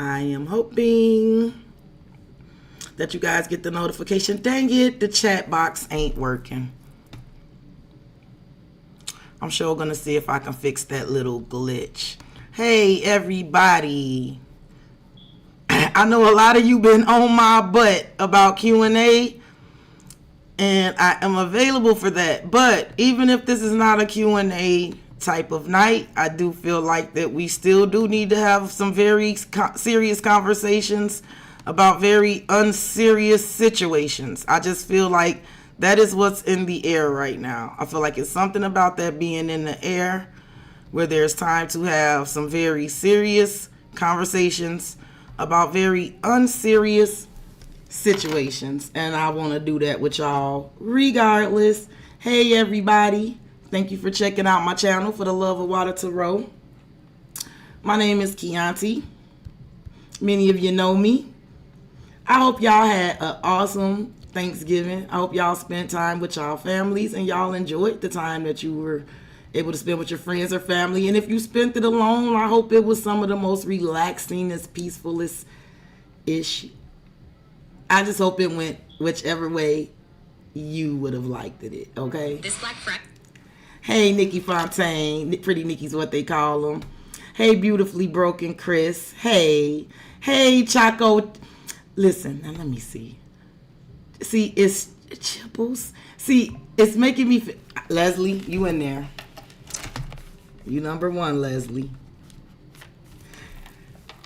I am hoping that you guys get the notification. Dang it, the chat box ain't working. I'm sure gonna see if I can fix that little glitch. Hey everybody. I know a lot of you been on my butt about Q&A, and I am available for that. But even if this is not a Q&A type of night, I do feel like that we still do need to have some very serious conversations about very unserious situations. I just feel like that is what's in the air right now. I feel like it's something about that being in the air where there's time to have some very serious conversations about very unserious situations. And I want to do that with y'all regardless. Hey everybody. Thank you for checking out my channel for the love of water tarot. My name is Keonti. Many of you know me. I hope y'all had an awesome Thanksgiving. I hope y'all spent time with y'all families and y'all enjoyed the time that you were able to spend with your friends or family. And if you spent it alone, I hope it was some of the most relaxingest, peacefulest-ish. I just hope it went whichever way you would have liked it, okay? This Black Friday. Hey, Nikki Fontaine. Pretty Nikki's what they call them. Hey, Beautifully Broken Chris. Hey. Hey, Chaco. Listen, now let me see. See, it's Chipples. See, it's making me... Leslie, you in there. You number one, Leslie.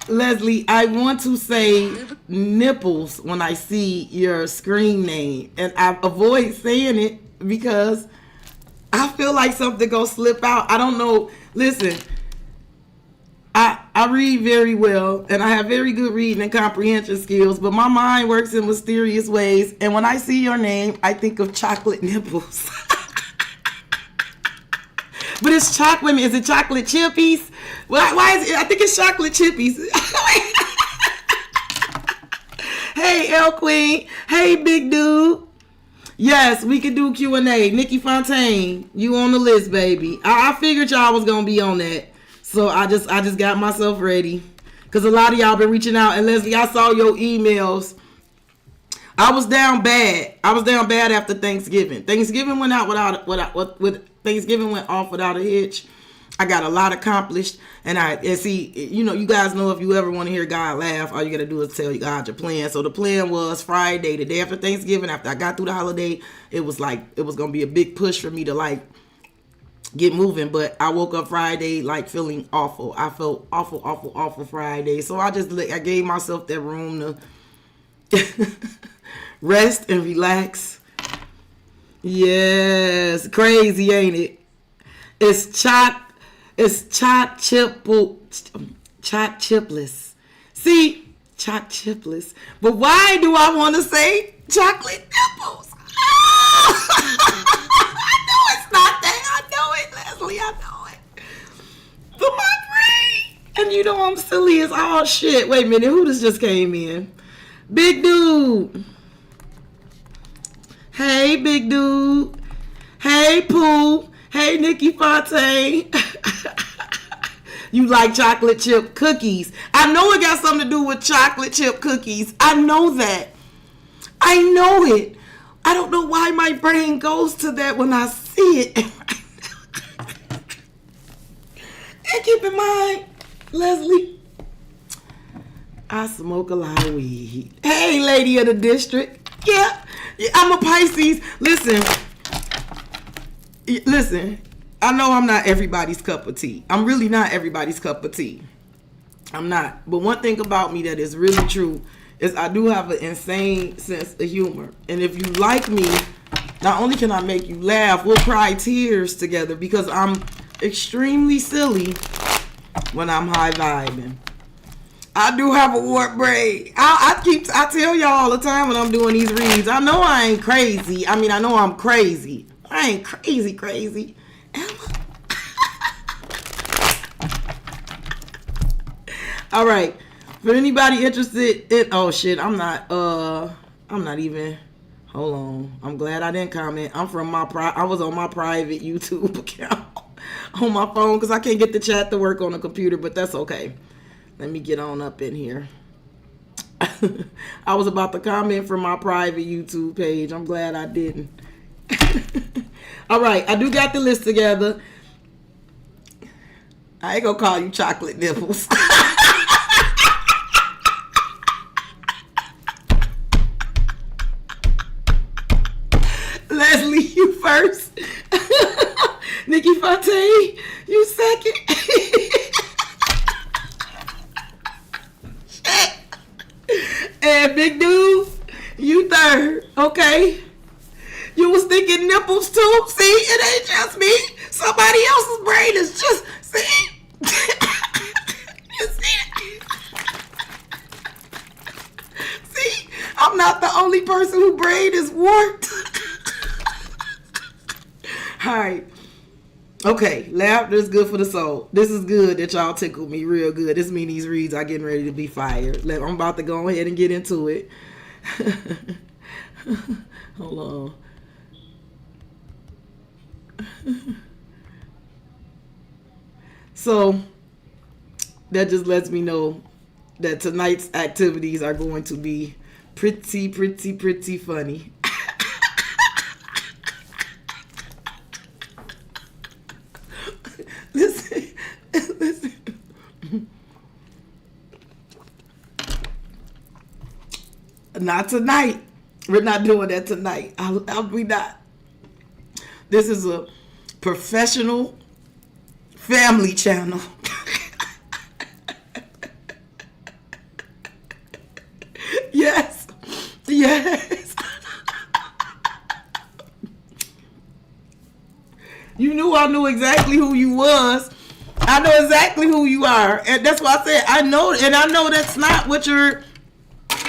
Leslie, I want to say nipples when I see your screen name. And I avoid saying it because I feel like something gonna slip out. I don't know. Listen, I read very well and I have very good reading and comprehension skills, but my mind works in mysterious ways. And when I see your name, I think of chocolate nipples. But it's chocolate. Is it chocolate chippies? Why is it? I think it's chocolate chippies. Hey, L Queen. Hey, big dude. Yes, we can do Q&A. Nikki Fontaine, you on the list, baby. I figured y'all was gonna be on that, so I just got myself ready. Cause a lot of y'all been reaching out, and Leslie, I saw your emails. I was down bad. After Thanksgiving. Thanksgiving went Thanksgiving went off without a hitch. I got a lot accomplished, and see, you know, you guys know if you ever want to hear God laugh, all you gotta do is tell God your plan. So the plan was Friday, the day after Thanksgiving, after I got through the holiday, it was gonna be a big push for me to like get moving. But I woke up Friday like feeling awful. I felt awful Friday. So I gave myself that room to rest and relax. Yes, crazy, ain't it? It's chipless. See, choc chipless. But why do I want to say chocolate nipples? Oh! I know it's not that. I know it, Leslie. I know it. But my brain, and you know I'm silly as all shit. Wait a minute, who just came in? Big dude. Hey, big dude. Hey, Pooh. Hey, Nikki Fontaine. You like chocolate chip cookies. I know it got something to do with chocolate chip cookies. I know that. I know it. I don't know why my brain goes to that when I see it. And keep in mind, Leslie, I smoke a lot of weed. Hey, lady of the district. Yeah, I'm a Pisces. Listen, I know I'm not everybody's cup of tea. I'm really not everybody's cup of tea. I'm not. But one thing about me that is really true is I do have an insane sense of humor. And if you like me, not only can I make you laugh, we'll cry tears together because I'm extremely silly when I'm high vibing. I do have a warped brain. I tell y'all all the time when I'm doing these reads, I know I ain't crazy. I mean, I know I'm crazy. I ain't crazy. All right. For anybody interested in, oh shit, I'm not even, hold on. I'm glad I didn't comment. I was on my private YouTube account on my phone because I can't get the chat to work on the computer, but that's okay. Let me get on up in here. I was about to comment from my private YouTube page. I'm glad I didn't. All right, I do got the list together. I ain't gonna call you chocolate nipples. Leslie, you first. Nikki Fontaine, you second. And Big Dude, you third. Okay. You was thinking nipples too. See, it ain't just me. Somebody else's brain is just, see. You see? See, I'm not the only person whose brain is warped. All right. Okay, laughter is good for the soul. This is good that y'all tickled me real good. This means these reads are getting ready to be fired. I'm about to go ahead and get into it. Hold on. So, that just lets me know that tonight's activities are going to be pretty funny. Listen. Not tonight. We're not doing that tonight. We not. This is a professional family channel. Yes. You knew I knew exactly who you was. I know exactly who you are. And that's why I said I know, and I know that's not what your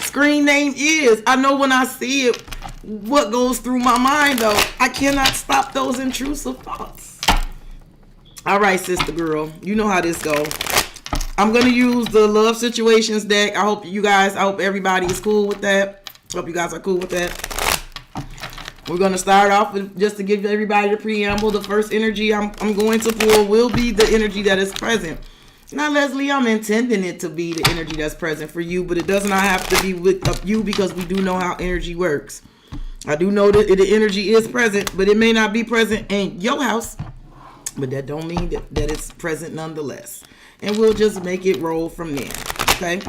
screen name is. I know when I see it what goes through my mind though. I cannot stop those intrusive thoughts. All right, sister girl. You know how this goes. I'm going to use the love situations deck. I hope everybody is cool with that. Hope you guys are cool with that. We're going to start off with, just to give everybody the preamble, the first energy I'm going to pull will be the energy that is present. Now, Leslie, I'm intending it to be the energy that's present for you, but it does not have to be with you because we do know how energy works. I do know that the energy is present, but it may not be present in your house, but that don't mean that it's present nonetheless. And we'll just make it roll from there, okay?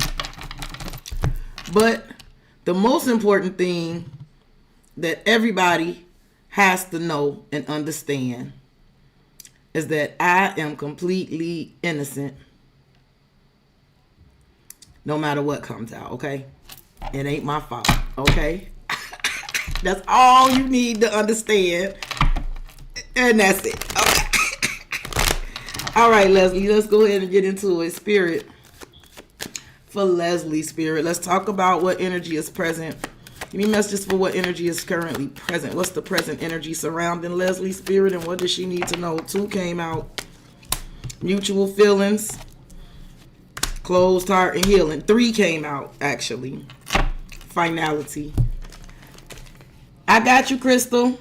But the most important thing that everybody has to know and understand is that I am completely innocent no matter what comes out, okay? It ain't my fault, okay? That's all you need to understand. And that's it, okay? All right, Leslie, let's go ahead and get into it. Spirit. For Leslie, Spirit, let's talk about what energy is present. Give me messages for what energy is currently present. What's the present energy surrounding Leslie, Spirit, and what does she need to know? 2 came out. Mutual feelings, closed heart, and healing. 3 came out, actually. Finality. I got you, Crystal.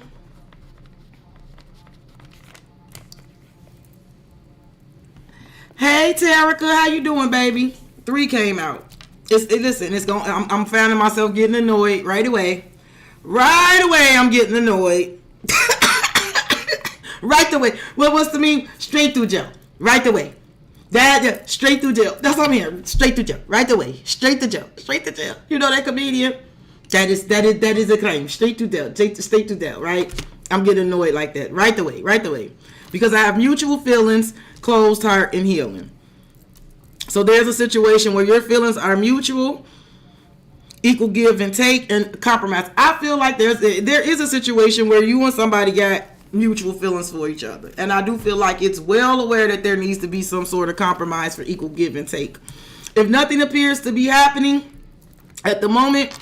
Hey, Terica, how you doing, baby? 3 came out. Listen, it's going. I'm finding myself getting annoyed right away. Right away, I'm getting annoyed. Right away. Well, what's the mean? Straight through jail. Right away. That straight through jail. That's what I'm here. Straight through jail. Right away. Straight to jail. Straight to jail. You know that comedian? That is a claim. Straight to jail. Straight to jail. Right? I'm getting annoyed like that. Right away. Right away. Because I have mutual feelings, closed heart, and healing. So there's a situation where your feelings are mutual, equal give and take, and compromise. I feel like there is a situation where you and somebody got mutual feelings for each other. And I do feel like it's well aware that there needs to be some sort of compromise for equal give and take. If nothing appears to be happening at the moment,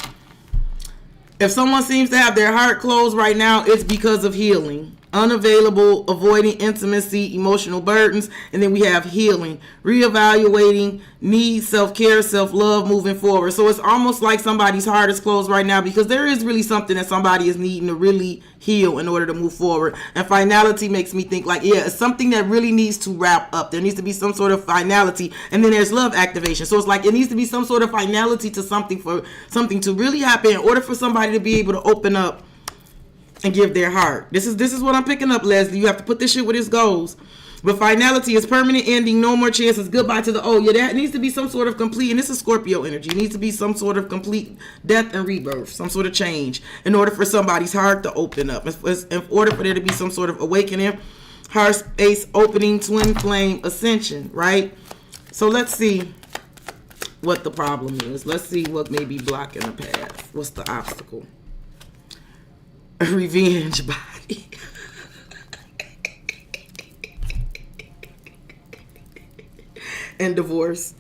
if someone seems to have their heart closed right now, it's because of healing. unavailable, avoiding intimacy, emotional burdens. And then we have healing, reevaluating, needs, self-care, self-love, moving forward. So it's almost like somebody's heart is closed right now because there is really something that somebody is needing to really heal in order to move forward. And finality makes me think like, yeah, it's something that really needs to wrap up. There needs to be some sort of finality. And then there's love activation. So it's like it needs to be some sort of finality to something for something to really happen in order for somebody to be able to open up and give their heart. This is what I'm picking up, Leslie. You have to put this shit where this goes. But finality is permanent ending, no more chances, goodbye to the old. Yeah, that needs to be some sort of complete, and this is Scorpio energy. It needs to be some sort of complete death and rebirth, some sort of change in order for somebody's heart to open up. In order for there to be some sort of awakening, heart space opening, twin flame ascension, right? So let's see what the problem is. Let's see what may be blocking the path. What's the obstacle? A revenge body. And divorce.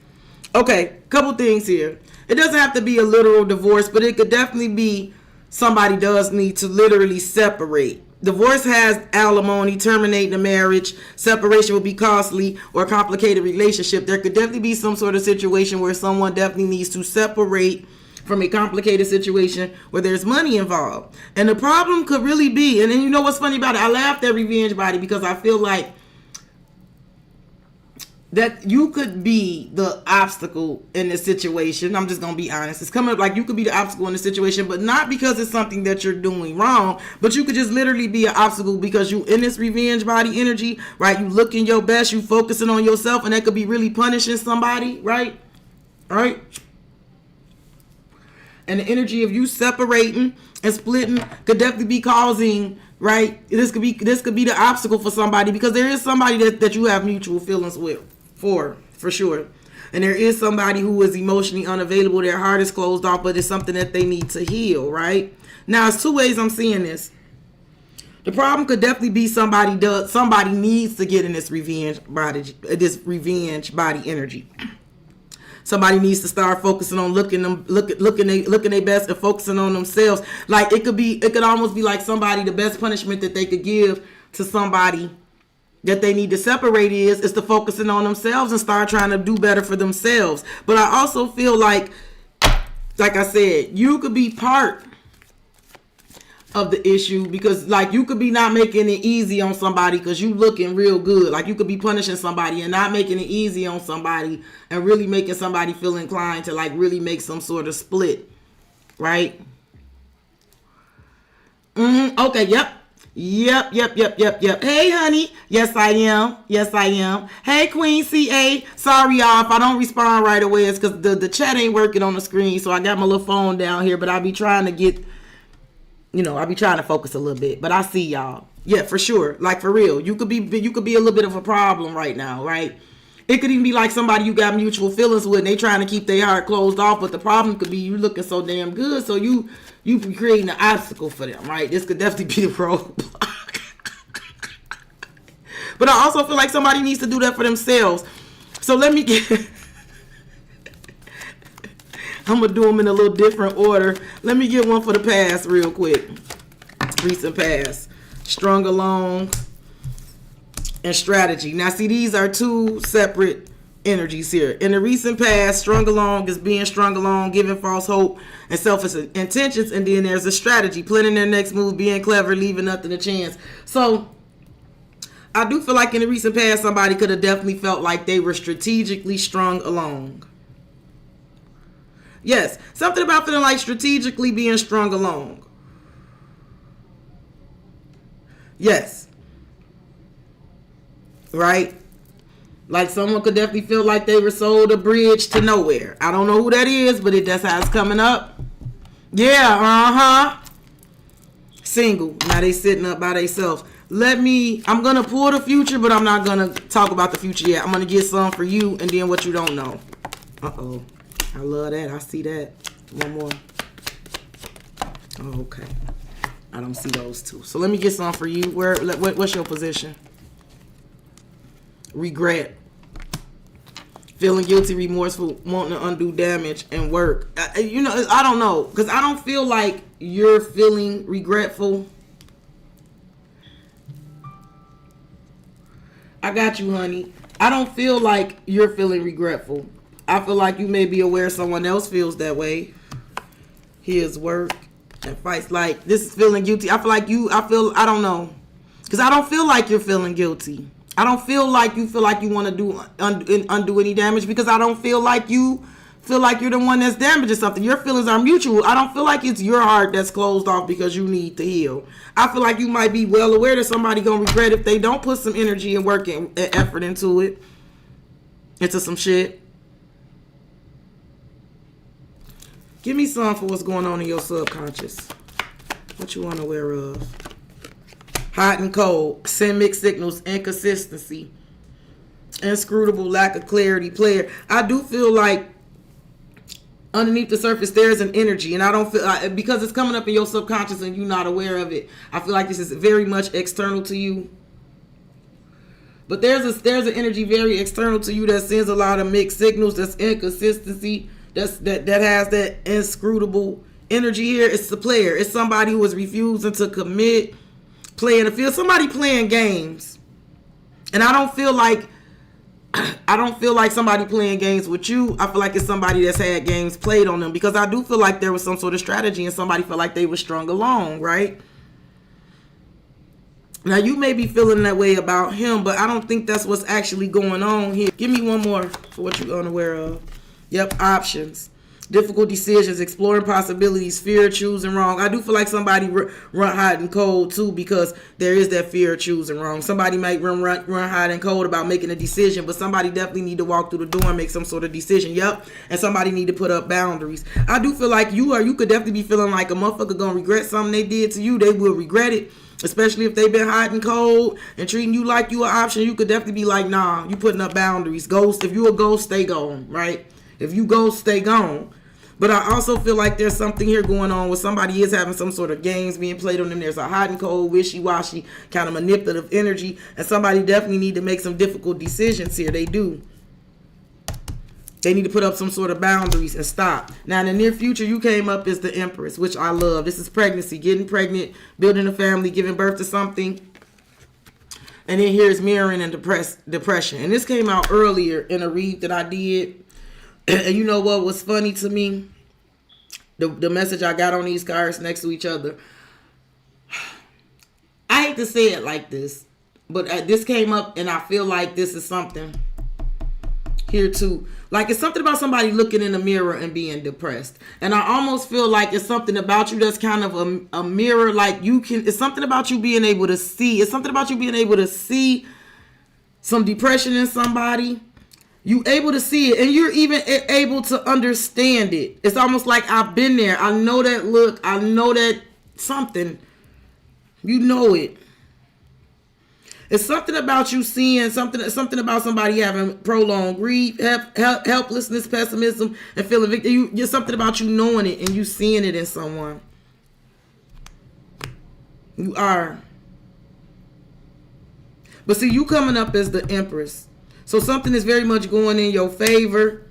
Okay, couple things here. It doesn't have to be a literal divorce, but it could definitely be somebody does need to literally separate. Divorce has alimony, terminate the marriage. Separation will be costly or a complicated relationship. There could definitely be some sort of situation where someone definitely needs to separate from a complicated situation where there's money involved. And the problem could really be, and then you know what's funny about it? I laughed at revenge body because I feel like that you could be the obstacle in this situation. I'm just going to be honest. It's coming up like you could be the obstacle in the situation, but not because it's something that you're doing wrong, but you could just literally be an obstacle because you in this revenge body energy, right? You looking your best, you focusing on yourself, and that could be really punishing somebody, right? All right? And the energy of you separating and splitting could definitely be causing, right? This could be the obstacle for somebody because there is somebody that you have mutual feelings with, for sure. And there is somebody who is emotionally unavailable. Their heart is closed off, but it's something that they need to heal, right? Now, it's two ways I'm seeing this. The problem could definitely be somebody needs to get in this revenge body energy. Somebody needs to start focusing on looking their best and focusing on themselves. Like it could almost be like the best punishment that they could give to somebody that they need to separate is to focusing on themselves and start trying to do better for themselves. But I also feel like I said, you could be part of the issue because like you could be not making it easy on somebody because you looking real good. Like you could be punishing somebody and not making it easy on somebody and really making somebody feel inclined to like really make some sort of split, right? Okay, yep. Hey honey, yes I am. Hey Queen CA, sorry y'all if I don't respond right away. It's because the chat ain't working on the screen, so I got my little phone down here, but I'll be trying to get, I'll be trying to focus a little bit, but I see y'all. Yeah, for sure. Like for real. You could be a little bit of a problem right now, right? It could even be like somebody you got mutual feelings with and they trying to keep their heart closed off, but the problem could be you looking so damn good, so you be creating an obstacle for them, right? This could definitely be the roadblock. But I also feel like somebody needs to do that for themselves. So let me get I'm going to do them in a little different order. Let me get one for the past real quick. Recent past. Strung along and strategy. Now, see, these are two separate energies here. In the recent past, strung along is being strung along, giving false hope and selfish intentions. And then there's a strategy, planning their next move, being clever, leaving nothing to chance. So I do feel like in the recent past, somebody could have definitely felt like they were strategically strung along. Yes, something about feeling like strategically being strung along. Yes. Right? Like someone could definitely feel like they were sold a bridge to nowhere. I don't know who that is, but that's how it's coming up. Yeah, Single. Now they sitting up by themselves. I'm going to pull the future, but I'm not going to talk about the future yet. I'm going to get some for you and then what you don't know. Uh-oh. I love that. I see that. One more. Oh, okay. I don't see those two. So let me get some for you. What's your position? Regret. Feeling guilty, remorseful, wanting to undo damage and work. I don't know. Because I don't feel like you're feeling regretful. I got you, honey. I don't feel like you're feeling regretful. I feel like you may be aware someone else feels that way. Here's work and fights. Like, this is feeling guilty. I I don't know. Because I don't feel like you're feeling guilty. I don't feel like you want to undo any damage, because I don't feel like you feel like you're the one that's damaging something. Your feelings are mutual. I don't feel like it's your heart that's closed off because you need to heal. I feel like you might be well aware that somebody gonna regret if they don't put some energy and work and effort into some shit. Give me some for what's going on in your subconscious. What you unaware of? Hot and cold, send mixed signals, inconsistency, inscrutable, lack of clarity, player. I do feel like underneath the surface there's an energy, and I don't feel, because it's coming up in your subconscious and you're not aware of it, I feel like this is very much external to you. But there's an energy very external to you that sends a lot of mixed signals. That's inconsistency. That has that inscrutable energy here. It's the player. It's somebody who is refusing to commit, playing the field. Somebody playing games, and I don't feel like somebody playing games with you. I feel like it's somebody that's had games played on them, because I do feel like there was some sort of strategy and somebody felt like they were strung along, right? Now, you may be feeling that way about him, but I don't think that's what's actually going on here. Give me one more for what you're unaware of. Yep, options. Difficult decisions, exploring possibilities, fear of choosing wrong. I do feel like somebody run hot and cold too, because there is that fear of choosing wrong. Somebody might run hot and cold about making a decision, but somebody definitely need to walk through the door and make some sort of decision. Yep, and somebody need to put up boundaries. I do feel like you could definitely be feeling like a motherfucker gonna regret something they did to you. They will regret it, especially if they've been hot and cold and treating you like you an option. You could definitely be like, nah, you putting up boundaries. Ghost, if you a ghost, stay gone, right? If you go, stay gone. But I also feel like there's something here going on where somebody is having some sort of games being played on them. There's a hot and cold, wishy-washy, kind of manipulative energy. And somebody definitely need to make some difficult decisions here. They do. They need to put up some sort of boundaries and stop. Now, in the near future, you came up as the Empress, which I love. This is pregnancy, getting pregnant, building a family, giving birth to something. And then here's mirroring and depression. And this came out earlier in a read that I did. And you know what was funny to me? The message I got on these cards next to each other. I hate to say it like this, but this came up, and I feel like this is something here too. Like, it's something about somebody looking in the mirror and being depressed. And I almost feel like it's something about you that's kind of a mirror. Like, it's something about you being able to see. It's something about you being able to see some depression in somebody. You able to see it, and you're even able to understand it. It's almost like, I've been there. I know that look. I know that something. You know it. It's something about you seeing something about somebody having prolonged grief, helplessness, pessimism, and feeling victim. You're something about you knowing it and you seeing it in someone. You are. But see, you coming up as the Empress. So something is very much going in your favor.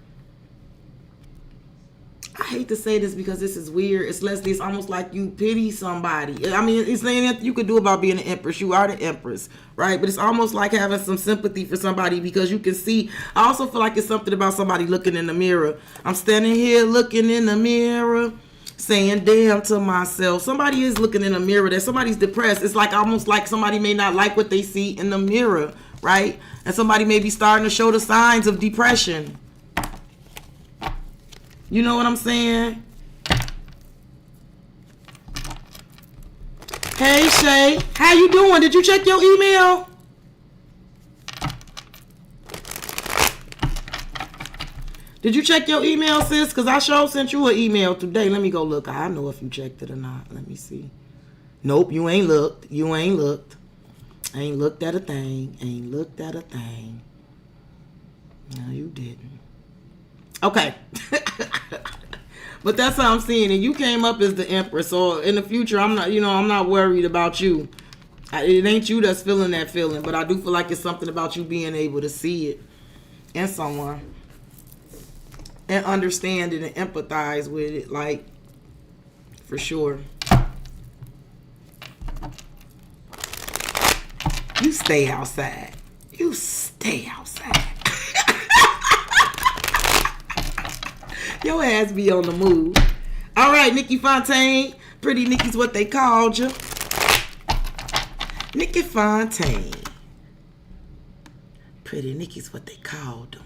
I hate to say this because this is weird. It's almost like you pity somebody. I mean, it's saying that you could do about being an Empress. You are the Empress, right? But it's almost like having some sympathy for somebody, because you can see. I also feel like it's something about somebody looking in the mirror. I'm standing here looking in the mirror, saying damn to myself. Somebody is looking in the mirror. That somebody's depressed. It's like almost like somebody may not like what they see in the mirror, right? And somebody may be starting to show the signs of depression. You know what I'm saying? Hey, Shay. How you doing? Did you check your email? Did you check your email, sis? Because I sure sent you an email today. Let me go look. I know if you checked it or not. Let me see. Nope, you ain't looked. You ain't looked. Ain't looked at a thing. Ain't looked at a thing. No, you didn't. Okay. But that's how I'm seeing it. You came up as the Empress. So in the future, I'm not worried about you. It ain't you that's feeling that feeling. But I do feel like it's something about you being able to see it in someone. And understand it and empathize with it. Like, for sure. You stay outside. You stay outside. Your ass be on the move. All right, Nikki Fontaine. Pretty Nikki's what they called you. Nikki Fontaine. Pretty Nikki's what they called them.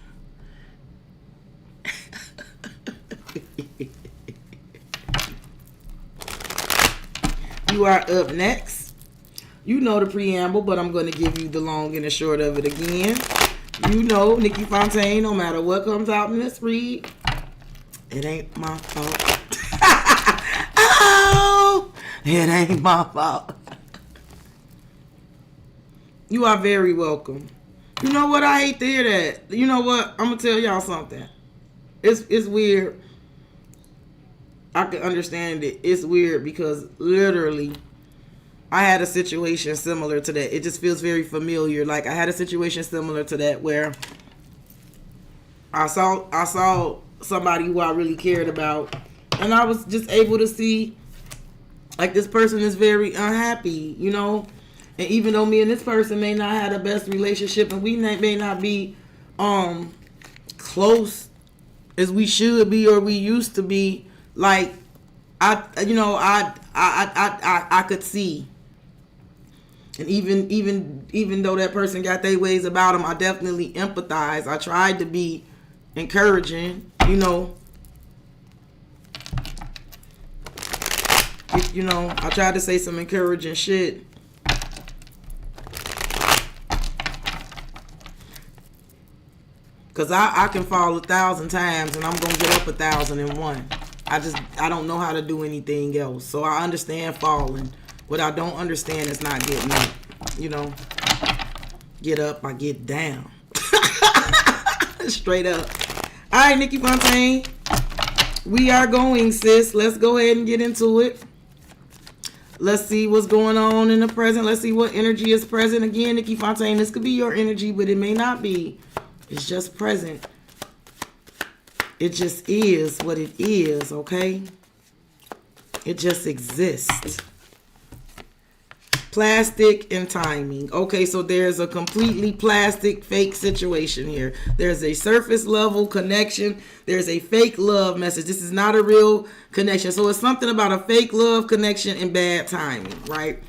You are up next. You know the preamble, but I'm going to give you the long and the short of it again. You know, Nikki Fontaine, no matter what comes out in this read, it ain't my fault. Oh, it ain't my fault. You are very welcome. You know what? I hate to hear that. You know what? I'm going to tell y'all something. It's weird. I can understand it. It's weird because literally I had a situation similar to that. It just feels very familiar. Like I had a situation similar to that where I saw somebody who I really cared about, and I was just able to see like this person is very unhappy, you know. And even though me and this person may not have the best relationship, and we may not be close as we should be or we used to be, like I could see. And even though that person got their ways about them, I definitely empathize. I tried to be encouraging, you know. I tried to say some encouraging shit. Because I can fall 1,000 times and I'm going to get up 1,001. I don't know how to do anything else. So I understand falling. What I don't understand is not getting up. You know, get up, I get down. Straight up. All right, Nikki Fontaine. We are going, sis. Let's go ahead and get into it. Let's see what's going on in the present. Let's see what energy is present. Again, Nikki Fontaine, this could be your energy, but it may not be. It's just present. It just is what it is, okay? It just exists. Plastic and timing. Okay, so there's a completely plastic fake situation here. There's a surface level connection. There's a fake love message. This is not a real connection. So it's something about a fake love connection and bad timing, right?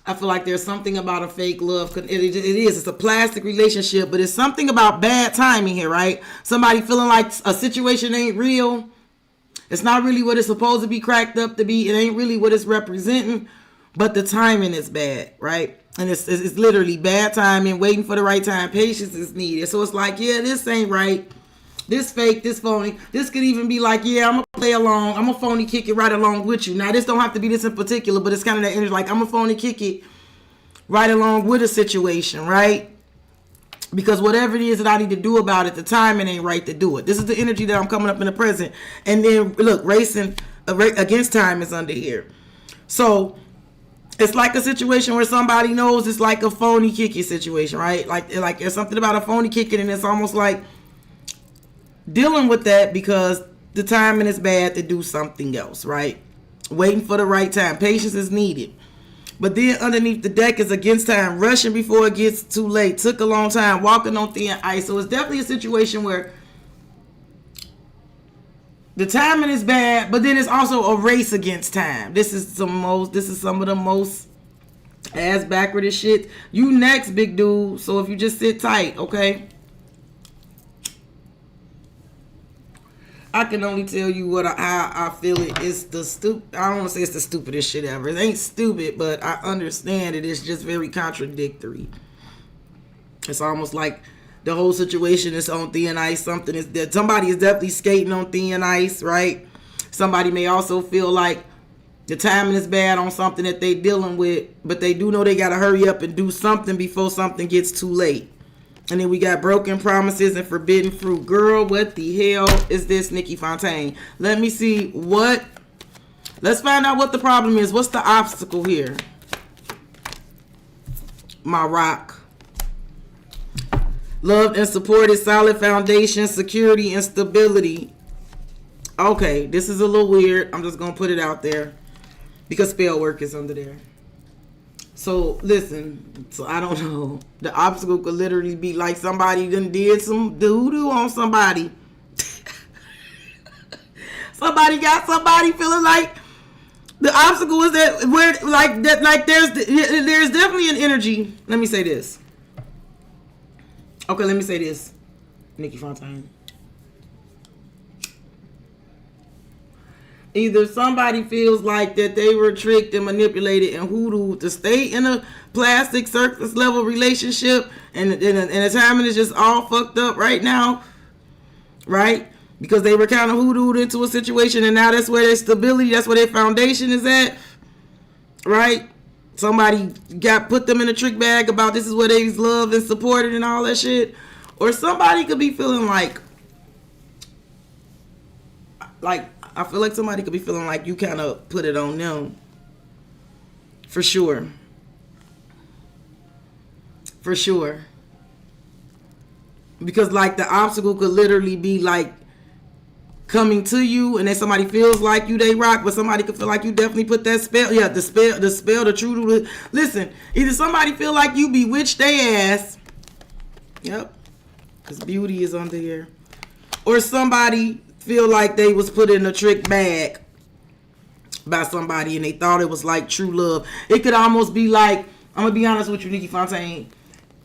I feel like there's something about a fake love. It is. It's a plastic relationship, but it's something about bad timing here, right? Somebody feeling like a situation ain't real. It's not really what it's supposed to be cracked up to be. It ain't really what it's representing, but the timing is bad, right? And it's literally bad timing, waiting for the right time. Patience is needed. So it's like, yeah, this ain't right. This fake, this phony. This could even be like, yeah, I'm going to play along. I'm going to phony kick it right along with you. Now, this don't have to be this in particular, but it's kind of that energy like, I'm going to phony kick it right along with a situation, right? Because whatever it is that I need to do about it, the timing ain't right to do it. This is the energy that I'm coming up in the present. And then, look, racing against time is under here. So it's like a situation where somebody knows it's like a phony kick it situation, right? Like there's something about a phony kick it, and it's almost like dealing with that because the timing is bad to do something else, right? Waiting for the right time. Patience is needed. But then underneath the deck is against time. Rushing before it gets too late. Took a long time. Walking on thin ice. So it's definitely a situation where the timing is bad, but then it's also a race against time. This is some of the most ass backward as shit. You next, big dude. So if you just sit tight, okay? I can only tell you how I feel it. It's I don't want to say it's the stupidest shit ever. It ain't stupid, but I understand it. It's just very contradictory. It's almost like the whole situation is on thin ice. Somebody is definitely skating on thin ice, right? Somebody may also feel like the timing is bad on something that they dealing with, but they do know they got to hurry up and do something before something gets too late. And then we got broken promises and forbidden fruit. Girl, what the hell is this, Nikki Fontaine? Let me see let's find out what the problem is. What's the obstacle here? My rock. Loved and supported, solid foundation, security, and stability. Okay, this is a little weird. I'm just going to put it out there because spell work is under there. So listen, so I don't know. The obstacle could literally be like somebody done did some doo-doo on somebody. Somebody got somebody feeling like the obstacle is that where like that like there's definitely an energy. Let me say this. Okay, let me say this. Nikki Fontaine. Either somebody feels like that they were tricked and manipulated and hoodooed to stay in a plastic surface level relationship and the timing is just all fucked up right now, right? Because they were kind of hoodooed into a situation and now that's where their stability, that's where their foundation is at, right? Somebody put them in a trick bag about this is where they was loved and supported and all that shit. Or somebody could be feeling like I feel like somebody could be feeling like you kind of put it on them. For sure. For sure. Because like the obstacle could literally be like coming to you and then somebody feels like you they rock, but somebody could feel like you definitely put that spell. Yeah, the spell, the true. Listen, either somebody feel like you bewitched their ass. Yep. Because beauty is under here. Or somebody feel like they was put in a trick bag by somebody and they thought it was like true love. It could almost be like, I'm gonna be honest with you, Nikki Fontaine,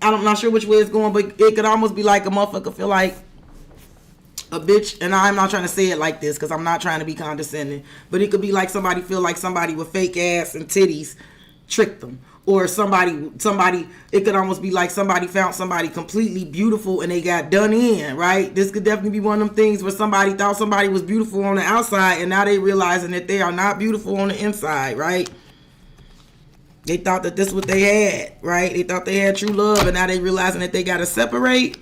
I'm not sure which way it's going, but it could almost be like a motherfucker feel like a bitch, and I'm not trying to say it like this because I'm not trying to be condescending, but it could be like somebody feel like somebody with fake ass and titties tricked them. Or somebody, it could almost be like somebody found somebody completely beautiful and they got done in, right? This could definitely be one of them things where somebody thought somebody was beautiful on the outside and now they realizing that they are not beautiful on the inside, right? They thought that this is what they had, right? They thought they had true love and now they realizing that they got to separate.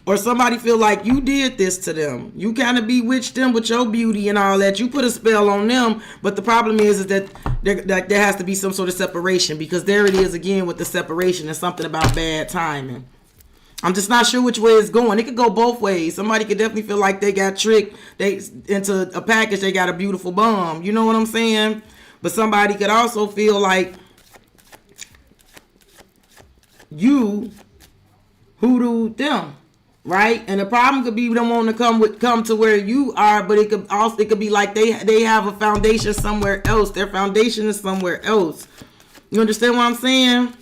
Or somebody feel like you did this to them. You kind of bewitched them with your beauty and all that. You put a spell on them, but the problem is that there has to be some sort of separation because there it is again with the separation. It's something about bad timing. I'm just not sure which way it's going. It could go both ways. Somebody could definitely feel like they got tricked into a package. They got a beautiful bum. You know what I'm saying? But somebody could also feel like you hoodooed them. Right, and the problem could be them wanting to come to where you are, but it could be like they have a foundation somewhere else. Their foundation is somewhere else. You understand what I'm saying?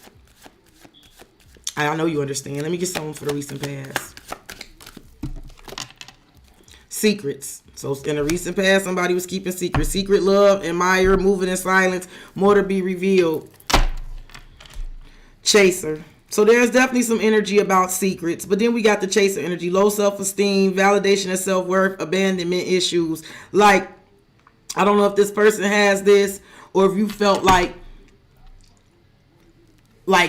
I know you understand. Let me get someone for the recent past. Secrets. So in the recent past, somebody was keeping secrets. Secret love, admire, moving in silence, more to be revealed. Chaser. So there's definitely some energy about secrets. But then we got the chaser energy. Low self-esteem, validation of self-worth, abandonment issues. Like, I don't know if this person has this or if you felt like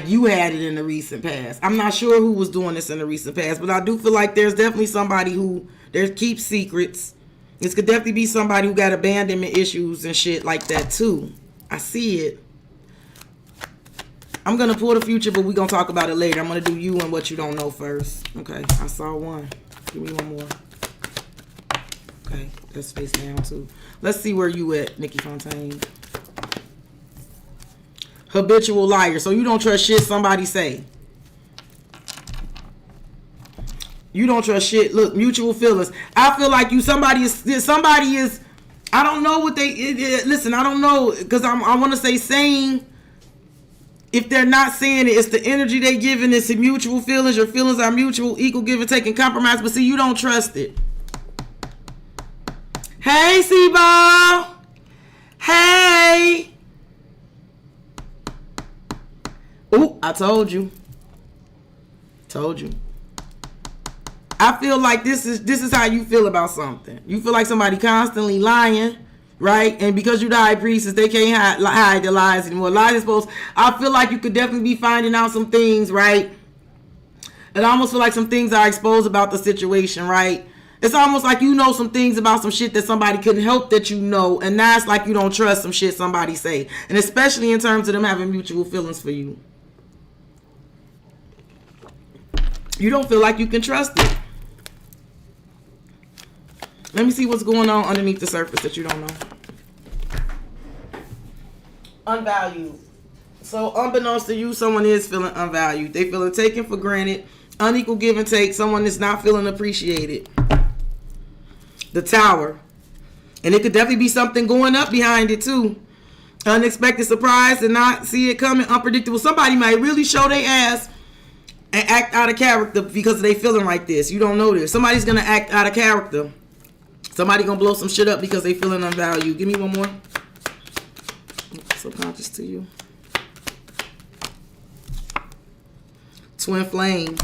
you had it in the recent past. I'm not sure who was doing this in the recent past. But I do feel like there's definitely somebody who keeps secrets. This could definitely be somebody who got abandonment issues and shit like that too. I see it. I'm going to pull the future, but we're going to talk about it later. I'm going to do you and what you don't know first. Okay, I saw one. Give me one more. Okay, that's face down too. Let's see where you at, Nikki Fontaine. Habitual liar. So you don't trust shit somebody say. You don't trust shit. Look, mutual feelings. I feel like somebody is, I don't know what listen, I don't know, because I want to say saying. If they're not saying it, it's the energy they giving. It's the mutual feelings. Your feelings are mutual, equal, give and take, and compromise. But see, you don't trust it. Hey, C-Ball. Hey. Oh, I told you. Told you. I feel like this is how you feel about something. You feel like somebody constantly lying. Right? And because you the high priestess, they can't hide the lies anymore. Lies exposed. I feel like you could definitely be finding out some things, right? And I almost feel like some things are exposed about the situation, right? It's almost like you know some things about some shit that somebody couldn't help that you know. And now it's like you don't trust some shit somebody say. And especially in terms of them having mutual feelings for you. You don't feel like you can trust it. Let me see what's going on underneath the surface that you don't know. Unvalued. So unbeknownst to you, someone is feeling unvalued. They feeling taken for granted. Unequal give and take. Someone is not feeling appreciated. The Tower. And it could definitely be something going up behind it too. Unexpected surprise and not see it coming. Unpredictable. Somebody might really show their ass and act out of character because they feeling like this. You don't know this. Somebody's going to act out of character. Somebody going to blow some shit up because they feeling unvalued. Give me one more. Subconscious to you. Twin flame.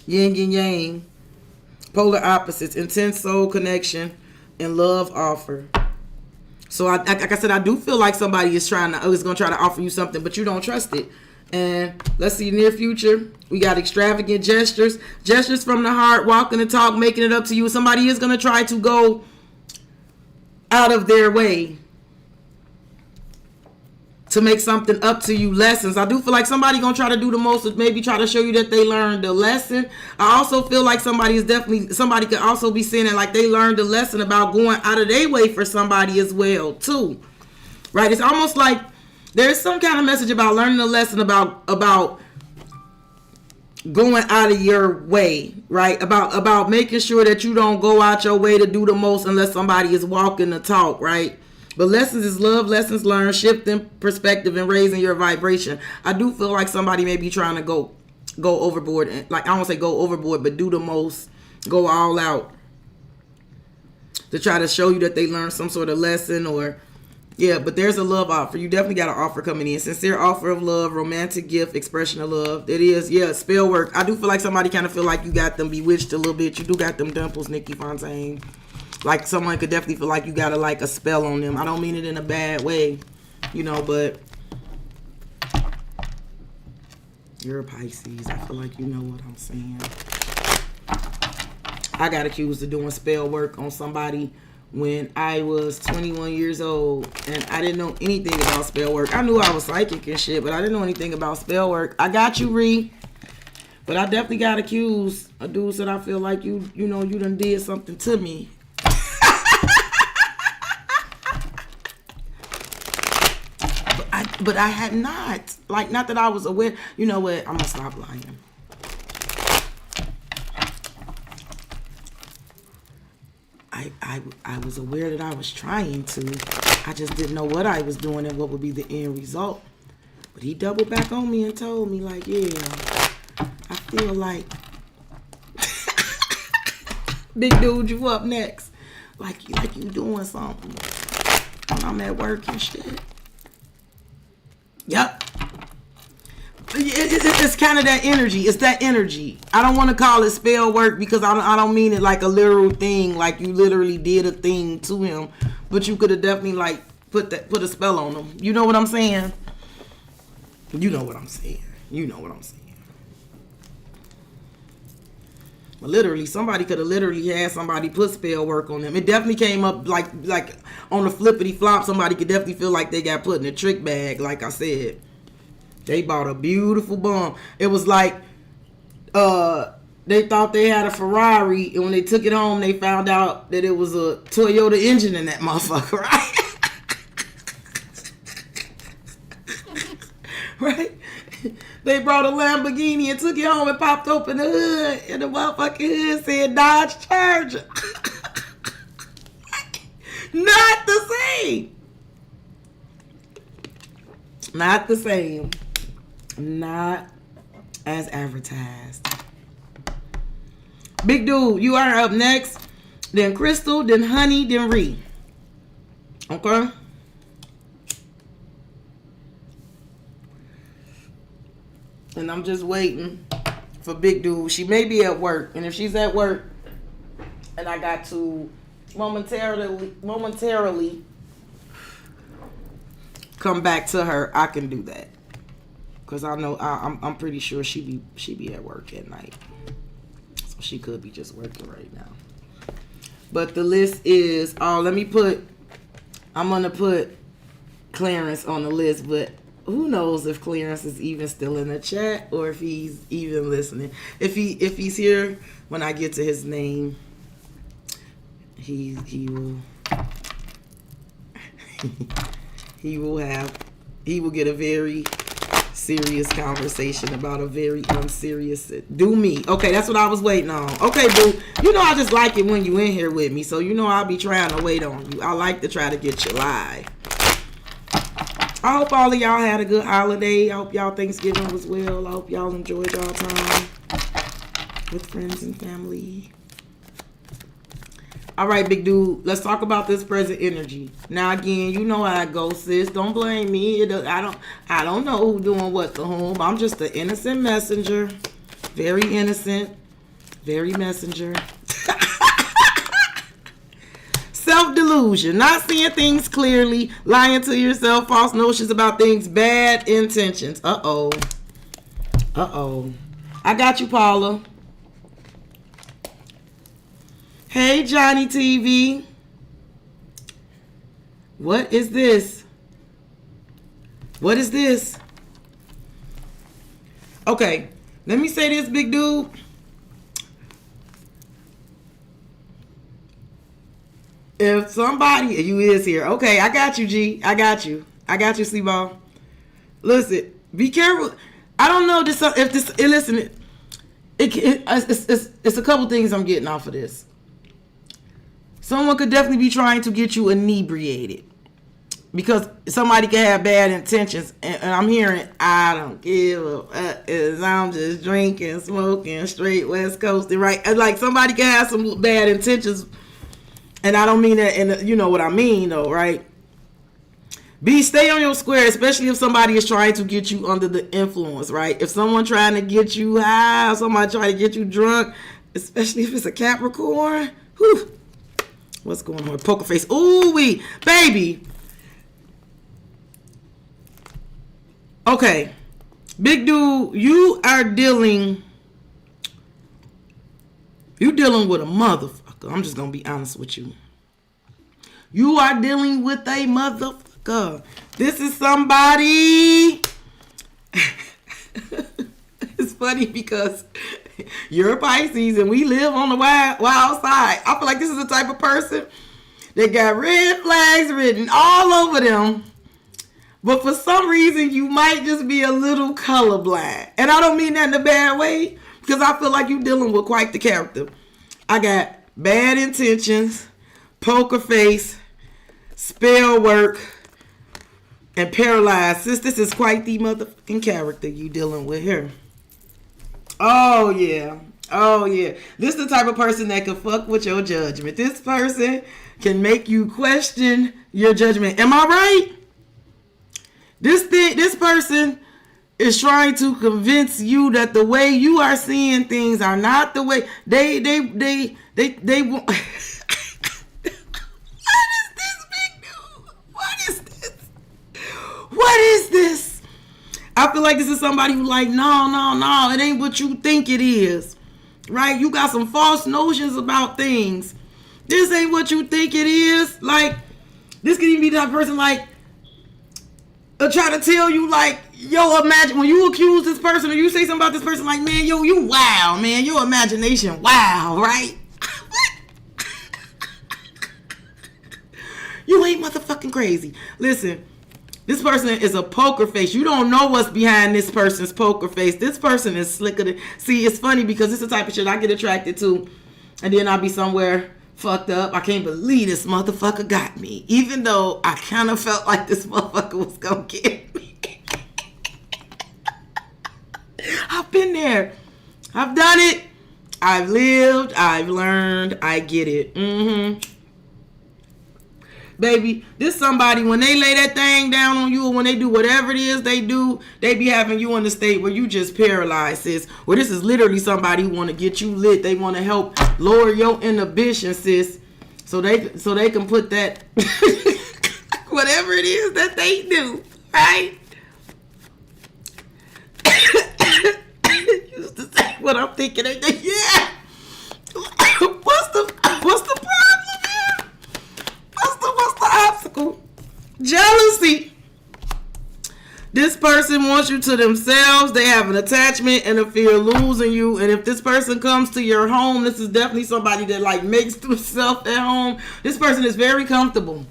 Yin and yang. Polar opposites. Intense soul connection and love offer. So like I said, I do feel like somebody is going to try to offer you something, but you don't trust it. And let's see, near future, we got extravagant gestures. Gestures from the heart, walking the talk, making it up to you. Somebody is going to try to go out of their way to make something up to you. Lessons. I do feel like somebody going to try to do the most, maybe try to show you that they learned the lesson. I also feel like somebody could also be saying it like they learned the lesson about going out of their way for somebody as well, too. Right? It's almost like there's some kind of message about learning a lesson about going out of your way, right? About making sure that you don't go out your way to do the most unless somebody is walking the talk, right? But lessons is love, lessons learned, shifting perspective and raising your vibration. I do feel like somebody may be trying to go overboard, and like I won't say go overboard, but do the most, go all out to try to show you that they learned some sort of lesson or. Yeah, but there's a love offer. You definitely got an offer coming in. Sincere offer of love, romantic gift, expression of love. It is, yeah, spell work. I do feel like somebody kind of feel like you got them bewitched a little bit. You do got them dimples, Nikki Fontaine. Like someone could definitely feel like you got a spell on them. I don't mean it in a bad way, but you're a Pisces. I feel like you know what I'm saying. I got accused of doing spell work on somebody when I was 21 years old, and I didn't know anything about spell work. I knew I was psychic and shit, but I didn't know anything about spell work. I got you, Ree, but I definitely got accused. A dude said I feel like you done did something to me. But I had not. Like, not that I was aware. You know what? I'm gonna stop lying. I was aware that I was trying to. I just didn't know what I was doing and what would be the end result. But he doubled back on me and told me, like, yeah, I feel like, big dude, you up next. Like you doing something when I'm at work and shit. Yep. It's kind of that energy. It's that energy. I don't want to call it spell work because I don't mean it like a literal thing, like you literally did a thing to him, but you could have definitely like put a spell on him. You know what I'm saying? You know what I'm saying. But literally, somebody could have literally had somebody put spell work on them. It definitely came up like on the flippity flop. Somebody could definitely feel like they got put in a trick bag. Like I said. They bought a beautiful bum. It was like they thought they had a Ferrari, and when they took it home, they found out that it was a Toyota engine in that motherfucker, right? Right? They brought a Lamborghini and took it home and popped open the hood, and the motherfucking hood said Dodge Charger. Not the same. Not the same. Not as advertised. Big dude, you are up next. Then Crystal, then Honey, then Ree. Okay? And I'm just waiting for Big Dude. She may be at work. And if she's at work and I got to momentarily come back to her, I can do that. Because I know I'm pretty sure she be at work at night. So she could be just working right now. But the list is, I'm gonna put Clarence on the list, but who knows if Clarence is even still in the chat or if he's even listening. If he's here when I get to his name, he will he will have he will get a very serious conversation about a very unserious do me. Okay, that's what I was waiting on. Okay, boo. You know I just like it when you in here with me, so you know I'll be trying to wait on you. I like to try to get you live. I hope all of y'all had a good holiday. I hope y'all Thanksgiving was well. I hope y'all enjoyed y'all time with friends and family. All right, big dude. Let's talk about this present energy. Now, again, you know how it goes, sis. Don't blame me. I don't know who doing what to whom. I'm just an innocent messenger. Very innocent. Very messenger. Self-delusion. Not seeing things clearly. Lying to yourself. False notions about things. Bad intentions. Uh-oh. Uh-oh. I got you, Paula. Hey, Johnny TV. What is this? What is this? Okay, let me say this, big dude. If somebody, you is here. Okay, I got you, G. I got you. I got you, C-Ball. Listen, be careful. I don't know if this, listen, it's a couple things I'm getting off of this. Someone could definitely be trying to get you inebriated because somebody can have bad intentions. And I'm hearing, I don't give a fuck, I'm just drinking, smoking, straight West Coasting, right? Like somebody can have some bad intentions. And I don't mean that, and you know what I mean though, right? Stay on your square, especially if somebody is trying to get you under the influence, right? If someone trying to get you high, somebody trying to get you drunk, especially if it's a Capricorn, whew. What's going on? Poker face. Ooh, baby. Okay. Big dude, you dealing with a motherfucker. I'm just going to be honest with you. You are dealing with a motherfucker. This is somebody. It's funny because you're a Pisces and we live on the wild side. I feel like this is the type of person that got red flags written all over them. But for some reason, you might just be a little colorblind. And I don't mean that in a bad way because I feel like you're dealing with quite the character. I got bad intentions, poker face, spell work, and paralyzed. Sis, this is quite the motherfucking character you dealing with here. Oh, yeah. Oh, yeah. This is the type of person that can fuck with your judgment. This person can make you question your judgment. Am I right? This person is trying to convince you that the way you are seeing things are not the way they want. What is this, big dude? What is this? What is this? I feel like this is somebody who like, no, it ain't what you think it is. Right? You got some false notions about things. This ain't what you think it is. Like, this could even be that person like, try to tell you like, yo, imagine when you accuse this person or you say something about this person like, man, yo, you wow, man, your imagination, wow, right? You ain't motherfucking crazy. Listen. This person is a poker face. You don't know what's behind this person's poker face. This person is slicker than... See, it's funny because it's the type of shit I get attracted to. And then I'll be somewhere fucked up. I can't believe this motherfucker got me. Even though I kind of felt like this motherfucker was going to get me. I've been there. I've done it. I've lived. I've learned. I get it. Mm-hmm. Baby, this somebody, when they lay that thing down on you or when they do whatever it is they do, they be having you in a state where you just paralyzed, sis. Well, this is literally somebody who want to get you lit. They want to help lower your inhibition, sis. So they can put that, whatever it is that they do, right? Used to say what I'm thinking. Yeah. What's the problem? What's the obstacle? Jealousy. This person wants you to themselves. They have an attachment and a fear of losing you. And if this person comes to your home, this is definitely somebody that like makes themselves at home. This person is very comfortable.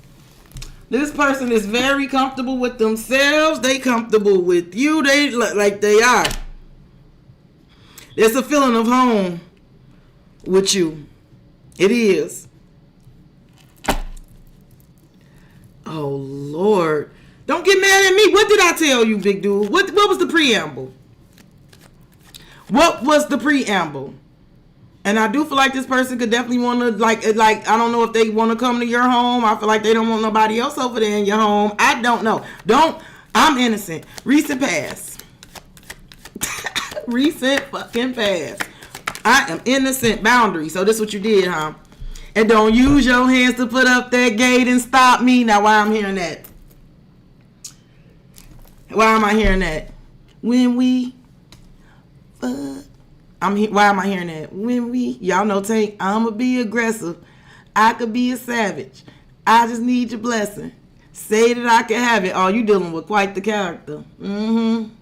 This person is very comfortable with themselves. They comfortable with you. They like they are. There's a feeling of home with you. It is. Oh, Lord. Don't get mad at me. What did I tell you, big dude? What was the preamble? What was the preamble? And I do feel like this person could definitely want to, like, I don't know if they want to come to your home. I feel like they don't want nobody else over there in your home. I don't know. I'm innocent. Recent past. Recent fucking past. I am innocent. Boundary. So this is what you did, huh? And don't use your hands to put up that gate and stop me. Now, why I'm hearing that? Why am I hearing that? When we fuck. Why am I hearing that? When we, y'all know Tank, I'ma be aggressive. I could be a savage. I just need your blessing. Say that I can have it. Oh, you dealing with quite the character. And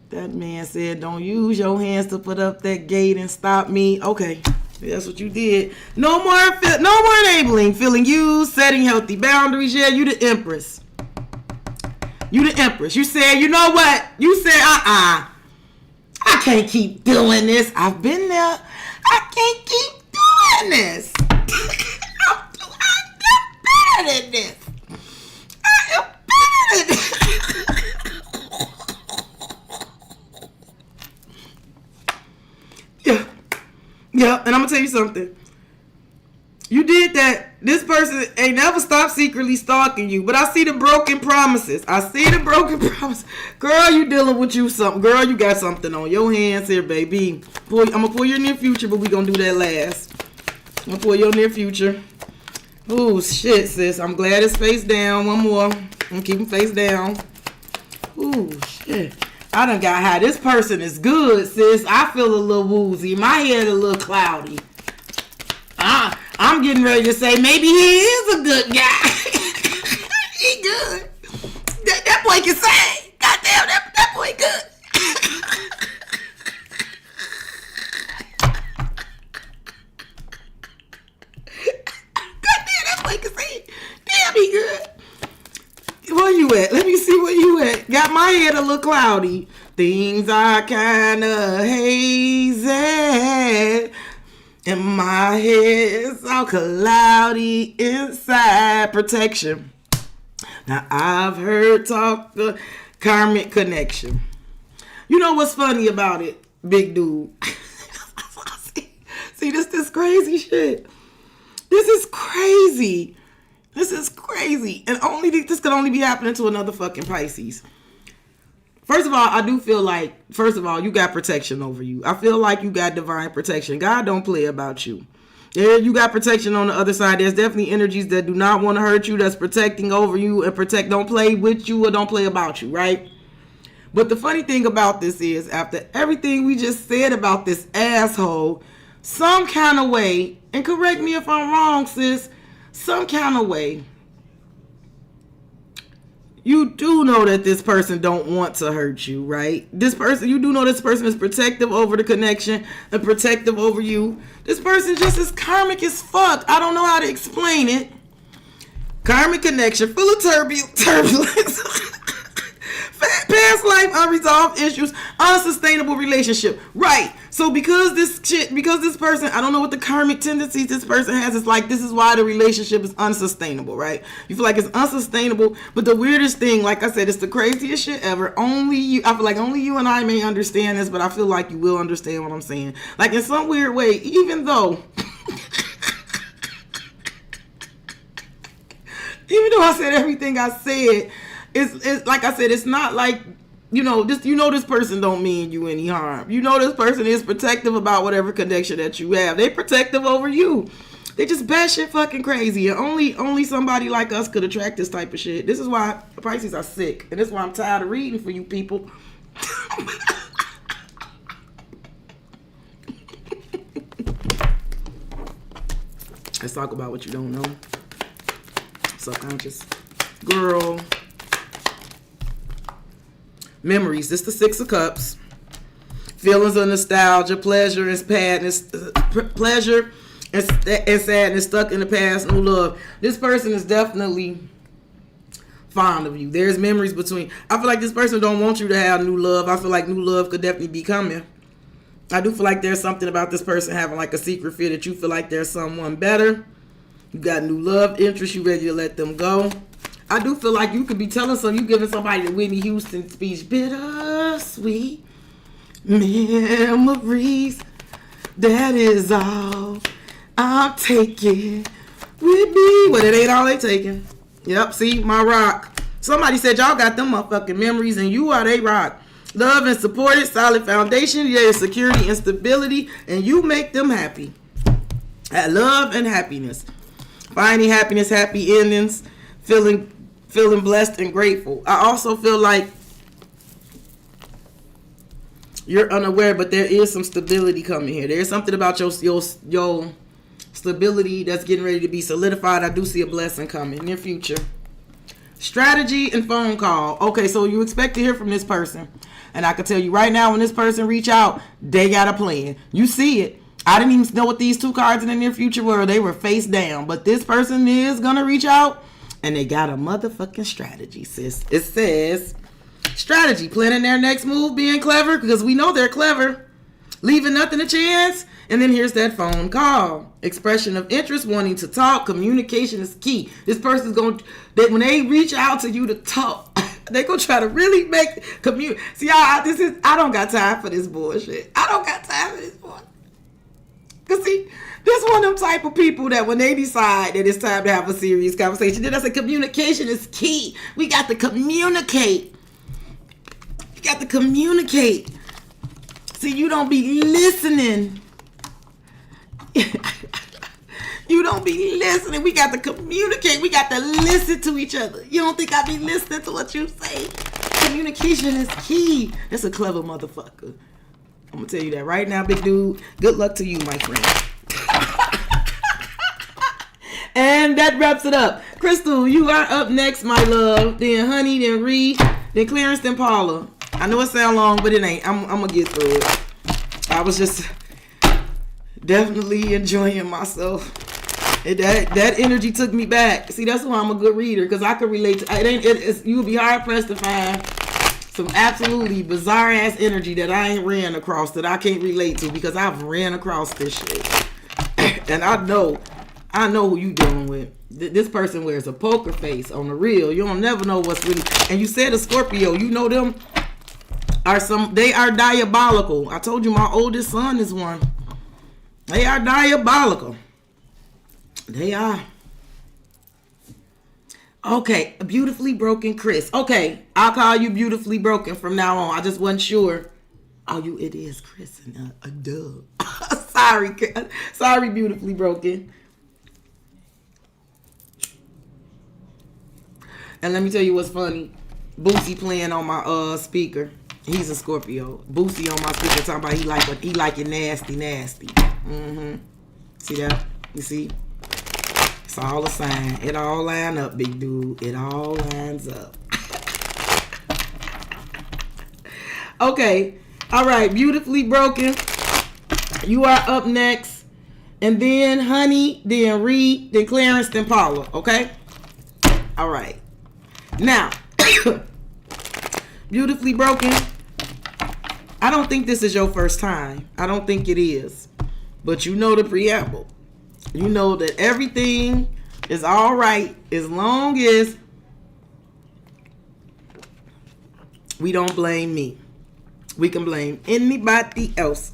that man said, don't use your hands to put up that gate and stop me. Okay, that's what you did. No more enabling, feeling used, setting healthy boundaries. Yeah, you the empress. You the empress. You said, you know what? You said, I can't keep doing this. I've been there. I can't keep doing this. I'm better than this. I am better than this. Yeah, and I'm going to tell you something. You did that. This person ain't never stopped secretly stalking you. But I see the broken promises. Girl, you dealing with you something. Girl, you got something on your hands here, baby. I'm going to pull your near future, but we going to do that last. I'm going to pull your near future. Oh, shit, sis. I'm glad it's face down. One more. I'm going to keep him face down. Oh, shit. I done got high. This person is good, sis. I feel a little woozy. My head a little cloudy. I'm getting ready to say maybe he is a good guy. He good. That boy can sing. Goddamn, that boy good. Goddamn, that boy can sing. Damn, he good. Where you at? Let me see where you at. Got my head a little cloudy. Things are kinda hazy. And my head is all cloudy inside. Protection. Now I've heard talk the karmic connection. You know what's funny about it, big dude? See, this crazy shit. This is crazy. This is crazy. And this could only be happening to another fucking Pisces. First of all, I do feel like, you got protection over you. I feel like you got divine protection. God don't play about you. Yeah, you got protection on the other side. There's definitely energies that do not want to hurt you, that's protecting over you and don't play with you or don't play about you, right? But the funny thing about this is, after everything we just said about this asshole, some kind of way, and correct me if I'm wrong, sis, some kind of way, you do know that this person don't want to hurt you, right? You do know this person is protective over the connection and protective over you. This person just is karmic as fuck. I don't know how to explain it. Karmic connection, full of turbulence. Past life, unresolved issues, unsustainable relationship. Right. So because this person, I don't know what the karmic tendencies this person has. It's like, this is why the relationship is unsustainable, right? You feel like it's unsustainable. But the weirdest thing, like I said, it's the craziest shit ever. I feel like only you and I may understand this, but I feel like you will understand what I'm saying. Like, in some weird way, even though I said everything I said, it's like I said, it's not like, this person don't mean you any harm. This person is protective about whatever connection that you have. They protective over you. They just batshit fucking crazy. And only somebody like us could attract this type of shit. This is why Pisces are sick. And this is why I'm tired of reading for you people. Let's talk about what you don't know. Subconscious. Girl. Memories. This is the Six of Cups. Feelings of nostalgia, pleasure and and sadness, stuck in the past, no love. This person is definitely fond of you. There's memories between. I feel like this person don't want you to have new love. I feel like new love could definitely be coming. I do feel like there's something about this person having like a secret fear that you feel like there's someone better. You got new love interest. You ready to let them go. I do feel like you could be telling you giving somebody the Whitney Houston speech. Bittersweet memories. That is all I'm taking with me. Well, it ain't all they taking. Yep, see, my rock. Somebody said y'all got them motherfucking memories and you are they rock. Love and supported, solid foundation, there's security and stability, and you make them happy. Love and happiness. Finding happiness, happy endings, feeling blessed and grateful. I also feel like you're unaware, but there is some stability coming here. There's something about your stability that's getting ready to be solidified. I do see a blessing coming in your future. Strategy and phone call. Okay, so you expect to hear from this person. And I can tell you right now, when this person reach out, they got a plan. You see it. I didn't even know what these two cards in the near future were. They were face down. But this person is going to reach out. And they got a motherfucking strategy, sis. It says, strategy, planning their next move, being clever. Because we know they're clever. Leaving nothing to chance. And then here's that phone call. Expression of interest, wanting to talk. Communication is key. This person's going to, when they reach out to you to talk, they gonna try to really make See, I don't got time for this bullshit. I don't got time for this bullshit. Cause see, this one of them type of people that when they decide that it's time to have a serious conversation, then I say communication is key. We got to communicate. You got to communicate. See, you don't be listening. You don't be listening. We got to communicate. We got to listen to each other. You don't think I be listening to what you say? Communication is key. That's a clever motherfucker. I'm going to tell you that right now, big dude. Good luck to you, my friend. And that wraps it up. Crystal, you are up next, my love. Then Honey, then Ree, then Clarence, then Paula. I know it sounds long, but it ain't. I'm going to get through it. I was just definitely enjoying myself. That energy took me back. See, that's why I'm a good reader, because I could relate to it. You would be hard pressed to find some absolutely bizarre ass energy that I ain't ran across, that I can't relate to, because I've ran across this shit. And I know who you dealing with. This person wears a poker face on the real. You don't never know what's really. And you said a Scorpio. You know them they are diabolical. I told you my oldest son is one. They are diabolical. They are. Okay, beautifully broken Chris. Okay, I'll call you beautifully broken from now on. I just wasn't sure. Oh, it is Chris and duh. Sorry, beautifully broken. And let me tell you what's funny. Boosie playing on my speaker. He's a Scorpio. Boosie on my speaker talking about he like it nasty. Mm-hmm. See that? You see? It's all a sign. It all line up, big dude. It all lines up. Okay. All right. Beautifully broken. You are up next. And then Honey, then Reed, then Clarence, then Paula. Okay? All right. Now, beautifully broken. I don't think this is your first time. I don't think it is. But you know the preamble. You know that everything is all right as long as we don't blame me. We can blame anybody else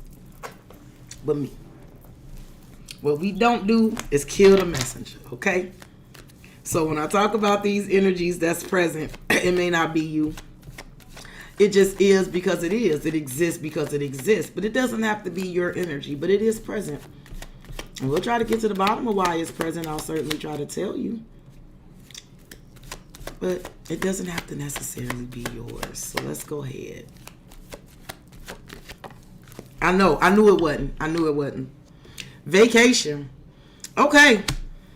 but me. What we don't do is kill the messenger, okay? So when I talk about these energies that's present, it may not be you. It just is because it is. It exists because it exists. But it doesn't have to be your energy, but it is present. And we'll try to get to the bottom of why it's present. I'll certainly try to tell you. But it doesn't have to necessarily be yours. So let's go ahead. I knew it wasn't. Vacation. Okay.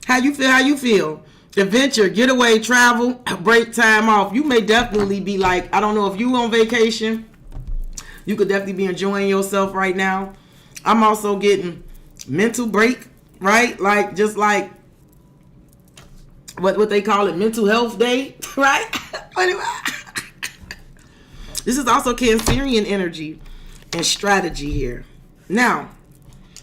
How you feel? Adventure, getaway, travel, break, time off. You may definitely be like, I don't know if you on vacation. You could definitely be enjoying yourself right now. I'm also getting mental break, right? Like, just like what they call it, mental health day, right? This is also Cancerian energy and strategy here. Now,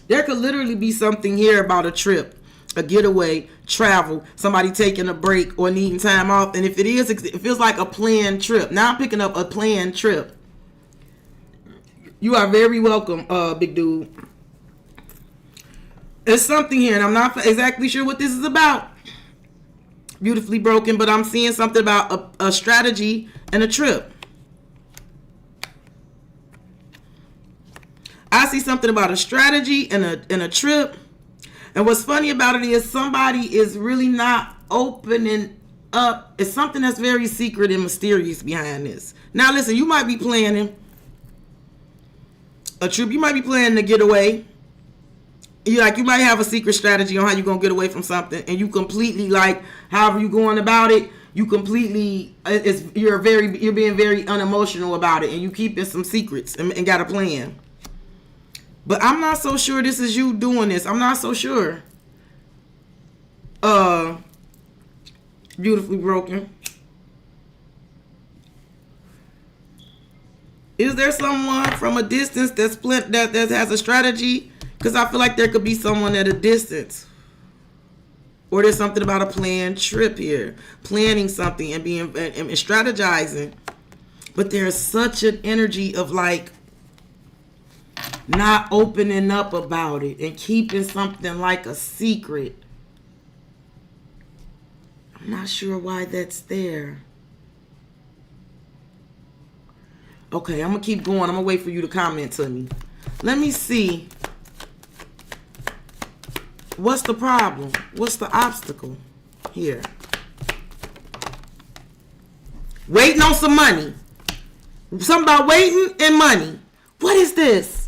there could literally be something here about a trip, a getaway, travel, somebody taking a break or needing time off. And if it is, it feels like a planned trip. Now I'm picking up a planned trip. You are very welcome, big dude. There's something here, and I'm not exactly sure what this is about. Beautifully broken, but I'm seeing something about a strategy and a trip. I see something about a strategy and a trip. And what's funny about it is somebody is really not opening up. It's something that's very secret and mysterious behind this. Now listen, you might be planning a trip. You might be planning to get away. You might have a secret strategy on how you're gonna get away from something, and you completely, like, however you going about it, you completely you're being very unemotional about it, and you keeping some secrets and got a plan. But I'm not so sure this is you doing this. I'm not so sure. Beautifully broken. Is there someone from a distance that has a strategy? Because I feel like there could be someone at a distance. Or there's something about a planned trip here. Planning something and being and strategizing. But there's such an energy of, like, not opening up about it and keeping something like a secret. I'm not sure why that's there. Okay, I'm going to keep going. I'm going to wait for you to comment to me. Let me see. What's the problem? What's the obstacle here? Waiting on some money. Something about waiting and money. What is this?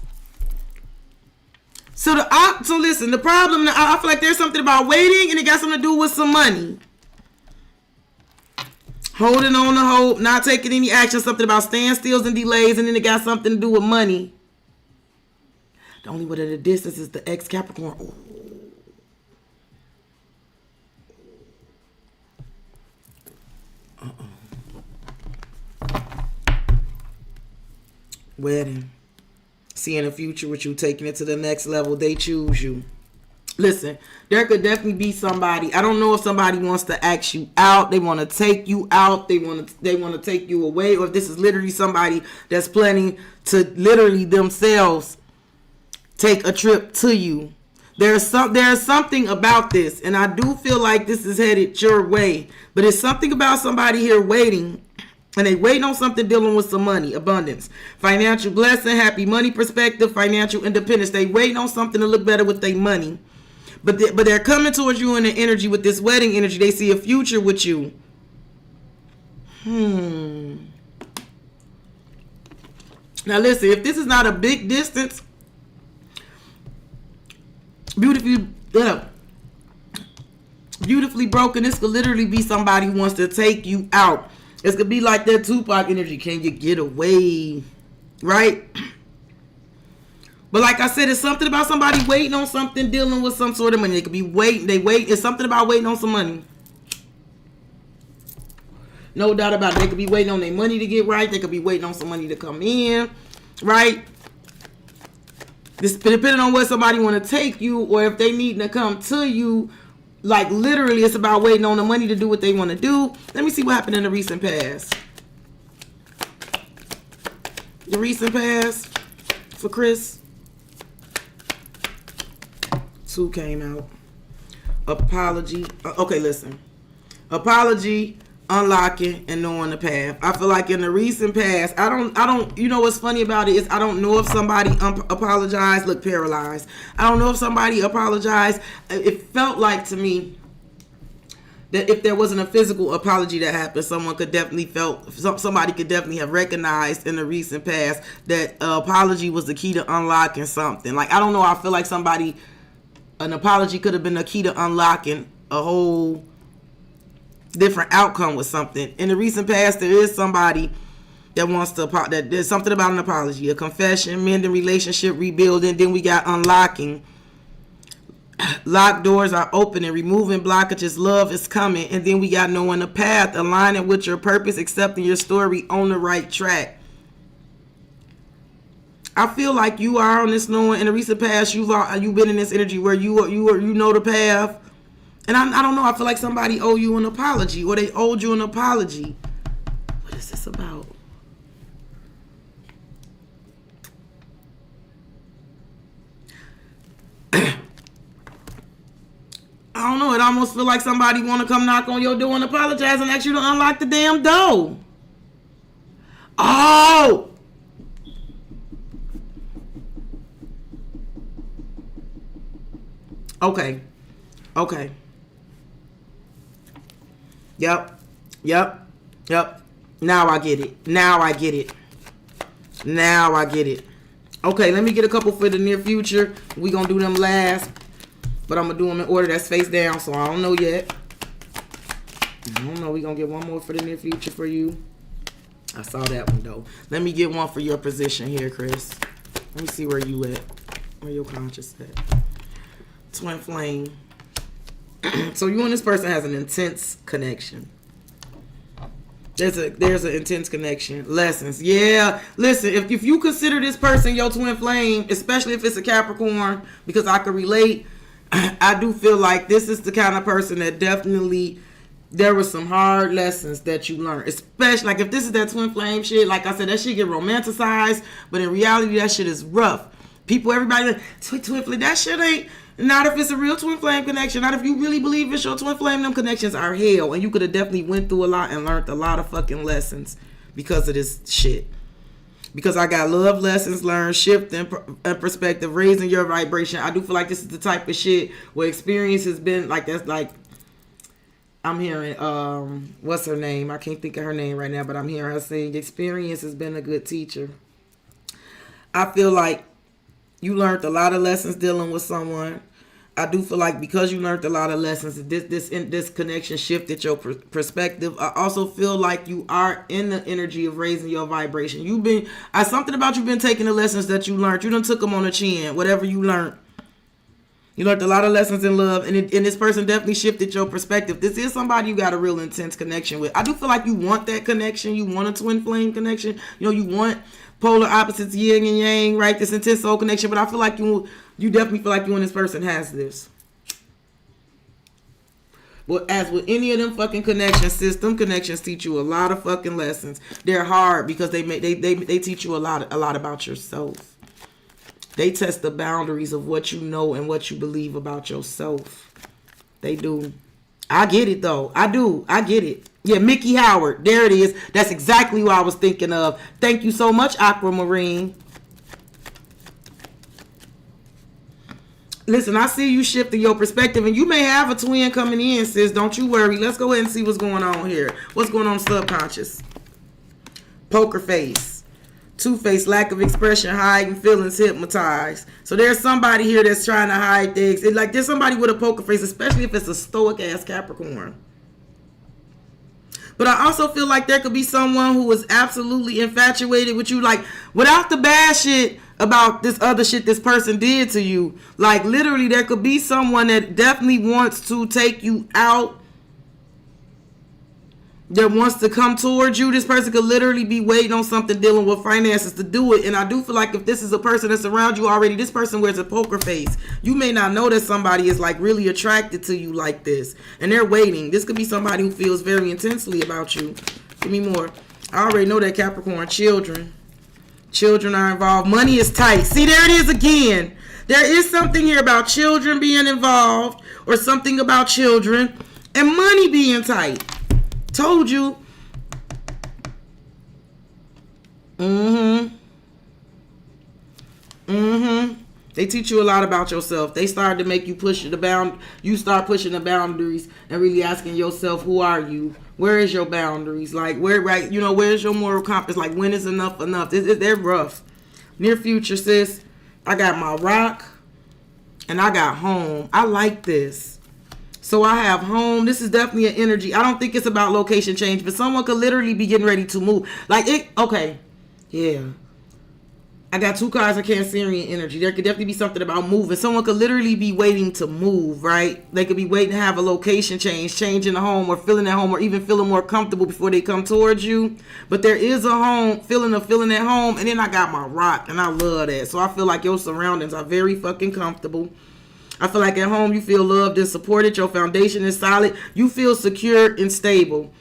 So listen, the problem, I feel like there's something about waiting and it got something to do with some money. Holding on to hope, not taking any action, something about standstills and delays, and then it got something to do with money. The only one at a distance is the ex-Capricorn. Ooh. Wedding. Seeing a future with you, taking it to the next level. They choose you. Listen, there could definitely be somebody. I don't know if somebody wants to ask you out. They want to take you out. They want to take you away. Or if this is literally somebody that's planning to literally themselves take a trip to you. There's something about this, and I do feel like this is headed your way. But it's something about somebody here waiting. And they waiting on something dealing with some money, abundance, financial blessing, happy money perspective, financial independence. They waiting on something to look better with their money. But they're coming towards you in the energy with this wedding energy. They see a future with you. Now listen, if this is not a big distance, beautifully broken, this could literally be somebody who wants to take you out. This could be like that Tupac energy. Can you get away? Right? But like I said, it's something about somebody waiting on something, dealing with some sort of money. They could be waiting. It's something about waiting on some money. No doubt about it. They could be waiting on their money to get right. They could be waiting on some money to come in. Right? This, depending on where somebody want to take you, or if they need to come to you. Like, literally, it's about waiting on the money to do what they want to do. Let me see what happened in the recent past. The recent past for Chris. 2 came out. Apology. Okay, listen. Apology, unlocking, and knowing the path. I feel like in the recent past, I don't, you know what's funny about it is I don't know if somebody apologized, look paralyzed. I don't know if somebody apologized. It felt like to me that if there wasn't a physical apology that happened, somebody could definitely have recognized in the recent past that apology was the key to unlocking something. Like, I don't know, I feel like an apology could have been the key to unlocking a whole different outcome with something. In the recent past, there is somebody that wants to, that there's something about an apology, a confession, mending relationship, rebuilding. Then we got unlocking. Locked doors are opening, removing blockages, love is coming. And then we got knowing the path, aligning with your purpose, accepting your story, on the right track. I feel like you are on this knowing. In the recent past, you've been in this energy where you know the path. And I don't know, I feel like somebody owe you an apology, or they owed you an apology. What is this about? I don't know, it almost feel like somebody want to come knock on your door and apologize and ask you to unlock the damn door. Oh! Okay. Yep. Now I get it. Okay, let me get a couple for the near future. We gonna do them last, but I'm gonna do them in order that's face down, so I don't know yet. We gonna get one more for the near future for you. I saw that one though. Let me get one for your position here, Chris. Let me see where you at. Where your conscious at. Twin flame. So you and this person has an intense connection. There's an intense connection. Lessons. Yeah. Listen, if you consider this person your twin flame, especially if it's a Capricorn, because I can relate, I do feel like this is the kind of person that definitely, there were some hard lessons that you learned. Especially, like, if this is that twin flame shit, like I said, that shit get romanticized, but in reality, that shit is rough. Everybody like, twin flame, that shit ain't, not if it's a real twin flame connection. Not if you really believe it's your twin flame. Them connections are hell. And you could have definitely went through a lot and learned a lot of fucking lessons because of this shit. Because I got love lessons learned, shift in perspective, raising your vibration. I do feel like this is the type of shit where experience has been like, that's like, I'm hearing, what's her name? I can't think of her name right now, but I'm hearing her saying experience has been a good teacher. I feel like you learned a lot of lessons dealing with someone. I do feel like because you learned a lot of lessons, this connection shifted your perspective. I also feel like you are in the energy of raising your vibration. Something about you been taking the lessons that you learned. You done took them on the chin, whatever you learned. You learned a lot of lessons in love, and this person definitely shifted your perspective. This is somebody you got a real intense connection with. I do feel like you want that connection. You want a twin flame connection. You want polar opposites, yin and yang, right? This intense soul connection. But I feel like you definitely feel like you and this person has this. But as with any of them fucking connections, system connections teach you a lot of fucking lessons. They're hard because they teach you a lot about yourself. They test the boundaries of what you know and what you believe about yourself. They do. I get it though. I do. I get it. Yeah, Mickey Howard. There it is. That's exactly what I was thinking of. Thank you so much, Aquamarine. Listen, I see you shifting your perspective, and you may have a twin coming in, sis. Don't you worry. Let's go ahead and see what's going on here. What's going on subconscious? Poker face. Two-faced, lack of expression, hiding feelings, hypnotized. So there's somebody here that's trying to hide things. There's somebody with a poker face, especially if it's a stoic-ass Capricorn. But I also feel like there could be someone who is absolutely infatuated with you, like, without the bad shit about this other shit this person did to you. Like, literally, there could be someone that definitely wants to take you out, that wants to come towards you. This person could literally be waiting on something dealing with finances to do it. And I do feel like if this is a person that's around you already, this person wears a poker face. You may not know that somebody is like really attracted to you like this, and they're waiting. This could be somebody who feels very intensely about you. Give me more. I already know that Capricorn. Children are involved. Money is tight. See, there it is again. There is something here about children being involved, or something about children and money being tight. Told you. They teach you a lot about yourself. They started to make you push the bound. You start pushing the boundaries and really asking yourself, who are you? Where is your boundaries? Like, where's your moral compass? Like, when is enough enough? They're rough. Near future, sis. I got my rock and I got home. I like this. So I have home. This is definitely an energy. I don't think it's about location change, but someone could literally be getting ready to move. Like, it, okay. Yeah. I got 2 cards of Cancerian energy. There could definitely be something about moving. Someone could literally be waiting to move, right? They could be waiting to have a location change in the home, or feeling at home, or even feeling more comfortable before they come towards you. But there is a home, feeling at home. And then I got my rock, and I love that. So I feel like your surroundings are very fucking comfortable. I feel like at home you feel loved and supported. Your foundation is solid. You feel secure and stable.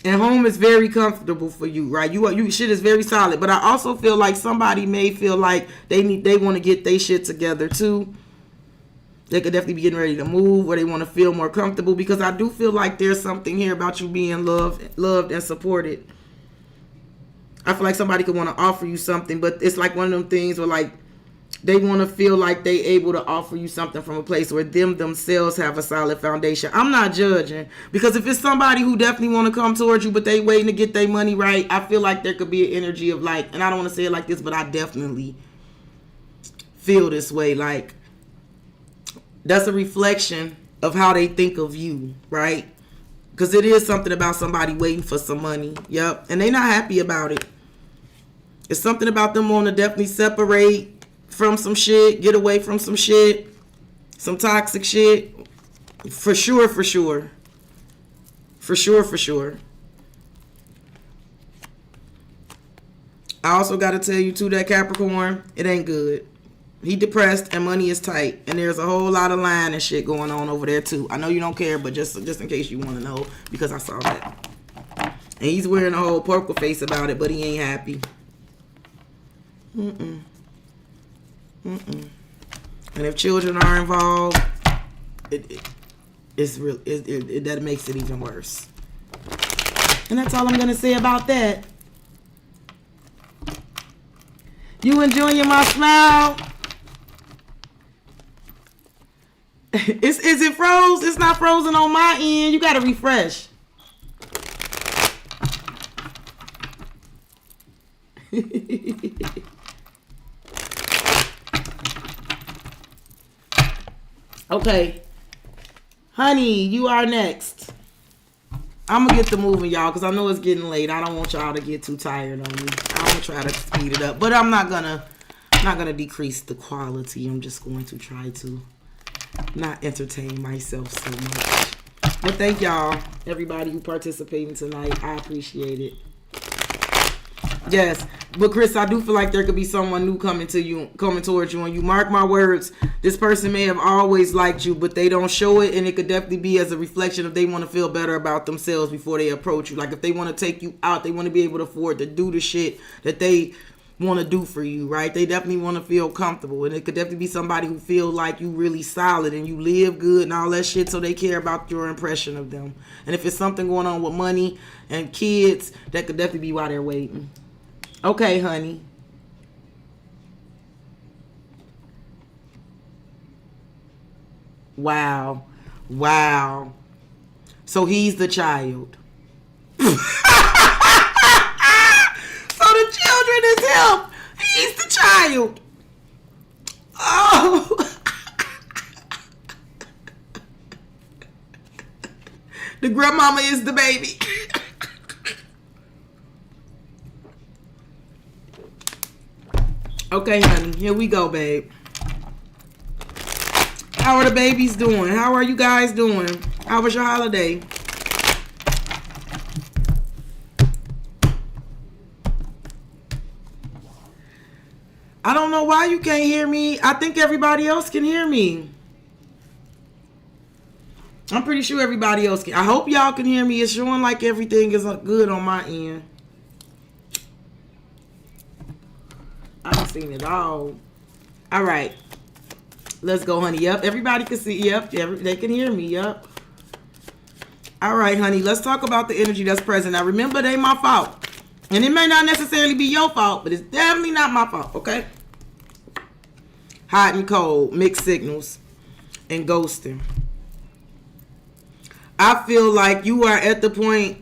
And home is very comfortable for you, right? You shit is very solid. But I also feel like somebody may feel like they want to get their shit together too. They could definitely be getting ready to move, or they want to feel more comfortable, because I do feel like there's something here about you being loved and supported. I feel like somebody could want to offer you something, but it's like one of them things where like they want to feel like they able to offer you something from a place where themselves have a solid foundation. I'm not judging, because if it's somebody who definitely want to come towards you, but they waiting to get their money right, I feel like there could be an energy of like, and I don't want to say it like this, but I definitely feel this way. Like that's a reflection of how they think of you, right? Because it is something about somebody waiting for some money. Yep. And they not happy about it. It's something about them wanting to definitely separate from some shit, get away from some shit, some toxic shit. For sure. I also got to tell you too that Capricorn, it ain't good. He depressed and money is tight, and there's a whole lot of lying and shit going on over there too. I know you don't care, but just in case you want to know, because I saw that. And he's wearing a whole poker face about it, but he ain't happy. And if children are involved, it's real. That makes it even worse. And that's all I'm gonna say about that. You enjoying my smile? Is it froze? It's not frozen on my end. You gotta refresh. Okay, honey, you are next. I'm gonna get to moving, y'all, because I know it's getting late. I don't want y'all to get too tired on me. I'm gonna try to speed it up, but I'm not gonna decrease the quality. I'm just going to try to not entertain myself so much. But thank y'all, everybody who participating tonight. I appreciate it. Yes, but Chris, I do feel like there could be someone new coming towards you, and you mark my words, this person may have always liked you, but they don't show it, and it could definitely be as a reflection of they want to feel better about themselves before they approach you. Like if they want to take you out, they want to be able to afford to do the shit that they want to do for you, right? They definitely want to feel comfortable, and it could definitely be somebody who feel like you really solid and you live good and all that shit, so they care about your impression of them. And if it's something going on with money and kids, that could definitely be why they're waiting. Okay, honey. Wow. So he's the child. So the children is him. He's the child. Oh. The grandmama is the baby. Okay, honey, here we go, babe. How are the babies doing? How are you guys doing? How was your holiday? I don't know why you can't hear me. I think everybody else can hear me. I'm pretty sure everybody else can. I hope y'all can hear me. It's showing like everything is good on my end. I haven't seen it all. All right. Let's go, honey. Yep. Everybody can see. Yep. They can hear me. Yep. All right, honey. Let's talk about the energy that's present. Now, remember, it ain't my fault. And it may not necessarily be your fault, but it's definitely not my fault, okay? Hot and cold, mixed signals, and ghosting. I feel like you are at the point,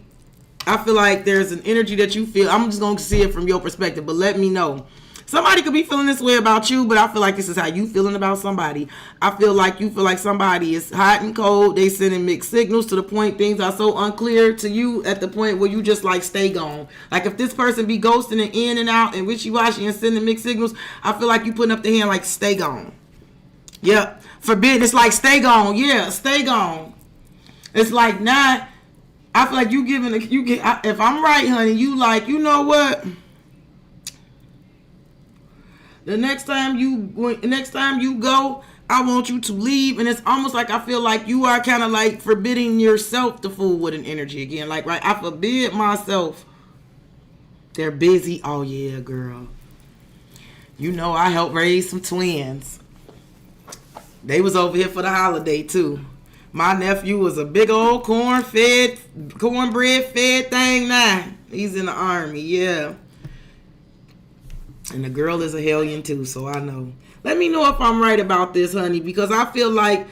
I feel like there's an energy that you feel. I'm just going to see it from your perspective, but let me know. Somebody could be feeling this way about you, but I feel like this is how you feeling about somebody. I feel like you feel like somebody is hot and cold. They sending mixed signals to the point things are so unclear to you at the point where you just like stay gone. Like if this person be ghosting and in and out and wishy-washy and sending mixed signals, I feel like you putting up the hand like stay gone. Yep. Forbidden. It's like stay gone. Yeah, stay gone. It's like not. I feel like you giving if I'm right, honey, you like, you know what? The next time you go, I want you to leave. And it's almost like I feel like you are kind of like forbidding yourself to fool with an energy again. Like, right, I forbid myself. They're busy. Oh, yeah, girl. You know I helped raise some twins. They was over here for the holiday, too. My nephew was a big old cornbread fed thing now. He's in the army, yeah. And the girl is a hellion too, so I know. Let me know if I'm right about this, honey, because I feel like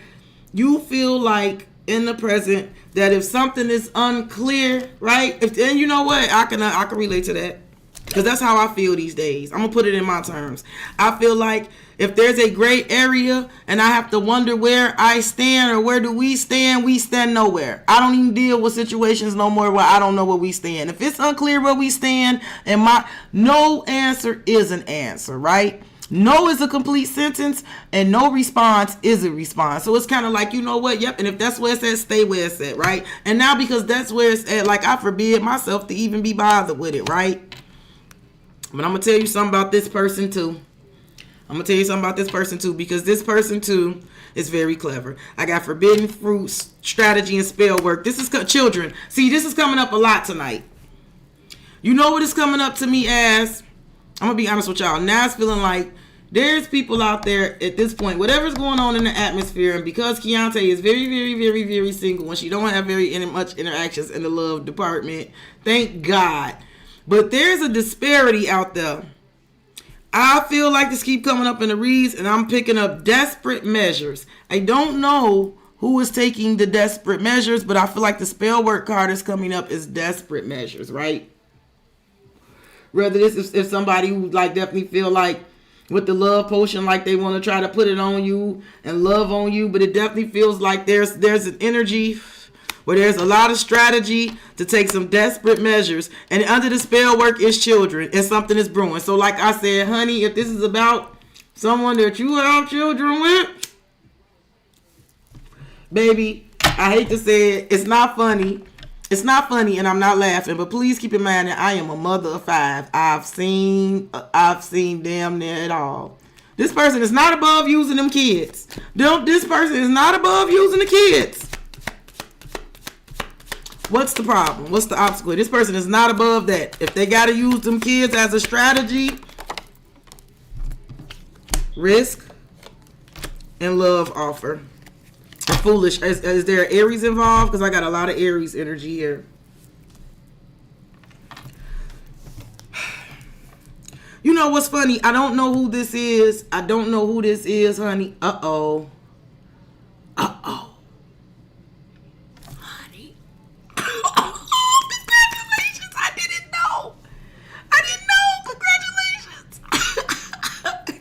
you feel like in the present that if something is unclear, right? And you know what? I can relate to that. Because that's how I feel these days. I'm going to put it in my terms. I feel like if there's a gray area and I have to wonder where I stand or where do we stand nowhere. I don't even deal with situations no more where I don't know where we stand. If it's unclear where we stand and no answer is an answer, right? No is a complete sentence and no response is a response. So it's kind of like, you know what? Yep. And if that's where it's at, stay where it's at, right? And now because that's where it's at, like I forbid myself to even be bothered with it, right? But I'm going to tell you something about this person too. Because this person too is very clever. I got forbidden fruits, strategy, and spell work. This is children. See, this is coming up a lot tonight. You know what it's coming up to me as? I'm going to be honest with y'all. Now it's feeling like there's people out there at this point, whatever's going on in the atmosphere, and because Keontae is very, very, very, very single and she don't have very much interactions in the love department, thank God. But there's a disparity out there. I feel like this keep coming up in the reads, and I'm picking up desperate measures. I don't know who is taking the desperate measures, but I feel like the spell work card is coming up as desperate measures, right? Whether this is if somebody who like definitely feel like with the love potion, like they want to try to put it on you and love on you, but it definitely feels like there's an energy where there's a lot of strategy to take some desperate measures. And under the spell work is children, and something is brewing. So like I said, honey, if this is about someone that you have children with, baby, I hate to say it, it's not funny. It's not funny, and I'm not laughing, but please keep in mind that I am a mother of 5. I've seen damn near it all. This person is not above using them kids. This person is not above using the kids. What's the problem? What's the obstacle? This person is not above that. If they got to use them kids as a strategy, risk and love offer. And foolish. Is there Aries involved? Because I got a lot of Aries energy here. You know what's funny? I don't know who this is. Honey. Uh-oh.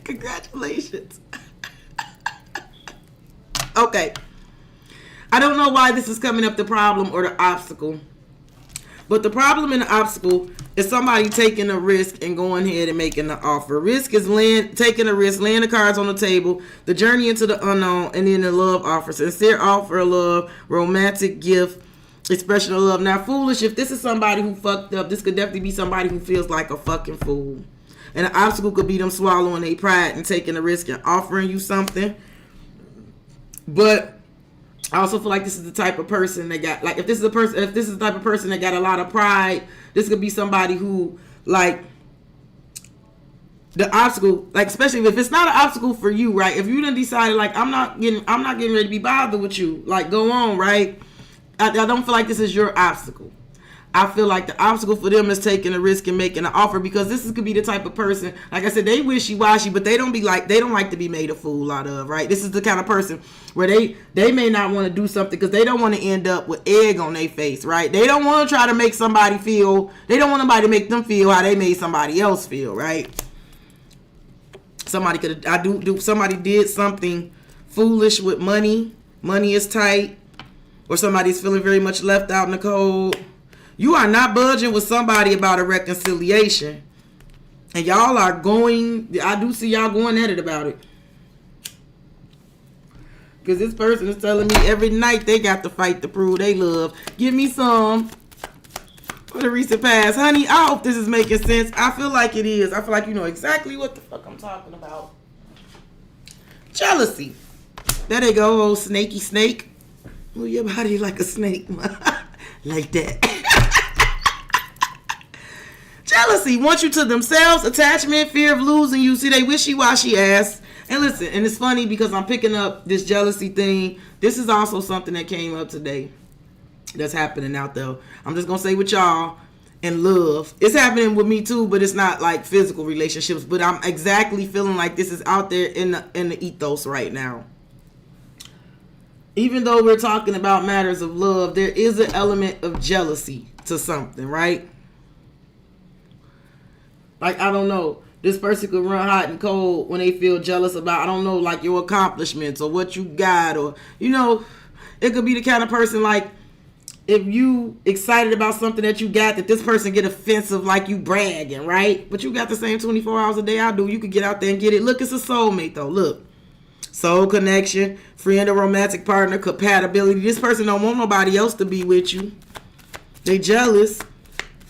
Congratulations. Okay. I don't know why this is coming up, the problem or the obstacle. But the problem and the obstacle is somebody taking a risk and going ahead and making the offer. Risk is taking a risk, laying the cards on the table, the journey into the unknown, and then the love offer. Sincere offer of love, romantic gift, expression of love. Now, foolish, if this is somebody who fucked up, this could definitely be somebody who feels like a fucking fool. And the obstacle could be them swallowing their pride and taking a risk and offering you something. But I also feel like this is the type of person that got, like, if this is the type of person that got a lot of pride, this could be somebody who, like, the obstacle, like, especially if it's not an obstacle for you, right? If you done decided, like, I'm not getting ready to be bothered with you, like, go on, right? I don't feel like this is your obstacle. I feel like the obstacle for them is taking a risk and making an offer, because this could be the type of person, like I said, they wishy-washy, but they don't like to be made a fool out of, right? This is the kind of person where they may not want to do something because they don't want to end up with egg on their face, right? They don't want to try to make somebody feel, they don't want nobody to make them feel how they made somebody else feel, right? Somebody did something foolish with money. Money is tight. Or somebody's feeling very much left out in the cold. You are not budging with somebody about a reconciliation. And y'all are going, I do see y'all going at it about it. Because this person is telling me every night they got to fight to prove they love. Give me some for the recent past. Honey, I hope this is making sense. I feel like it is. I feel like you know exactly what the fuck I'm talking about. Jealousy. There they go, old snaky snake. Move your body like a snake. Like that. Jealousy wants you to themselves. Attachment, fear of losing you. See, they wishy-washy ass. And listen, and it's funny because I'm picking up this jealousy thing. This is also something that came up today that's happening out there. I'm just going to say with y'all and love. It's happening with me too, but it's not like physical relationships. But I'm exactly feeling like this is out there in the ethos right now. Even though we're talking about matters of love, there is an element of jealousy to something, right? Like, I don't know. This person could run hot and cold when they feel jealous about, I don't know, like your accomplishments or what you got. Or, you know, it could be the kind of person like, if you excited about something that you got, that this person get offensive like you bragging, right? But you got the same 24 hours a day I do. You could get out there and get it. Look, it's a soulmate though. Look. Soul connection, friend or romantic partner, compatibility. This person don't want nobody else to be with you. They jealous.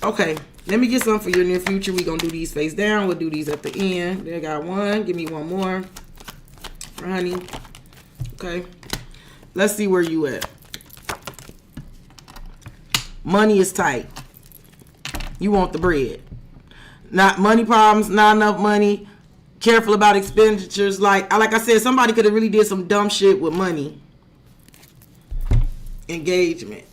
Okay. Let me get some for your near future. We're going to do these face down. We'll do these at the end. There, got one. Give me one more. Honey. Okay. Let's see where you at. Money is tight. You want the bread. Not money problems, not enough money. Careful about expenditures. Like I said, somebody could have really did some dumb shit with money. Engagement.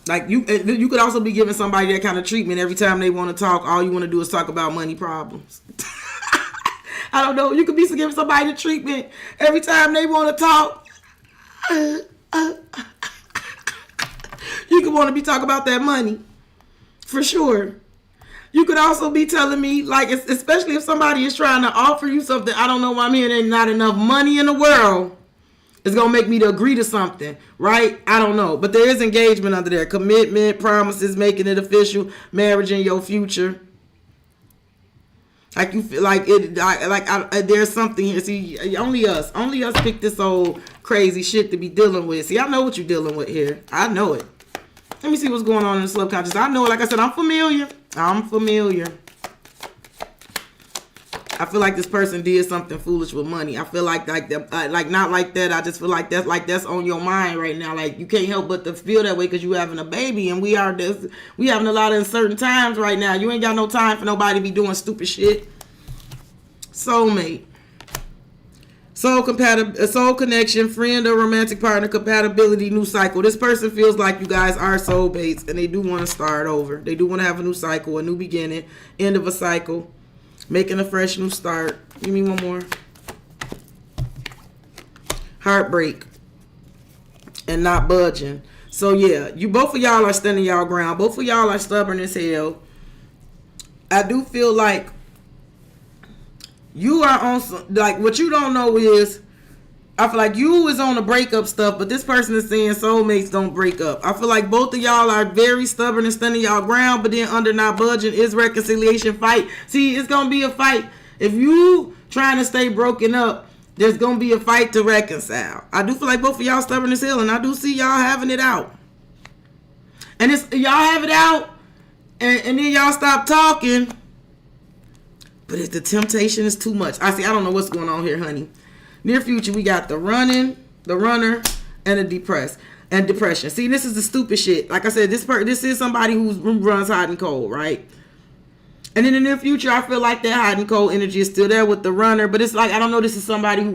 Like you could also be giving somebody that kind of treatment every time they want to talk. All you want to do is talk about money problems. I don't know. You could be giving somebody the treatment every time they want to talk. You could want to be talking about that money. For sure. You could also be telling me, like, especially if somebody is trying to offer you something, I don't know why I'm hearing there's not enough money in the world. It's going to make me to agree to something, right? I don't know. But there is engagement under there. Commitment, promises, making it official, marriage in your future. Like you feel like it, there's something here. See, only us pick this old crazy shit to be dealing with. See, I know what you're dealing with here. I know it. Let me see what's going on in the subconscious. I know it. Like I said, I'm familiar. I feel like this person did something foolish with money. I feel like not like that. I just feel like that's on your mind right now. Like you can't help but to feel that way because you having a baby, and we having a lot of uncertain times right now. You ain't got no time for nobody to be doing stupid shit. Soulmate, soul connection, friend or romantic partner, compatibility, new cycle. This person feels like you guys are soulmates, and they do want to start over. They do want to have a new cycle, a new beginning, end of a cycle. Making a fresh new start. Give me one more. Heartbreak. And not budging. So yeah, both of y'all are standing y'all ground. Both of y'all are stubborn as hell. I do feel like you are on some, like what you don't know is, I feel like you is on the breakup stuff, but this person is saying soulmates don't break up. I feel like both of y'all are very stubborn and standing y'all ground, but then under not budging is reconciliation fight. See, it's going to be a fight. If you trying to stay broken up, there's going to be a fight to reconcile. I do feel like both of y'all stubborn as hell, and I do see y'all having it out. And it's y'all have it out, and then y'all stop talking, but if the temptation is too much. I don't know what's going on here, honey. Near future, we got the runner, and the depression. See, this is the stupid shit. Like I said, this is somebody who runs hot and cold, right? And in the near future, I feel like that hot and cold energy is still there with the runner. But it's like, I don't know, this is somebody who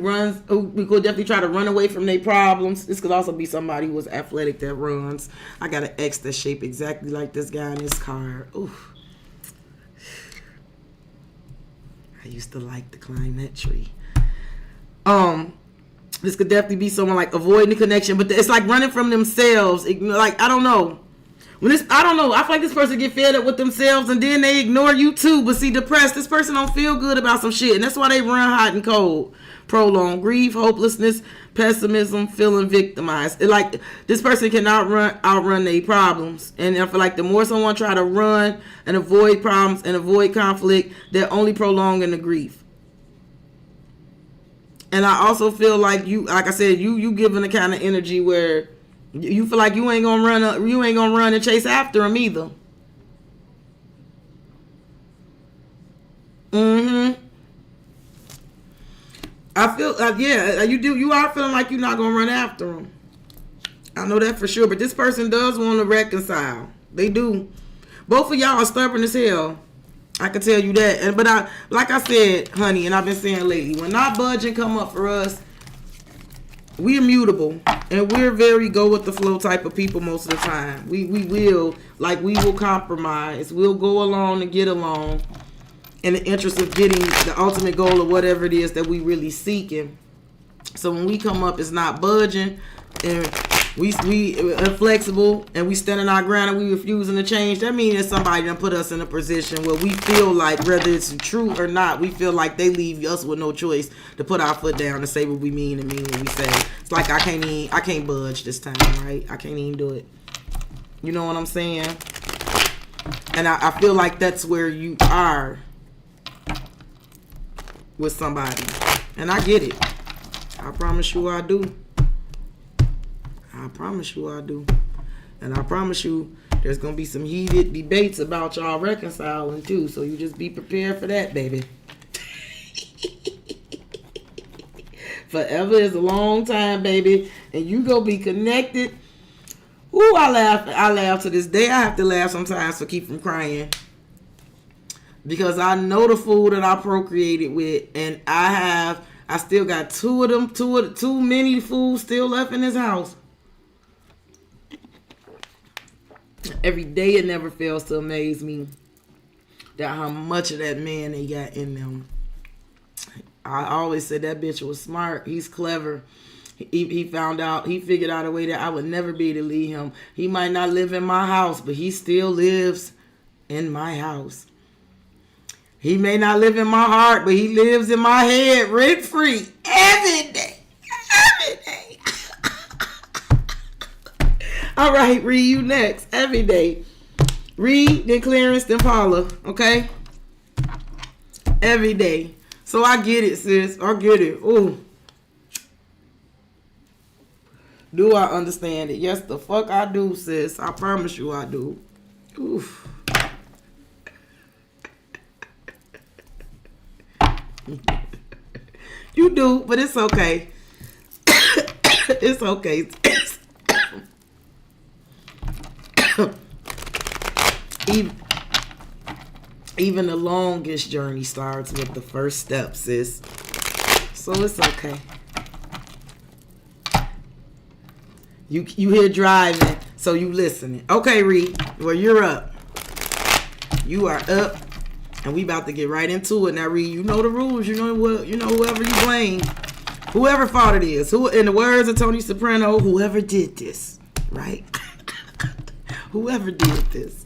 we could definitely try to run away from their problems. This could also be somebody who was athletic that runs. I got an X that's shaped exactly like this guy in this card. Oof. I used to like to climb that tree. This could definitely be someone like avoiding the connection, but it's like running from themselves. Like, I don't know. When it's, I don't know, I feel like this person get fed up with themselves and then they ignore you too. But see, depressed, this person don't feel good about some shit, and that's why they run hot and cold. Prolonged grief, hopelessness, pessimism, feeling victimized. Like, this person cannot outrun their problems. And I feel like the more someone try to run and avoid problems and avoid conflict, they're only prolonging the grief. And I also feel like you, like I said, you giving the kind of energy where you feel like you ain't gonna run and chase after him either. I feel yeah, you are feeling like you're not gonna run after him. I know that for sure. But this person does want to reconcile. They do. Both of y'all are stubborn as hell. I can tell you that. But like I said, honey, and I've been saying lately, when not budging come up for us, we're immutable, and we're very go with the flow type of people most of the time. We will compromise. We'll go along and get along in the interest of getting the ultimate goal of whatever it is that we really seeking. So when we come up, it's not budging, and we are flexible, and we standing our ground, and we refusing to change. That means that somebody done put us in a position where we feel like, whether it's true or not, we feel like they leave us with no choice to put our foot down and say what we mean and mean what we say. It's like I can't budge this time, right? I can't even do it. You know what I'm saying? And I feel like that's where you are with somebody, and I get it. I promise you I do. I promise you I do. And I promise you there's going to be some heated debates about y'all reconciling too. So you just be prepared for that, baby. Forever is a long time, baby. And you going to be connected. Ooh, I laugh to this day. I have to laugh sometimes to keep from crying. Because I know the fool that I procreated with. And I still got too many fools still left in this house. Every day it never fails to amaze me that how much of that man they got in them. I always said that bitch was smart. He's clever. He figured out a way that I would never be able to leave him. He might not live in my house, but he still lives in my house. He may not live in my heart, but he lives in my head rent free every day. Every day. All right, Reed, you next. Every day. Reed, then Clarence, then Paula. Okay? Every day. So I get it, sis. I get it. Ooh. Do I understand it? Yes, the fuck I do, sis. I promise you I do. Oof. You do, but it's okay. It's okay. Even the longest journey starts with the first step, sis. So it's okay. You here driving, so you listening. Okay, Reed. Well, you're up. You are up, and we about to get right into it now, Reed. You know the rules. You know what? You know whoever you blame, whoever fault it is. Who, in the words of Tony Soprano, whoever did this, right? Whoever did this,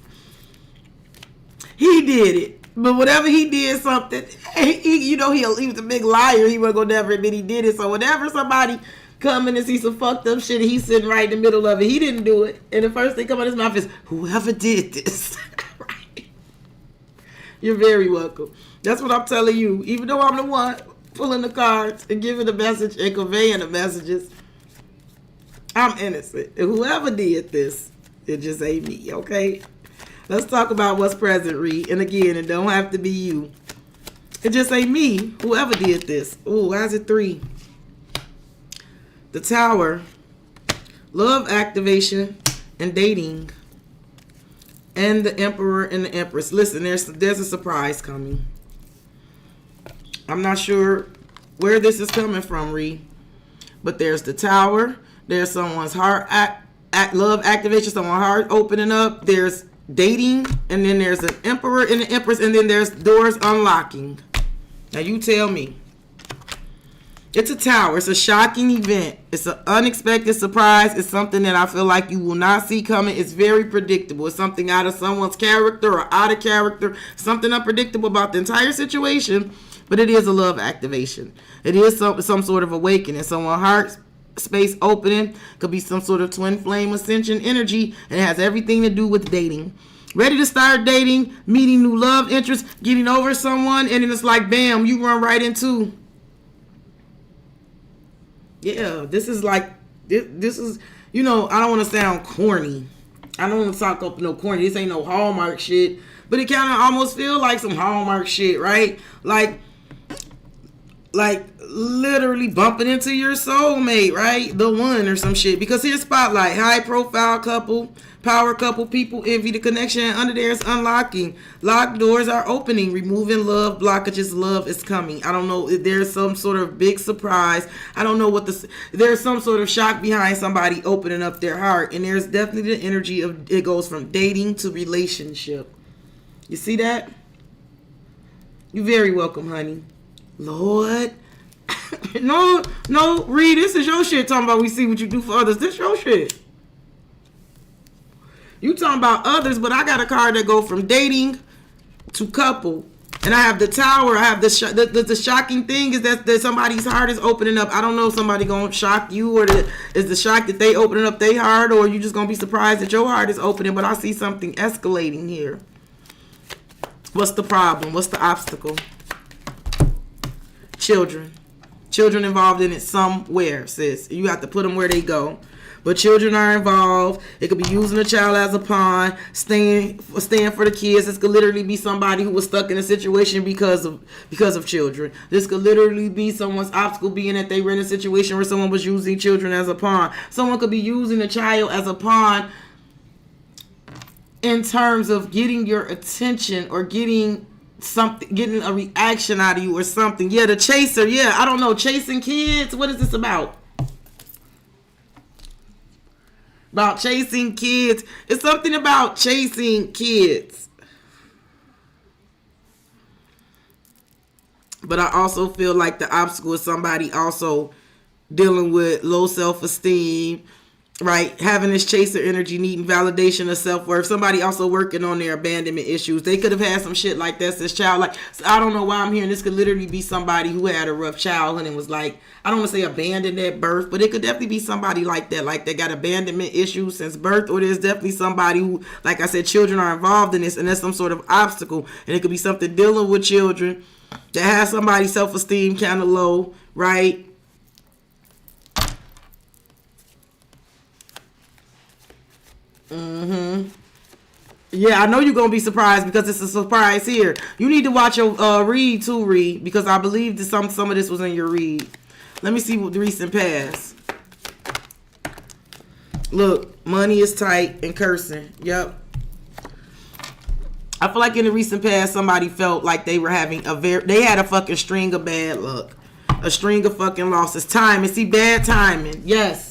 he did it. But whatever he did, something, he was a big liar. He wasn't gonna never admit he did it. So whenever somebody come in and see some fucked up shit, he's sitting right in the middle of it. He didn't do it, and the first thing come out of his mouth is, "Whoever did this." Right? You're very welcome. That's what I'm telling you. Even though I'm the one pulling the cards and giving the message and conveying the messages, I'm innocent. And whoever did this, it just ain't me, okay? Let's talk about what's present, Reed. And again, it don't have to be you. It just ain't me. Whoever did this. Ooh, why is it 3? The Tower. Love activation and dating. And the Emperor and the Empress. Listen, there's a surprise coming. I'm not sure where this is coming from, Reed. But there's the Tower. There's someone's heart love activation, someone's heart opening up. There's dating, and then there's an Emperor and an Empress, and then there's doors unlocking. Now you tell me. It's a tower. It's a shocking event. It's an unexpected surprise. It's something that I feel like you will not see coming. It's very predictable. It's something out of someone's character or out of character. Something unpredictable about the entire situation. But it is a love activation. It is some sort of awakening. Someone's heart space opening. Could be some sort of twin flame ascension energy. And it has everything to do with dating. Ready to start dating, meeting new love interests, getting over someone. And then it's like, bam, you run right into... Yeah, this is like, this is, you know, I don't want to sound corny. I don't want to talk up no corny. This ain't no Hallmark shit. But it kind of almost feel like some Hallmark shit, right? Like literally bumping into your soulmate, right? The one or some shit. Because here's Spotlight. High profile couple, power couple, people envy the connection. And under there is unlocking. Locked doors are opening. Removing love blockages. Love is coming. I don't know if there's some sort of big surprise. I don't know what there's some sort of shock behind somebody opening up their heart. And there's definitely the energy of it goes from dating to relationship. You see that? You're very welcome, honey. Lord. no, Reed, this is your shit talking about we see what you do for others. This your shit. You talking about others, but I got a card that go from dating to couple. And I have the tower. I have the shocking thing is that somebody's heart is opening up. I don't know if somebody gonna shock you or is the shock that they opening up their heart or you just gonna be surprised that your heart is opening. But I see something escalating here. What's the problem? What's the obstacle? Children involved in it somewhere, sis. You have to put them where they go. But children are involved. It could be using a child as a pawn, staying for the kids. This could literally be somebody who was stuck in a situation because of children. This could literally be someone's obstacle being that they were in a situation where someone was using children as a pawn. Someone could be using a child as a pawn in terms of getting your attention or getting a reaction out of you or something. Yeah, the chaser. Yeah, I don't know. Chasing kids. What is this about? About chasing kids. It's something about chasing kids. But I also feel like the obstacle is somebody also dealing with low self-esteem, right? Having this chaser energy, needing validation of self-worth. Somebody also working on their abandonment issues. They could have had some shit like this as child. Like, I don't know why I'm hearing this could literally be somebody who had a rough childhood and was like, I don't want to say abandoned at birth, but it could definitely be somebody like that. Like they got abandonment issues since birth, or there's definitely somebody who, like I said, children are involved in this and there's some sort of obstacle. And it could be something dealing with children that has somebody's self-esteem kind of low, right? Yeah, I know you're gonna be surprised because it's a surprise here. You need to watch your read too, Read, because I believe that some of this was in your read. Let me see what the recent past. Look, money is tight and cursing. Yep. I feel like in the recent past somebody felt like they were having they had a fucking string of bad luck, a string of fucking losses. Timing, see, bad timing. Yes,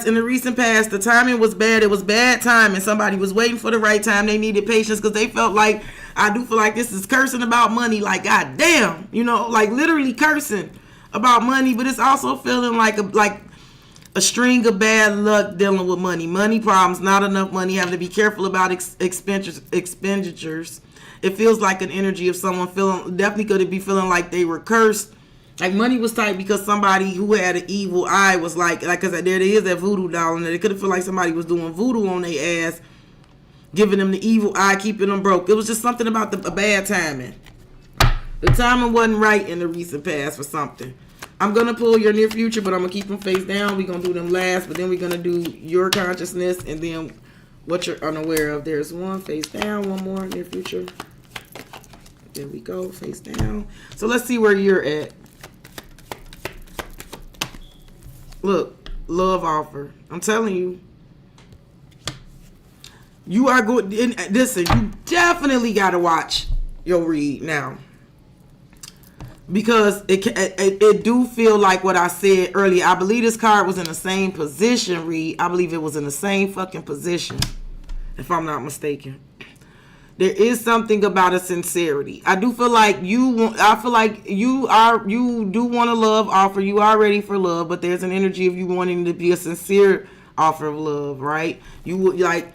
in the recent past, the timing was bad. It was bad timing. Somebody was waiting for the right time. They needed patience because they felt like, I do feel like this is cursing about money. Like, God damn, you know, like literally cursing about money. But it's also feeling like a string of bad luck dealing with money. Money problems, not enough money, having to be careful about expenditures. It feels like an energy of someone definitely could be feeling like they were cursed. Like money was tight because somebody who had an evil eye was like, cause there is that voodoo doll in there. It could have felt like somebody was doing voodoo on their ass, giving them the evil eye, keeping them broke. It was just something about the bad timing. The timing wasn't right in the recent past for something. I'm gonna pull your near future, but I'm gonna keep them face down. We're gonna do them last, but then we're gonna do your consciousness and then what you're unaware of. There's one face down, one more near future. There we go, face down. So let's see where you're at. Look, love offer. I'm telling you. You are good. Listen, you definitely got to watch your read now. Because it do feel like what I said earlier. I believe this card was in the same position, Reed. I believe it was in the same fucking position. If I'm not mistaken. There is something about a sincerity. I do feel like you do want a love offer. You are ready for love, but there's an energy of you wanting to be a sincere offer of love, right? You would like,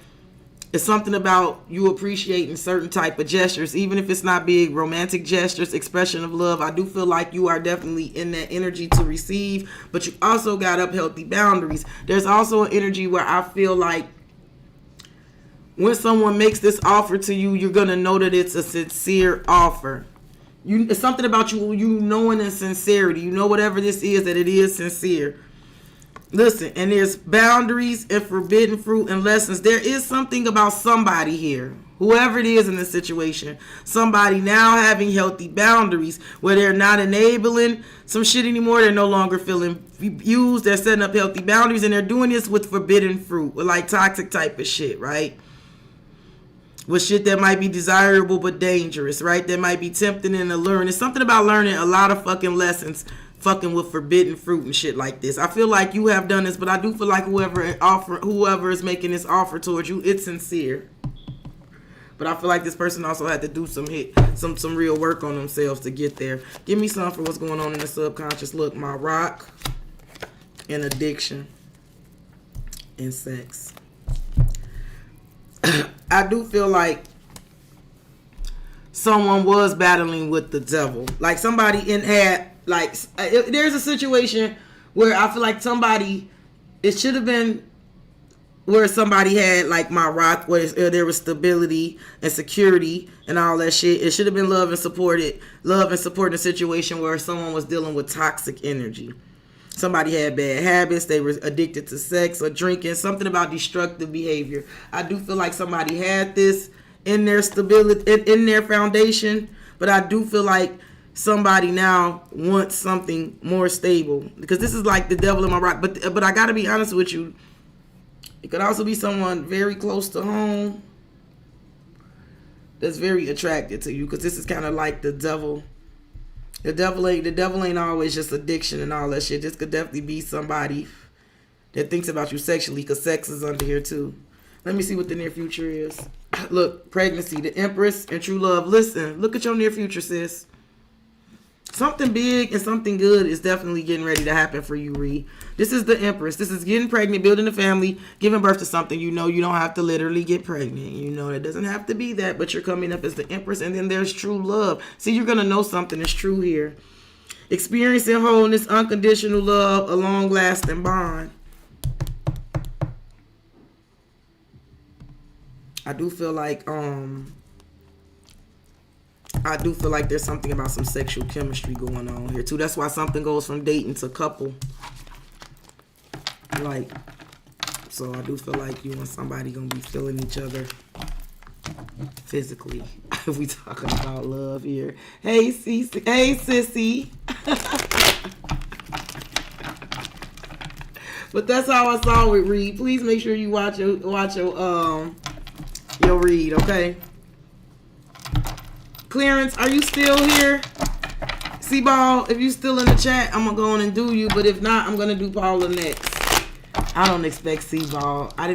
it's something about you appreciating certain type of gestures, even if it's not big, romantic gestures, expression of love. I do feel like you are definitely in that energy to receive, but you also got up healthy boundaries. There's also an energy where I feel like when someone makes this offer to you, you're going to know that it's a sincere offer. It's something about you knowing in sincerity. You know whatever this is, that it is sincere. Listen, and there's boundaries and forbidden fruit and lessons. There is something about somebody here, whoever it is in this situation, somebody now having healthy boundaries where they're not enabling some shit anymore. They're no longer feeling used. They're setting up healthy boundaries, and they're doing this with forbidden fruit, with like toxic type of shit, right? With shit that might be desirable but dangerous, right? That might be tempting and alluring. It's something about learning a lot of fucking lessons, fucking with forbidden fruit and shit like this. I feel like you have done this, but I do feel like whoever is making this offer towards you, it's sincere. But I feel like this person also had to do some real work on themselves to get there. Give me some for what's going on in the subconscious. Look, my rock and addiction and sex. I do feel like someone was battling with the devil. Like somebody there's a situation where I feel like it should have been where somebody had like my rock, where there was stability and security and all that shit. It should have been love and supporting a situation where someone was dealing with toxic energy. Somebody had bad habits. They were addicted to sex or drinking. Something about destructive behavior. I do feel like somebody had this in their stability, in their foundation. But I do feel like somebody now wants something more stable. Because this is like the devil in my rock. But I got to be honest with you. It could also be someone very close to home that's very attracted to you. Because this is kind of like the devil. The devil ain't always just addiction and all that shit. This could definitely be somebody that thinks about you sexually, because sex is under here too. Let me see what the near future is. Look, pregnancy, the Empress, and true love. Listen, look at your near future, sis. Something big and something good is definitely getting ready to happen for you, Ree. This is the Empress. This is getting pregnant, building a family, giving birth to something. You know you don't have to literally get pregnant. You know it doesn't have to be that, but you're coming up as the Empress, and then there's true love. See, you're going to know something is true here. Experiencing wholeness, unconditional love, a long-lasting bond. I do feel like there's something about some sexual chemistry going on here too. That's why something goes from dating to couple. Like, so I do feel like you and somebody gonna be feeling each other physically. If we talking about love here. Hey, Cece. Hey, sissy. But that's how I saw it, Reed. Please make sure you watch your read, okay? Clarence, are you still here? C-Ball, if you still in the chat, I'm gonna go on and do you. But if not, I'm gonna do Paula next. I don't expect C-Ball. I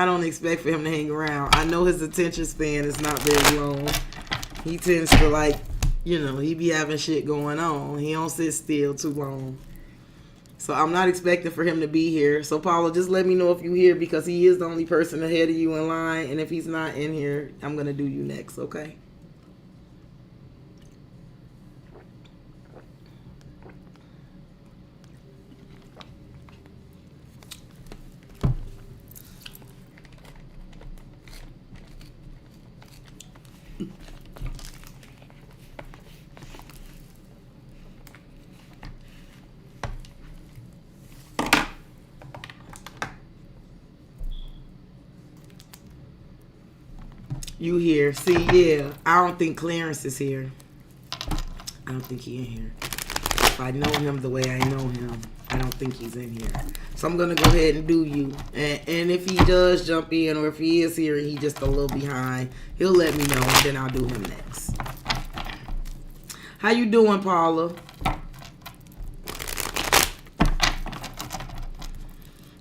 don't expect for him to hang around. I know his attention span is not very long. He tends to like, he be having shit going on. He don't sit still too long. So I'm not expecting for him to be here. So Paula, just let me know if you here, because he is the only person ahead of you in line. And if he's not in here, I'm gonna do you next, okay? You here. See, yeah. I don't think Clarence is here. I don't think he in here. If I know him the way I know him, I don't think he's in here. So I'm going to go ahead and do you. And if he does jump in, or if he is here and he's just a little behind, he'll let me know, and then I'll do him next. How you doing, Paula?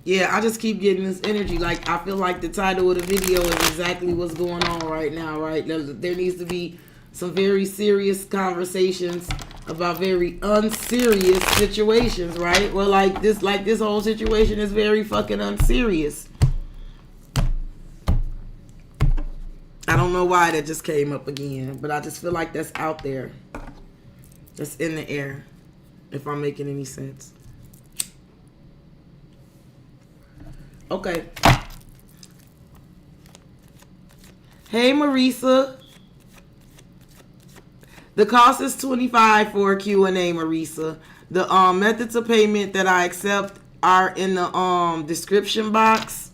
Yeah, I just keep getting this energy. Like, I feel like the title of the video is exactly what's going on right now, right? There needs to be some very serious conversations about very unserious situations, right? Well, like this whole situation is very fucking unserious. I don't know why that just came up again, but I just feel like that's out there. That's in the air, if I'm making any sense. Okay. Hey, Marisa. The cost is $25 for a Q&A, Marisa. The methods of payment that I accept are in the description box.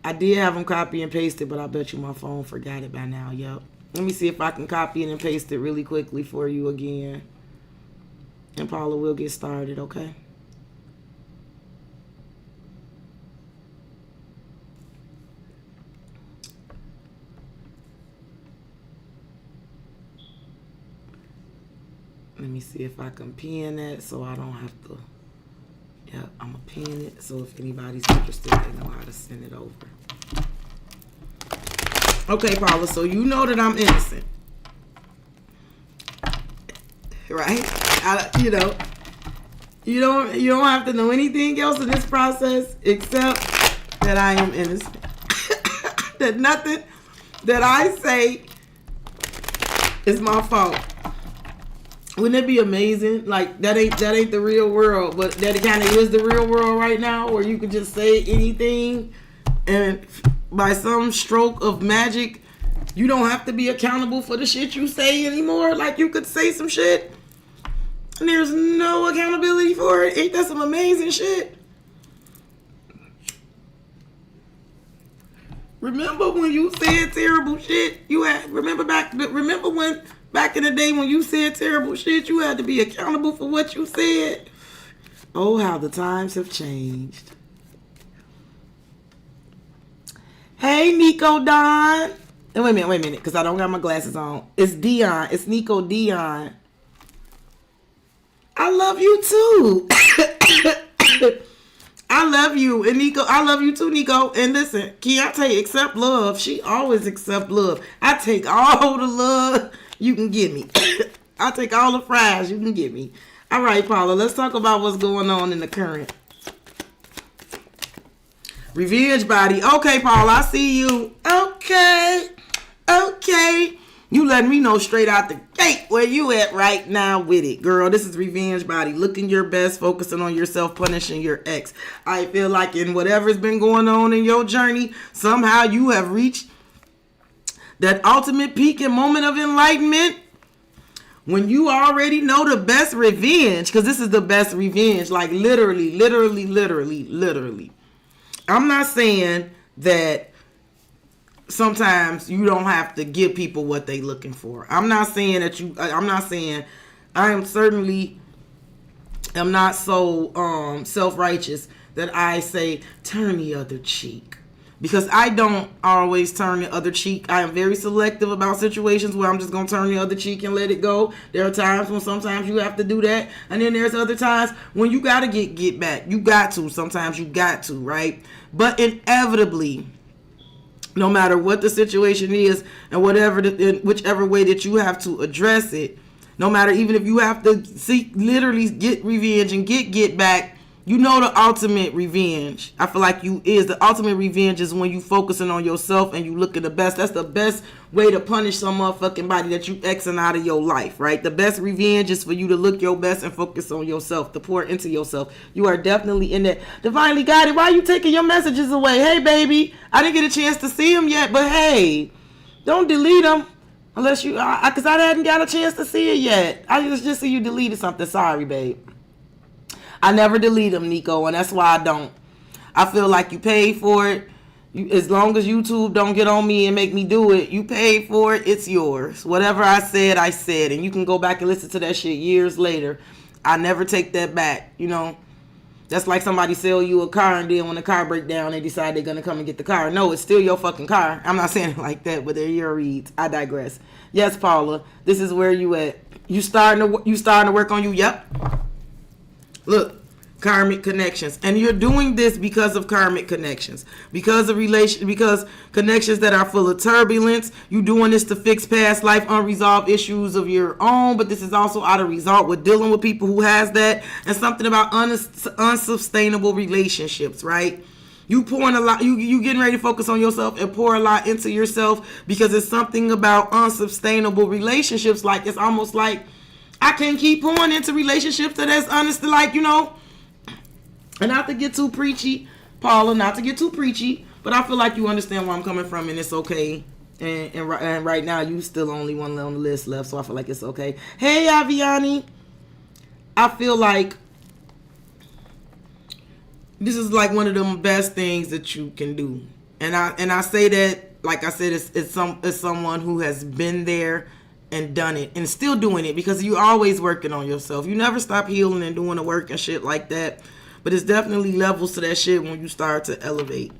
I did have them copy and paste it, but I bet you my phone forgot it by now. Yep. Let me see if I can copy it and paste it really quickly for you again. And Paula will get started, okay? Let me see if I can pin that so I don't have to. Yeah, I'm going to pin it so if anybody's interested, they know how to send it over. Okay, Paula, so you know that I'm innocent. Right? You don't have to know anything else in this process except that I am innocent. That nothing that I say is my fault. Wouldn't it be amazing? Like, that ain't the real world, but that kind of is the real world right now, where you can just say anything, and by some stroke of magic, you don't have to be accountable for the shit you say anymore. Like, you could say some shit, and there's no accountability for it. Ain't that some amazing shit? Remember when you said terrible shit? Remember when back in the day when you said terrible shit, you had to be accountable for what you said? Oh, how the times have changed. Hey, Nico Don. And wait a minute, because I don't got my glasses on. It's Dion. It's Nico Dion. I love you too. I love you. And Nico, I love you too, Nico. And listen, Keontae accept love. She always accept love. I take all the love you can give me. I take all the fries you can give me. All right, Paula, let's talk about what's going on in the current. Revenge body. Okay, Paula, I see you. Okay. You letting me know straight out the gate where you at right now with it. Girl, this is revenge body. Looking your best, focusing on yourself, punishing your ex. I feel like in whatever's been going on in your journey, somehow you have reached that ultimate peak and moment of enlightenment when you already know the best revenge, because this is the best revenge. Like literally. I'm not saying that sometimes you don't have to give people what they looking for. I'm not saying I am certainly am not so self-righteous that I say turn the other cheek, because I don't always turn the other cheek. I am very selective about situations where I'm just going to turn the other cheek and let it go. There are times when sometimes you have to do that. And then there's other times when you got to get back. You got to. Sometimes you got to, right? But inevitably, no matter what the situation is and whichever way that you have to address it, no matter even if you have to literally get revenge and get back, you know the ultimate revenge. I feel like the ultimate revenge is when you focusing on yourself and you looking the best. That's the best way to punish some motherfucking body that you Xing out of your life, right? The best revenge is for you to look your best and focus on yourself, to pour into yourself. You are definitely in that. Divinely guided, why are you taking your messages away? Hey, baby, I didn't get a chance to see them yet, but hey, don't delete them unless you, because I hadn't got a chance to see it yet. I just see you deleted something. Sorry, babe. I never delete them, Nico, and that's why I don't. I feel like you paid for it. As long as YouTube don't get on me and make me do it, you paid for it, it's yours. Whatever I said, and you can go back and listen to that shit years later. I never take that back, you know. That's like somebody sell you a car and then when the car break down, they decide they're going to come and get the car. No, it's still your fucking car. I'm not saying it like that, but they're your reads. I digress. Yes, Paula, this is where you at. You starting to work on you? Yep. Look, karmic connections, and you're doing this because of karmic connections, because connections that are full of turbulence. You doing this to fix past life unresolved issues of your own, but this is also out of result with dealing with people who has that, and something about unsustainable relationships, right? You pouring a lot, you getting ready to focus on yourself and pour a lot into yourself because it's something about unsustainable relationships. Like, it's almost like I can't keep pouring into relationships that's honest, like, and not to get too preachy, Paula, not to get too preachy, but I feel like you understand where I'm coming from, and it's okay. And right now, you still only one on the list left, so I feel like it's okay. Hey, Aviani. I feel like this is like one of the best things that you can do. And I say that, like I said, it's someone who has been there and done it and still doing it, because you're always working on yourself. You never stop healing and doing the work and shit like that. But it's definitely levels to that shit when you start to elevate.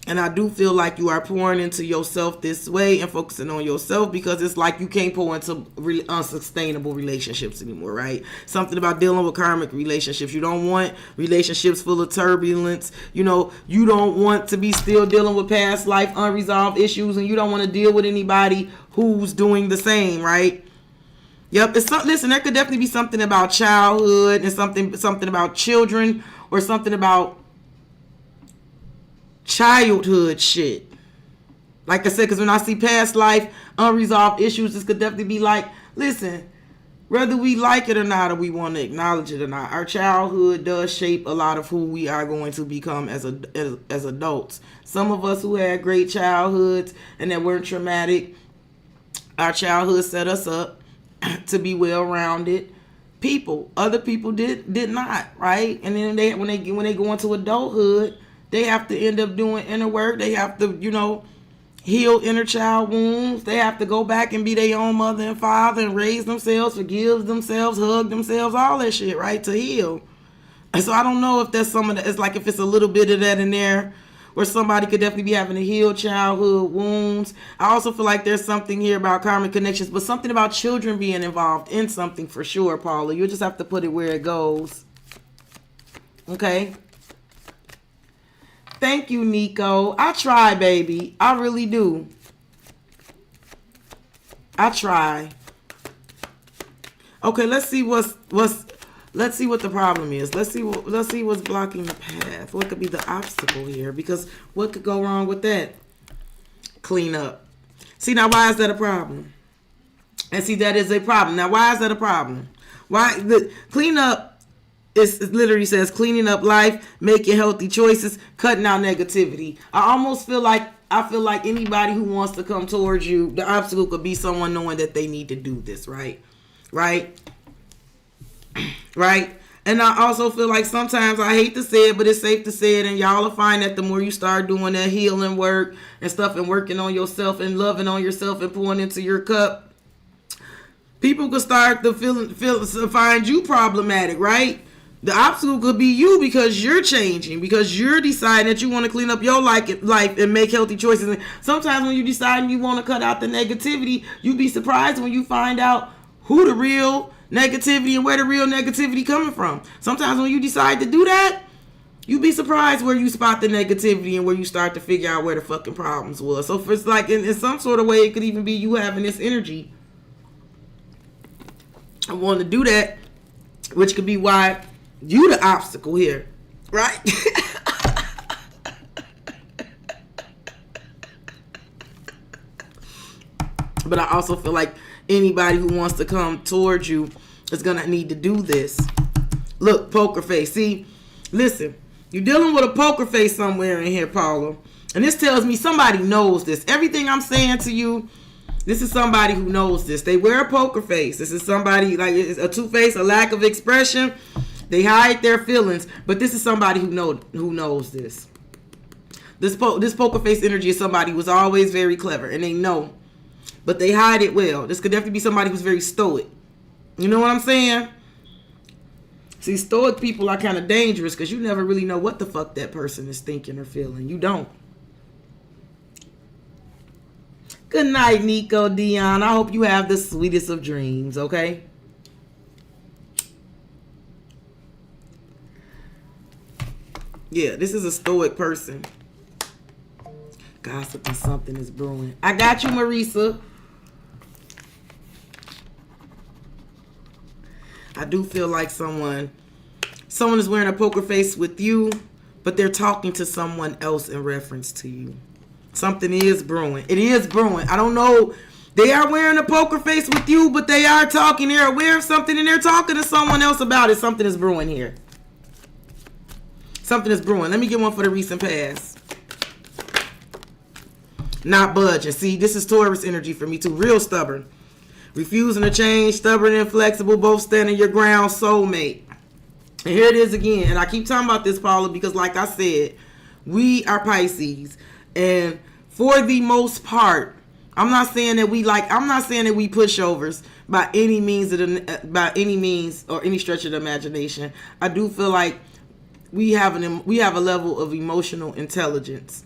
And I do feel like you are pouring into yourself this way and focusing on yourself, because it's like you can't pour into really unsustainable relationships anymore, right? Something about dealing with karmic relationships. You don't want relationships full of turbulence. You don't want to be still dealing with past life unresolved issues, and you don't want to deal with anybody who's doing the same, right? Yep, listen, there could definitely be something about childhood and something about children, or something about childhood shit. Like I said, because when I see past life unresolved issues, this could definitely be like, listen, whether we like it or not, or we want to acknowledge it or not, our childhood does shape a lot of who we are going to become as adults. Some of us who had great childhoods and that weren't traumatic, our childhood set us up to be well-rounded people. Other people did not, right? And then when they go into adulthood, they have to end up doing inner work. They have to, heal inner child wounds. They have to go back and be their own mother and father and raise themselves, forgive themselves, hug themselves, all that shit, right, to heal. And so I don't know if that's some of that. It's like if it's a little bit of that in there, where somebody could definitely be having to heal childhood wounds. I also feel like there's something here about karmic connections, but something about children being involved in something for sure, Paula. You just have to put it where it goes. Okay? Thank you, Nico. I try, baby. I really do. I try. Okay, let's see let's see what the problem is. Let's see what's blocking the path. What could be the obstacle here? Because what could go wrong with that? Clean up. See, now why is that a problem? And see, that is a problem. Now, why is that a problem? Why the clean up it literally says cleaning up life, making healthy choices, cutting out negativity. I feel like anybody who wants to come towards you, the obstacle could be someone knowing that they need to do this, right? Right? And I also feel like sometimes, I hate to say it, but it's safe to say it, and y'all will find that the more you start doing that healing work and stuff and working on yourself and loving on yourself and pouring into your cup, people could start to find you problematic, right? The obstacle could be you, because you're changing, because you're deciding that you want to clean up your life and make healthy choices. And sometimes when you decide you want to cut out the negativity, you'd be surprised when you find out who the real negativity and where the real negativity coming from. Sometimes when you decide to do that, you'd be surprised where you spot the negativity and where you start to figure out where the fucking problems was. So if it's like in some sort of way, it could even be you having this energy. I want to do that, which could be why you the obstacle here, right? But I also feel like anybody who wants to come towards you is going to need to do this. Look, poker face. See, listen, you're dealing with a poker face somewhere in here, Paula. And this tells me somebody knows this. Everything I'm saying to you, this is somebody who knows this. They wear a poker face. This is somebody like a two-face, a lack of expression. They hide their feelings, but this is somebody who knows this. This poker face energy is somebody who's always very clever, and they know, but they hide it well. This could definitely be somebody who's very stoic. You know what I'm saying? See, stoic people are kind of dangerous because you never really know what the fuck that person is thinking or feeling. You don't. Good night, Nico, Dion. I hope you have the sweetest of dreams, okay? Yeah, this is a stoic person. Gossip and something is brewing. I got you, Marisa. I do feel like someone is wearing a poker face with you, but they're talking to someone else in reference to you. Something is brewing. It is brewing. I don't know. They are wearing a poker face with you, but they are talking. They're aware of something, and they're talking to someone else about it. Something is brewing here. Something is brewing. Let me get one for the recent past. Not budging. See, this is Taurus energy for me too. Real stubborn. Refusing to change, stubborn and flexible, both standing your ground, soulmate. And here it is again. And I keep talking about this, Paula, because like I said, we are Pisces. And for the most part, I'm not saying that we pushovers by any means or any stretch of the imagination. I do feel like we have a level of emotional intelligence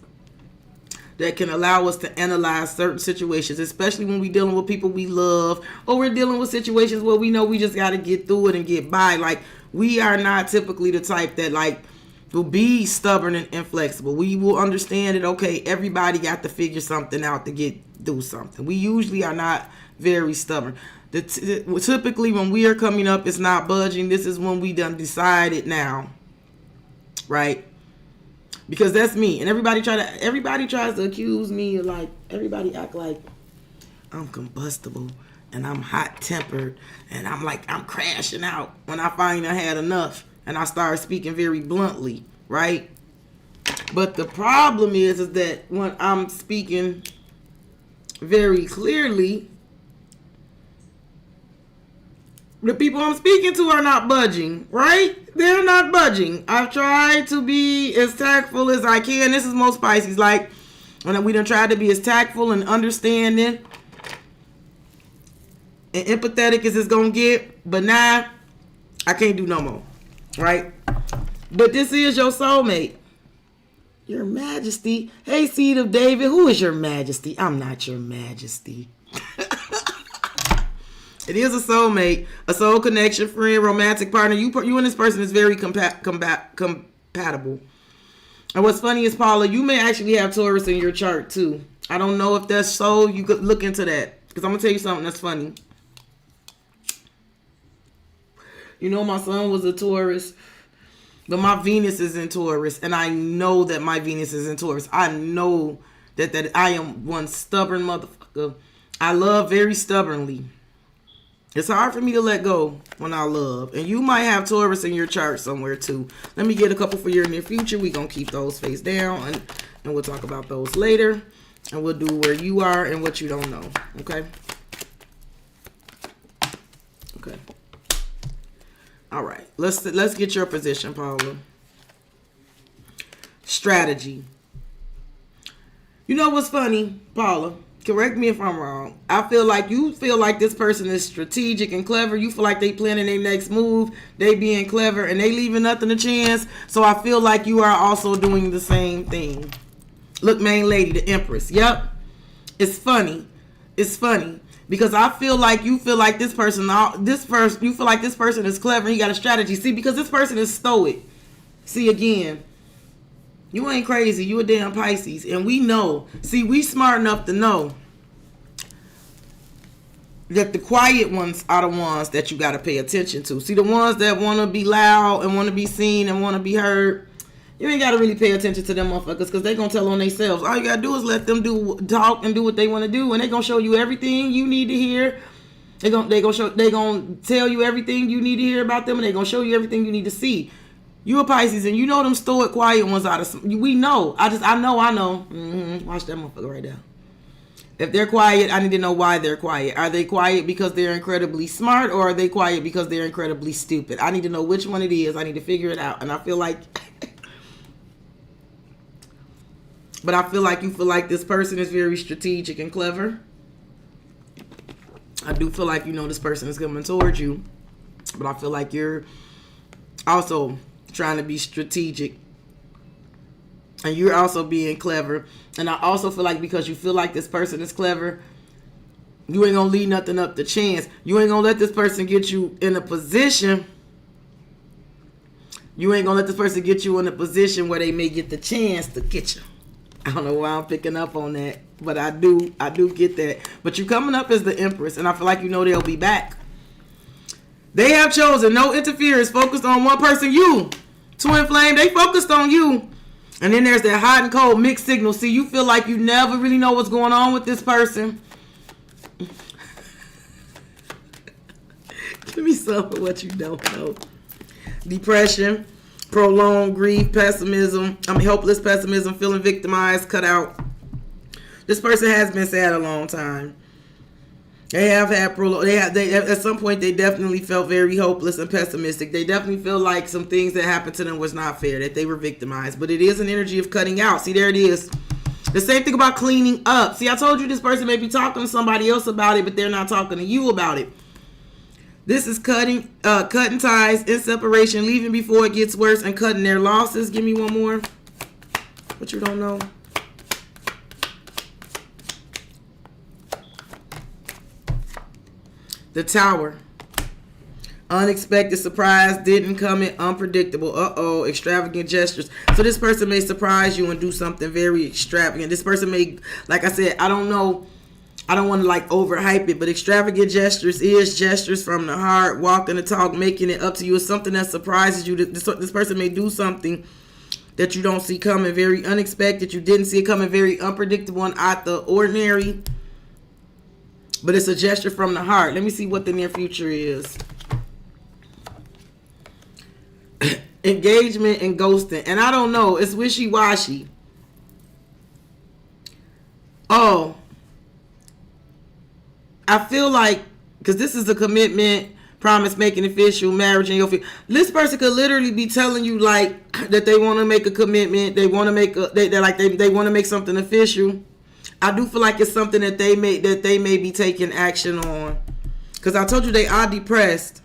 that can allow us to analyze certain situations, especially when we're dealing with people we love, or we're dealing with situations where we know we just got to get through it and get by. Like, we are not typically the type that, like, will be stubborn and inflexible. We will understand that, okay, everybody got to figure something out to get through something. We usually are not very stubborn. Typically, when we are coming up, it's not budging. This is when we done decided now, right? Because that's me. And everybody tries to accuse me of, like, everybody act like I'm combustible and I'm hot tempered and I'm like, I'm crashing out when I find I had enough and I start speaking very bluntly, right? But the problem is that when I'm speaking very clearly, the people I'm speaking to are not budging, right? They're not budging. I've tried to be as tactful as I can. This is most Pisces. Like, when we done tried to be as tactful and understanding and empathetic as it's going to get. But now, I can't do no more, right? But this is your soulmate. Your Majesty. Hey, Seed of David. Who is your Majesty? I'm not your Majesty. It is a soulmate, a soul connection, friend, romantic partner. You and this person is very compatible. And what's funny is, Paula, you may actually have Taurus in your chart too. I don't know if that's so. You could look into that, because I'm gonna tell you something that's funny. You know, my son was a Taurus, but my Venus is in Taurus, and I know that my Venus is in Taurus. I know that I am one stubborn motherfucker. I love very stubbornly. It's hard for me to let go when I love. And you might have Taurus in your chart somewhere too. Let me get a couple for your near future. We're going to keep those face down. And we'll talk about those later. And we'll do where you are and what you don't know. Okay? Okay. All right. Let's get your position, Paula. Strategy. You know what's funny, Paula? Correct me if I'm wrong. I feel like you feel like this person is strategic and clever. You feel like they planning their next move. They being clever and they leaving nothing to chance. So I feel like you are also doing the same thing. Look, main lady, the Empress. Yep. It's funny. It's funny. Because I feel like you feel like you feel like this person is clever and you got a strategy. See, because this person is stoic. See, again, you ain't crazy. You a damn Pisces. And we know. See, we smart enough to know that the quiet ones are the ones that you got to pay attention to. See, the ones that want to be loud and want to be seen and want to be heard, you ain't got to really pay attention to them motherfuckers, because they going to tell on themselves. All you got to do is let them talk and do what they want to do, and they going to show you everything you need to hear. They going to tell you everything you need to hear about them, and they going to show you everything you need to see. You a Pisces, and you know them stoic, quiet ones out of. We know. I know. Watch that motherfucker right there. If they're quiet, I need to know why they're quiet. Are they quiet because they're incredibly smart, or are they quiet because they're incredibly stupid? I need to know which one it is. I need to figure it out. And I feel like, but I feel like you feel like this person is very strategic and clever. I do feel like you know this person is coming towards you, but I feel like you're also trying to be strategic, and you're also being clever. And I also feel like because you feel like this person is clever, you ain't gonna leave nothing up to chance. You ain't gonna let this person get you in a position You ain't gonna let this person get you in a position where they may get the chance to get you. I don't know why I'm picking up on that, but I do get that. But you coming up as the Empress, and I feel like you know they'll be back. They have chosen no interference, focused on one person, you. Twin flame, they focused on you. And then there's that hot and cold mixed signal. See, you feel like you never really know what's going on with this person. Give me some of what you don't know. Depression, prolonged grief, pessimism. Helpless pessimism, feeling victimized, cut out. This person has been sad a long time. They have had they at some point they definitely felt very hopeless and pessimistic. They definitely feel like some things that happened to them was not fair, that they were victimized. But it is an energy of cutting out. See, there it is. The same thing about cleaning up. See, I told you this person may be talking to somebody else about it, but they're not talking to you about it. This is cutting ties, in separation, leaving before it gets worse, and cutting their losses. Give me one more. What you don't know? The Tower. Unexpected surprise, didn't come in, unpredictable. Extravagant gestures. So this person may surprise you and do something very extravagant. This person may, like I said, I don't know. I don't want to like overhype it, but extravagant gestures is gestures from the heart, walking the talk, making it up to you. It's something that surprises you. This person may do something that you don't see coming, very unexpected. You didn't see it coming, very unpredictable and out the ordinary. But it's a gesture from the heart. Let me see what the near future is. Engagement and ghosting. And I don't know. It's wishy-washy. Oh. I feel like, because this is a commitment, promise, making official, marriage, and your this person could literally be telling you like that they want to make a commitment, they want to make they want to make something official. I do feel like it's something that they may be taking action on, because I told you they are depressed,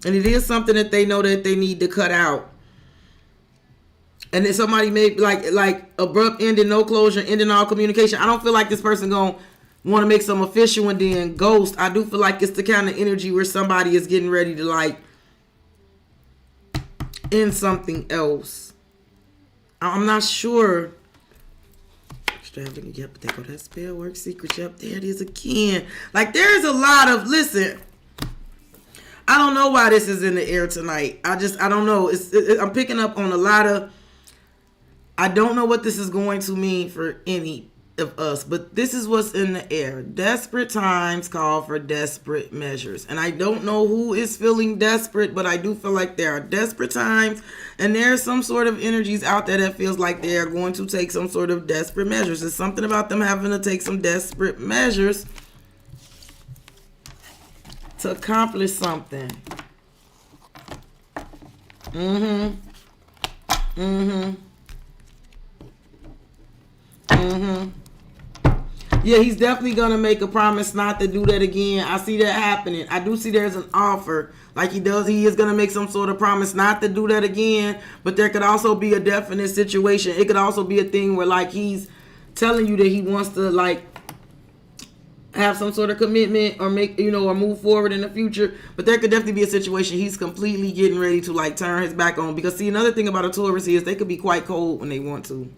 and it is something that they know that they need to cut out. And then somebody may like abrupt ending, no closure, ending all communication. I don't feel like this person gonna want to make some official and then ghost. I do feel like it's the kind of energy where somebody is getting ready to like end something else. I'm not sure. Extravagant. Yep, there go that spell work secret. Yep, there it is again. Like there's a lot of, listen, I don't know why this is in the air tonight. I don't know. I'm picking up on a lot of, I don't know what this is going to mean for any of us, but this is what's in the air. Desperate times call for desperate measures, and I don't know who is feeling desperate, but I do feel like there are desperate times, and there's some sort of energies out there that feels like they are going to take some sort of desperate measures. There's something about them having to take some desperate measures to accomplish something. Yeah, he's definitely going to make a promise not to do that again. I see that happening. I do see there's an offer. Like he is going to make some sort of promise not to do that again. But there could also be a definite situation. It could also be a thing where like he's telling you that he wants to like have some sort of commitment or make, or move forward in the future. But there could definitely be a situation he's completely getting ready to like turn his back on. Because see, another thing about a Taurus is they could be quite cold when they want to.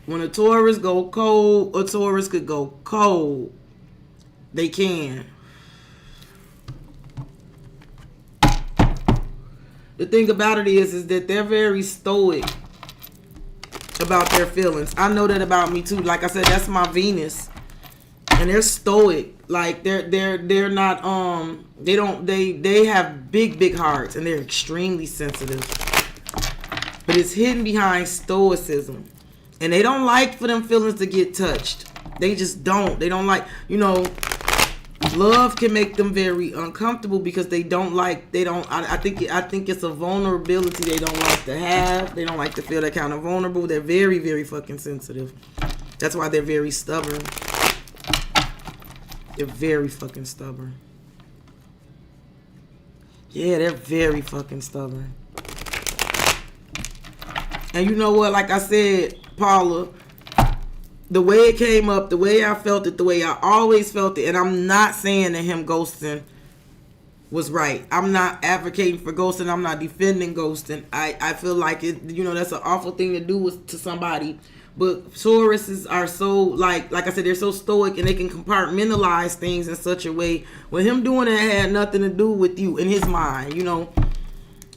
When a Taurus go cold, a Taurus could go cold. They can. The thing about it is that they're very stoic about their feelings. I know that about me too. Like I said, that's my Venus, and they're stoic. Like they're not they have big hearts, and they're extremely sensitive. But it's hidden behind stoicism. And they don't like for them feelings to get touched. They just don't. They don't like, love can make them very uncomfortable because I think it's a vulnerability they don't like to have. They don't like to feel that kind of vulnerable. They're very, very fucking sensitive. That's why they're very stubborn. They're very fucking stubborn. Yeah, they're very fucking stubborn. And you know what? Like I said, Paula, the way it came up, the way I felt it, the way I always felt it, and I'm not saying that him ghosting was right. I'm not advocating for ghosting. I'm not defending ghosting. I feel like it, that's an awful thing to do to somebody. But Tauruses are so, like I said, they're so stoic and they can compartmentalize things in such a way where him doing it had nothing to do with you in his mind, And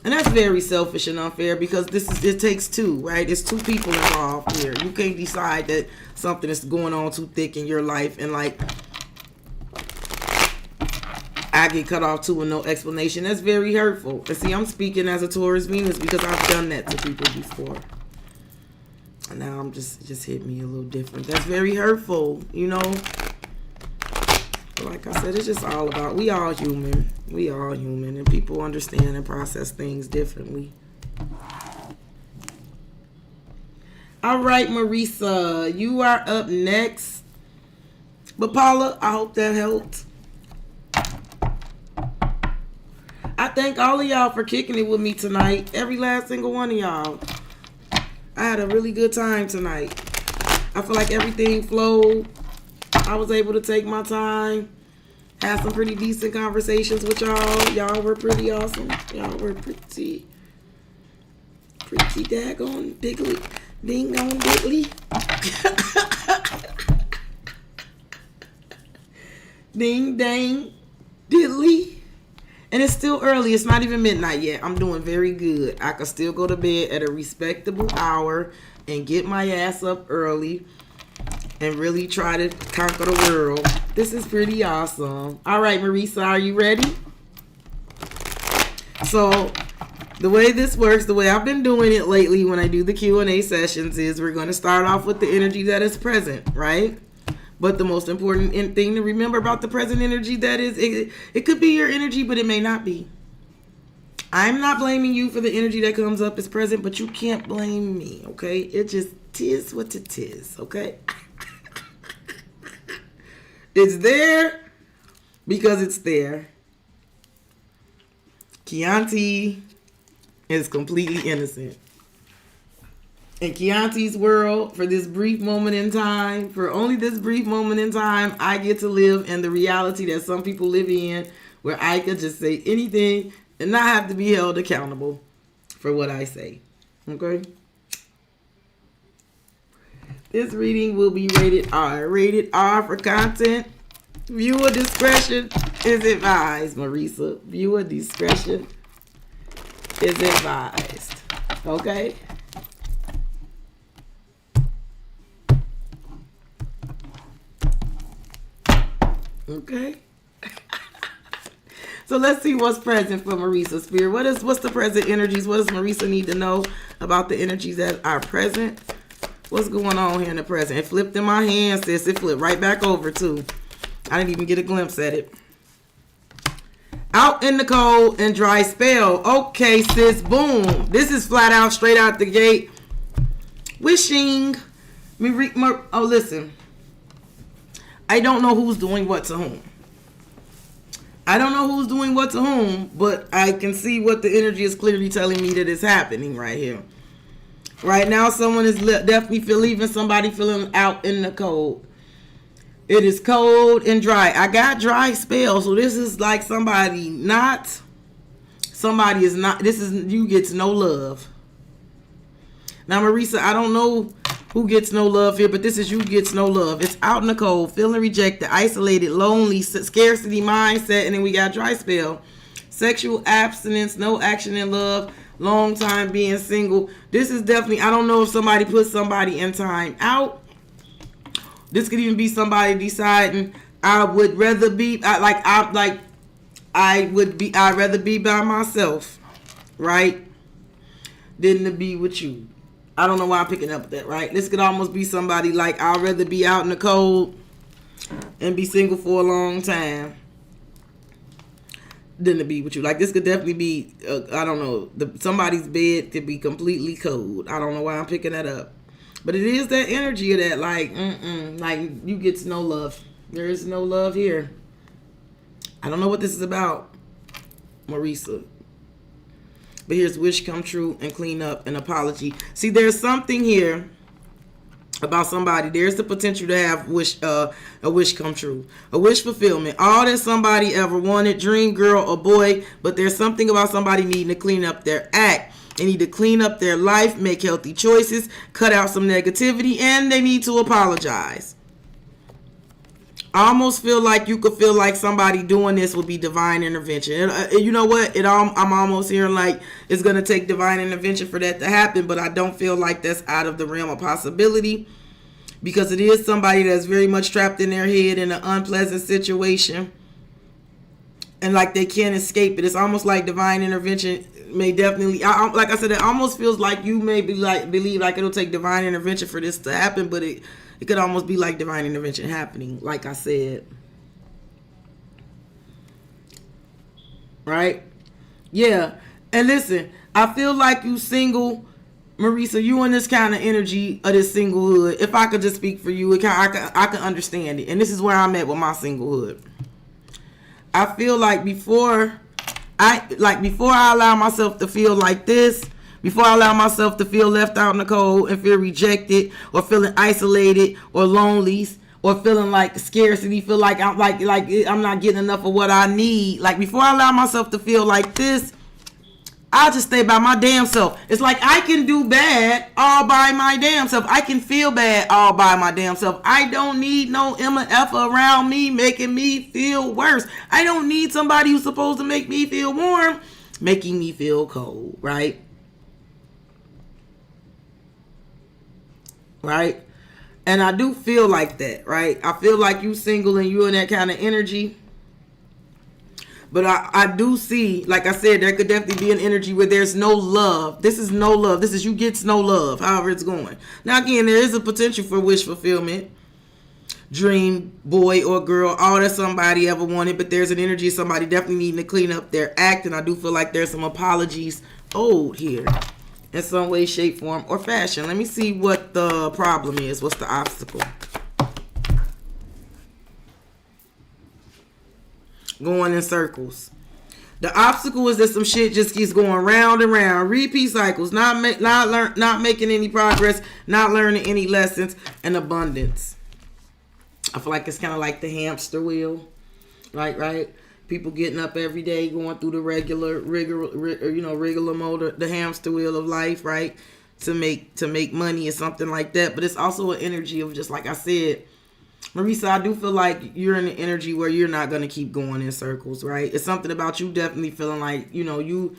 that's very selfish and unfair because it takes two, right? It's two people involved here. You can't decide that something is going on too thick in your life and I get cut off too with no explanation. That's very hurtful. And see, I'm speaking as a Taurus Venus because I've done that to people before. And now I'm just hit me a little different. That's very hurtful, But like I said, it's just all about, we all human. We all human. And people understand and process things differently. All right, Marisa, you are up next. But Paula, I hope that helped. I thank all of y'all for kicking it with me tonight. Every last single one of y'all. I had a really good time tonight. I feel like everything flowed. I was able to take my time. Had some pretty decent conversations with y'all. Y'all were pretty awesome. Y'all were pretty daggone diggly. Ding dong diggly. Ding dang diddly. And it's still early. It's not even midnight yet. I'm doing very good. I can still go to bed at a respectable hour and get my ass up early and really try to conquer the world. This is pretty awesome. All right, Marisa, are you ready? So the way this works, the way I've been doing it lately when I do the Q&A sessions is we're going to start off with the energy that is present, right? But the most important thing to remember about the present energy, that is, it could be your energy, but it may not be. I'm not blaming you for the energy that comes up as present, but you can't blame me, okay? It just is what it is, okay? It's there because it's there. Chianti is completely innocent. In Chianti's world, for this brief moment in time, for only this brief moment in time, I get to live in the reality that some people live in, where I could just say anything and not have to be held accountable for what I say. Okay? This reading will be rated R. Rated R for content. Viewer discretion is advised, Marisa. Viewer discretion is advised. Okay? Okay. So let's see what's present for Marisa Spirit. What's the present energies? What does Marisa need to know about the energies that are present? What's going on here in the present? It flipped in my hand, sis. It flipped right back over too. I didn't even get a glimpse at it. Out in the cold and dry spell. Okay, sis. Boom. This is flat out, straight out the gate. Wishing. Oh, listen. I don't know who's doing what to whom. I don't know who's doing what to whom, but I can see what the energy is clearly telling me that is happening right here. Right now, someone is definitely leaving somebody feeling out in the cold. It is cold and dry. I got dry spell, so this is like this is, you gets no love. Now, Marisa, I don't know who gets no love here, but this is you gets no love. It's out in the cold, feeling rejected, isolated, lonely, scarcity mindset, and then we got dry spell. Sexual abstinence, no action in love, long time being single. This is definitely, I don't know if somebody put somebody in time out. This could even be somebody deciding I'd rather be by myself, right? Than to be with you. I don't know why I'm picking up that, right? This could almost be somebody like, I'd rather be out in the cold and be single for a long time than to be with you. Like, this could definitely be, I don't know, somebody's bed could be completely cold. I don't know why I'm picking that up. But it is that energy of that, like you get no love. There is no love here. I don't know what this is about, Marisa. But here's wish come true and clean up and apology. See, there's something here about somebody. There's the potential to have a wish come true, a wish fulfillment, all that somebody ever wanted, dream girl or boy. But there's something about somebody needing to clean up their act. They need to clean up their life, make healthy choices, cut out some negativity, and they need to apologize. I almost feel like you could feel like somebody doing this would be divine intervention. And you know what? I'm almost hearing like it's going to take divine intervention for that to happen, but I don't feel like that's out of the realm of possibility, because it is somebody that's very much trapped in their head in an unpleasant situation, and like they can't escape it. It's almost like divine intervention may definitely, like I said, it almost feels like you may be like believe like it'll take divine intervention for this to happen, but it could almost be like divine intervention happening, like I said. Right? Yeah. And listen, I feel like you single, Marisa, you in this kind of energy of this singlehood. If I could just speak for you, I can understand it. And this is where I'm at with my singlehood. I feel like before I allow myself to feel like this, before I allow myself to feel left out in the cold and feel rejected or feeling isolated or lonely or feeling like scarcity, feel like I'm like I'm not getting enough of what I need. Like before I allow myself to feel like this, I'll just stay by my damn self. It's like I can do bad all by my damn self. I can feel bad all by my damn self. I don't need no M and F around me making me feel worse. I don't need somebody who's supposed to make me feel warm making me feel cold, right? Right? And I do feel like that, right? I feel like you single and you in that kind of energy. But I do see, like I said, there could definitely be an energy where there's no love. This is no love. This is you gets no love, however it's going. Now, again, there is a potential for wish fulfillment. Dream, boy or girl, all that somebody ever wanted. But there's an energy of somebody definitely needing to clean up their act. And I do feel like there's some apologies owed here in some way, shape, form, or fashion. Let me see what the problem is. What's the obstacle? Going in circles. The obstacle is that some shit just keeps going round and round, repeat cycles, not making any progress, not learning any lessons, and abundance. I feel like it's kind of like the hamster wheel, right? People getting up every day, going through the regular mode, the hamster wheel of life, right? To make money or something like that. But it's also an energy of, just like I said, Marisa, I do feel like you're in an energy where you're not going to keep going in circles, right? It's something about you definitely feeling like, you,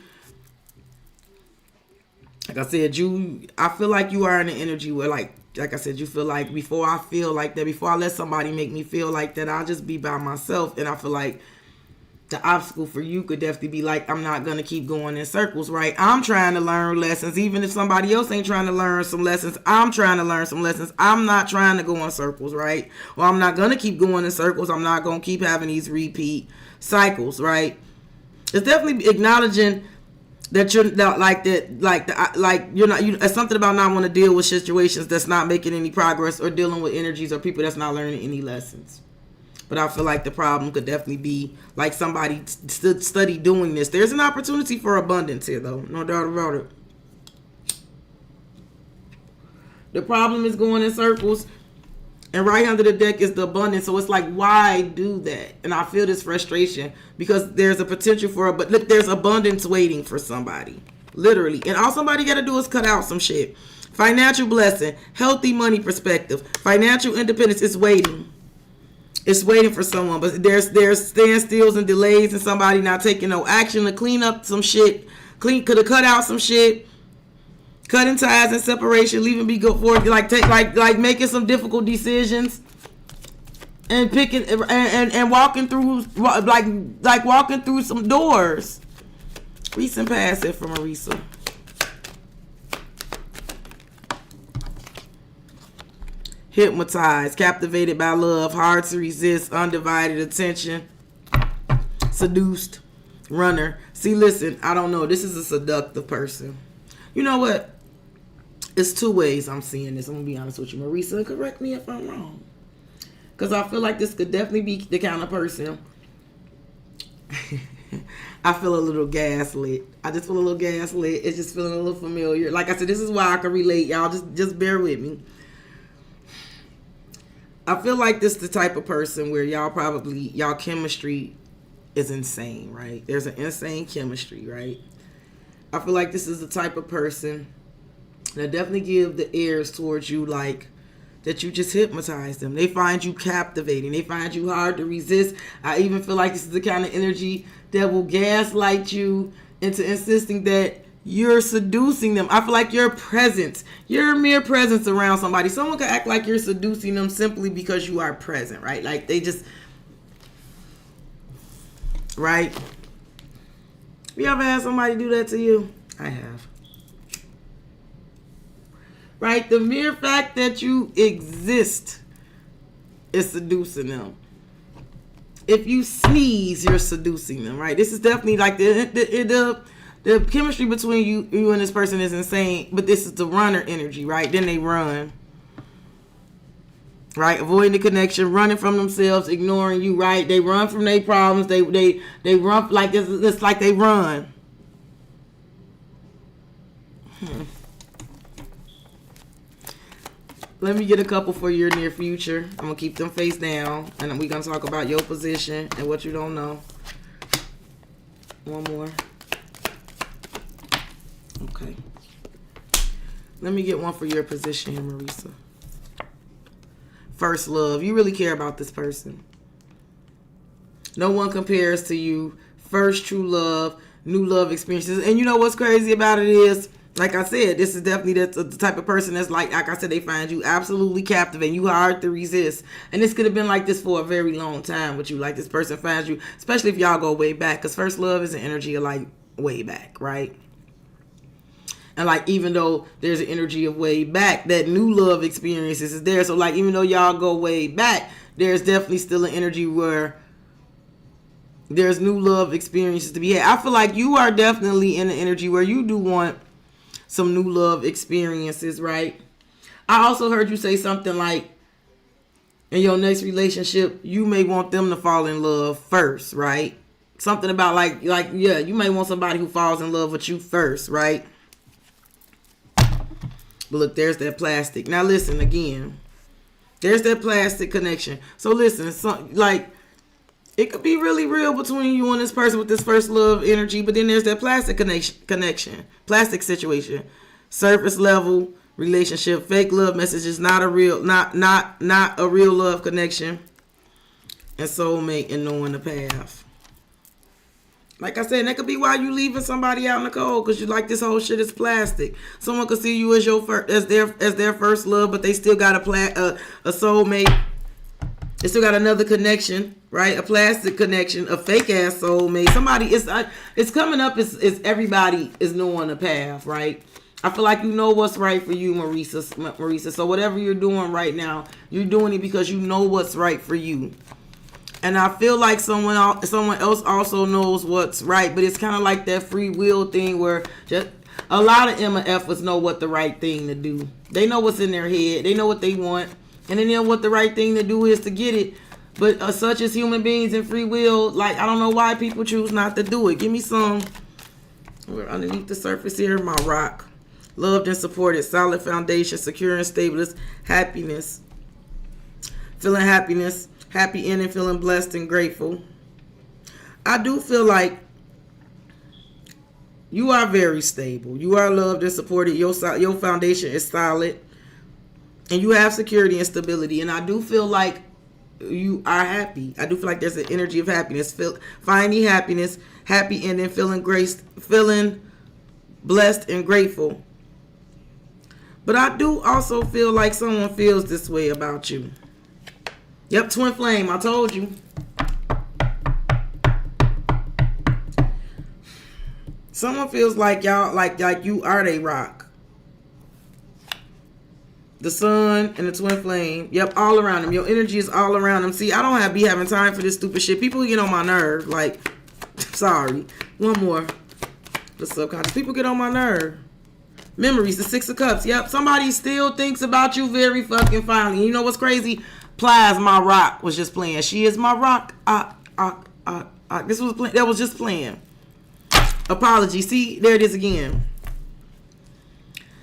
like I said, I feel like you are in an energy where, like I said, you feel like before I feel like that, before I let somebody make me feel like that, I'll just be by myself. And I feel like the obstacle for you could definitely be like, I'm not going to keep going in circles, right? I'm trying to learn lessons. Even if somebody else ain't trying to learn some lessons, I'm trying to learn some lessons. I'm not trying to go in circles, right? Or I'm not going to keep going in circles. I'm not going to keep having these repeat cycles, right? It's definitely acknowledging that you're not it's something about not want to deal with situations that's not making any progress, or dealing with energies or people that's not learning any lessons. But I feel like the problem could definitely be like somebody study doing this. There's an opportunity for abundance here, though. No doubt about it. The problem is going in circles. And right under the deck is the abundance. So it's like, why do that? And I feel this frustration because there's a potential for but look, there's abundance waiting for somebody. Literally. And all somebody got to do is cut out some shit. Financial blessing. Healthy money perspective. Financial independence is waiting. It's waiting for someone, but there's standstills and delays and somebody not taking no action to clean up some shit. Could have cut out some shit. Cutting ties and separation, leaving me go forward, like making some difficult decisions, and picking and walking through like walking through some doors. Recent past it from Marisa. Hypnotized, captivated by love, hard to resist, undivided attention, seduced, runner. See, listen, I don't know. This is a seductive person. You know what? It's two ways I'm seeing this. I'm going to be honest with you, Marisa. Correct me if I'm wrong. Because I feel like this could definitely be the kind of person. I feel a little gaslit. I just feel a little gaslit. It's just feeling a little familiar. Like I said, this is why I can relate. Y'all just bear with me. I feel like this is the type of person where y'all chemistry is insane, right? There's an insane chemistry, right? I feel like this is the type of person that definitely give the airs towards you, like that you just hypnotize them. They find you captivating. They find you hard to resist. I even feel like this is the kind of energy that will gaslight you into insisting that you're seducing them. I feel like your presence, your mere presence around somebody, someone can act like you're seducing them simply because you are present, right? Like they just, right? You ever had somebody do that to you? I have. Right? The mere fact that you exist is seducing them. If you sneeze, you're seducing them, right? This is definitely like the chemistry between you and this person is insane, but this is the runner energy, right? Then they run. Right? Avoiding the connection, running from themselves, ignoring you, right? They run from their problems. They run like it's like they run. Let me get a couple for your near future. I'm going to keep them face down. And we're going to talk about your position and what you don't know. One more. Okay. Let me get one for your position here, Marisa. First love. You really care about this person. No one compares to you. First true love. New love experiences. And you know what's crazy about it is, like I said, this is definitely the type of person that's like I said, they find you absolutely captivating. You hard to resist. And this could have been like this for a very long time with you. Like this person finds you, especially if y'all go way back. Because first love is an energy of like way back, right? And like even though there's an energy of way back, that new love experiences is there. So like even though y'all go way back, there's definitely still an energy where there's new love experiences to be had. I feel like you are definitely in the energy where you do want some new love experiences, right? I also heard you say something like in your next relationship, you may want them to fall in love first, right? Something about like yeah, you may want somebody who falls in love with you first, right? But look, there's that plastic. Now listen again. There's that plastic connection. So listen, like it could be really real between you and this person with this first love energy, but then there's that plastic connection, plastic situation, surface level relationship, fake love messages, not a real love connection, and soulmate and knowing the path. Like I said, that could be why you leaving somebody out in the cold, because you like this whole shit is plastic. Someone could see you as their first love, but they still got a soulmate. They still got another connection, right? A plastic connection, a fake ass soulmate. Somebody it's coming up. Is everybody is knowing the path, right? I feel like you know what's right for you, Marisa. So whatever you're doing right now, you're doing it because you know what's right for you. And I feel like someone else also knows what's right, but it's kind of like that free will thing where just a lot of MFers know what the right thing to do. They know what's in their head. They know what they want. And then they know what the right thing to do is to get it. But such as human beings and free will, like, I don't know why people choose not to do it. Give me some. We're underneath the surface here. My rock. Loved and supported. Solid foundation. Secure and stable. Happiness. Feeling happiness. Happy in and feeling blessed and grateful. I do feel like you are very stable. You are loved and supported. Your foundation is solid. And you have security and stability. And I do feel like you are happy. I do feel like there's an energy of happiness. Finding happiness, happy ending, feeling blessed and grateful. But I do also feel like someone feels this way about you. Yep, twin flame. I told you. Someone feels like y'all, like you are they rock. The sun and the twin flame. Yep, all around them. Your energy is all around them. See, I don't be having time for this stupid shit. People get on my nerve. Like, sorry. One more. The subconscious. People get on my nerve. Memories, the Six of Cups. Yep, somebody still thinks about you very fucking fondly. You know what's crazy? Plies, my rock, was just playing. She is my rock. This was that was just playing. Apology. See, there it is again.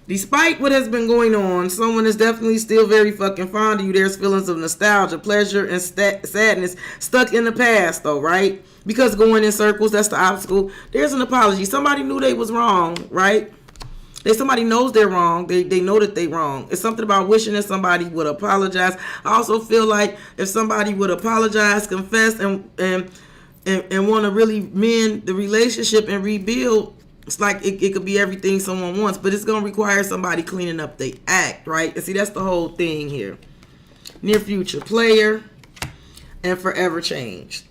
Despite what has been going on, someone is definitely still very fucking fond of you. There's feelings of nostalgia, pleasure, and sadness stuck in the past, though, right? Because going in circles, that's the obstacle. There's an apology. Somebody knew they was wrong, right? Somebody knows they're wrong. They know that they're wrong. It's something about wishing that somebody would apologize. I also feel like if somebody would apologize, confess, and want to really mend the relationship and rebuild, it's like it could be everything someone wants, but it's going to require somebody cleaning up their act, right? And see, that's the whole thing here. Near future player and forever changed.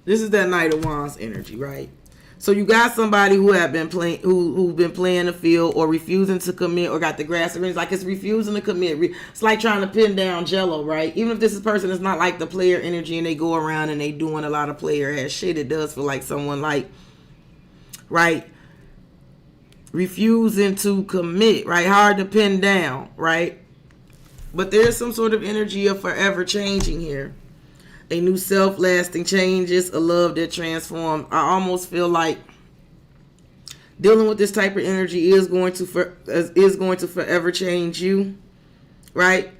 This is that Knight of Wands energy, right? So you got somebody who have been playing, who've been playing the field or refusing to commit, or got the grass arranged. Like it's refusing to commit. It's like trying to pin down Jello, right? Even if this person is not like the player energy and they go around and they doing a lot of player ass shit, it does feel like someone like, right, refusing to commit, right? Hard to pin down, right? But there's some sort of energy of forever changing here. A new self, lasting changes, a love that transforms. I almost feel like dealing with this type of energy is going to forever change you, right?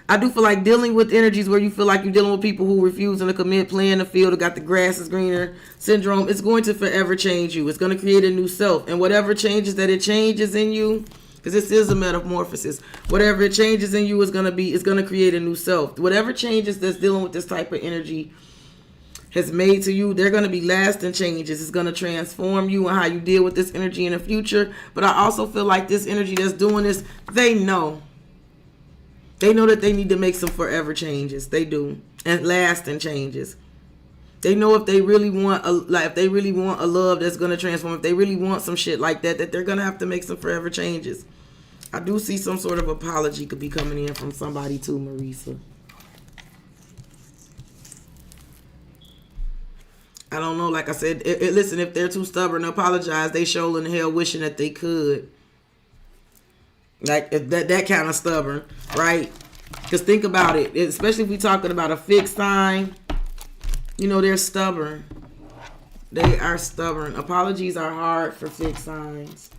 I do feel like dealing with energies where you feel like you're dealing with people who refusing to commit, playing the field, or got the grass is greener syndrome. It's going to forever change you. It's going to create a new self, and whatever changes that it changes in you, because this is a metamorphosis. Whatever it changes in you is going to create a new self. Whatever changes that's dealing with this type of energy has made to you, they're going to be lasting changes. It's going to transform you and how you deal with this energy in the future. But I also feel like this energy that's doing this, they know. They know that they need to make some forever changes. They do. And lasting changes. They know if they really want a love that's going to transform, if they really want some shit like that they're going to have to make some forever changes. I do see some sort of apology could be coming in from somebody too, Marisa. I don't know. Like I said, listen, if they're too stubborn to apologize, they sure in hell wishing that they could. Like that kind of stubborn, right? Because think about it, especially if we're talking about a fixed sign. You know, they're stubborn. They are stubborn. Apologies are hard for fixed signs.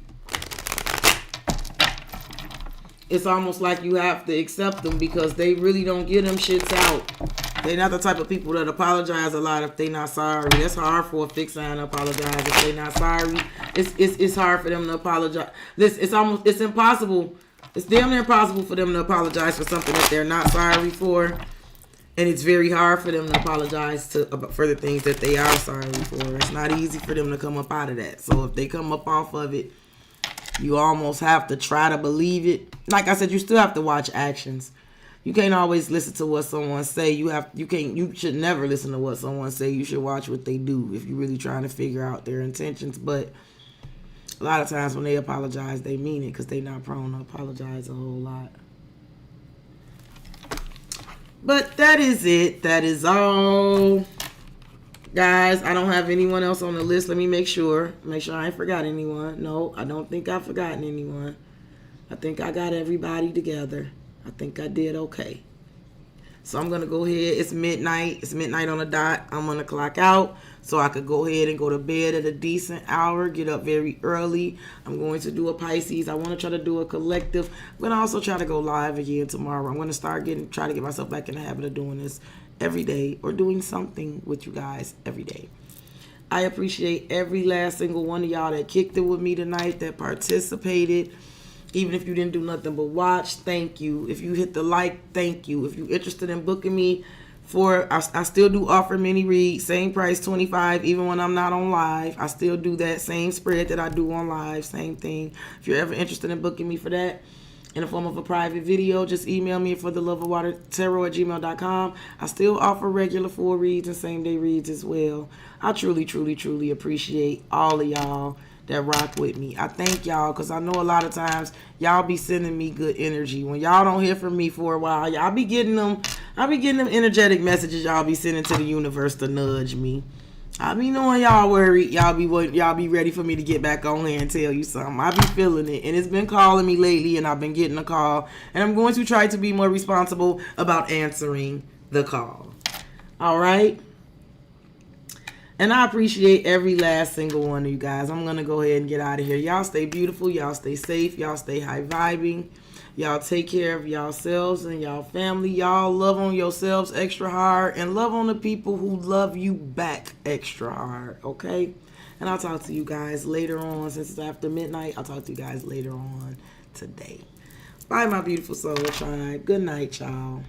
It's almost like you have to accept them because they really don't get them shits out. They're not the type of people that apologize a lot if they're not sorry. That's hard for a fixed sign to apologize if they're not sorry. It's hard for them to apologize. It's impossible. It's damn near impossible for them to apologize for something that they're not sorry for. And it's very hard for them to apologize for the things that they are sorry for. It's not easy for them to come up out of that. So if they come up off of it, you almost have to try to believe it. Like I said, you still have to watch actions. You can't always listen to what someone say. You should never listen to what someone say. You should watch what they do if you're really trying to figure out their intentions. But a lot of times when they apologize, they mean it because they're not prone to apologize a whole lot. But that is it. That is all. Guys, I don't have anyone else on the list. Let me make sure. Make sure I ain't forgot anyone. No, I don't think I've forgotten anyone. I think I got everybody together. I think I did okay. So I'm going to go ahead. It's midnight. It's midnight on the dot. I'm going to clock out so I could go ahead and go to bed at a decent hour. Get up very early. I'm going to do a Pisces. I want to try to do a collective. I'm going to also try to go live again tomorrow. I'm going to try to get myself back in the habit of doing this every day or doing something with you guys every day. I appreciate every last single one of y'all that kicked it with me tonight, that participated. Even if you didn't do nothing but watch, thank you. If you hit the like, thank you. If you're interested in booking me I still do offer mini read, same price, $25, even when I'm not on live. I still do that same spread that I do on live, same thing. If you're ever interested in booking me for that in the form of a private video, just email me for theloveofwatertarot@gmail.com. I still offer regular full reads and same day reads as well. I truly, truly, truly appreciate all of y'all that rock with me. I thank y'all because I know a lot of times y'all be sending me good energy. When y'all don't hear from me for a while, y'all be getting them. I be getting them energetic messages y'all be sending to the universe to nudge me. I be knowing y'all worried. Y'all be ready for me to get back on here and tell you something. I be feeling it, and it's been calling me lately, and I've been getting a call, and I'm going to try to be more responsible about answering the call. All right. And I appreciate every last single one of you guys. I'm going to go ahead and get out of here. Y'all stay beautiful. Y'all stay safe. Y'all stay high vibing. Y'all take care of yourselves and y'all family. Y'all love on yourselves extra hard and love on the people who love you back extra hard, okay? And I'll talk to you guys later on. Since it's after midnight, I'll talk to you guys later on today. Bye, my beautiful soul tribe. Good night, y'all.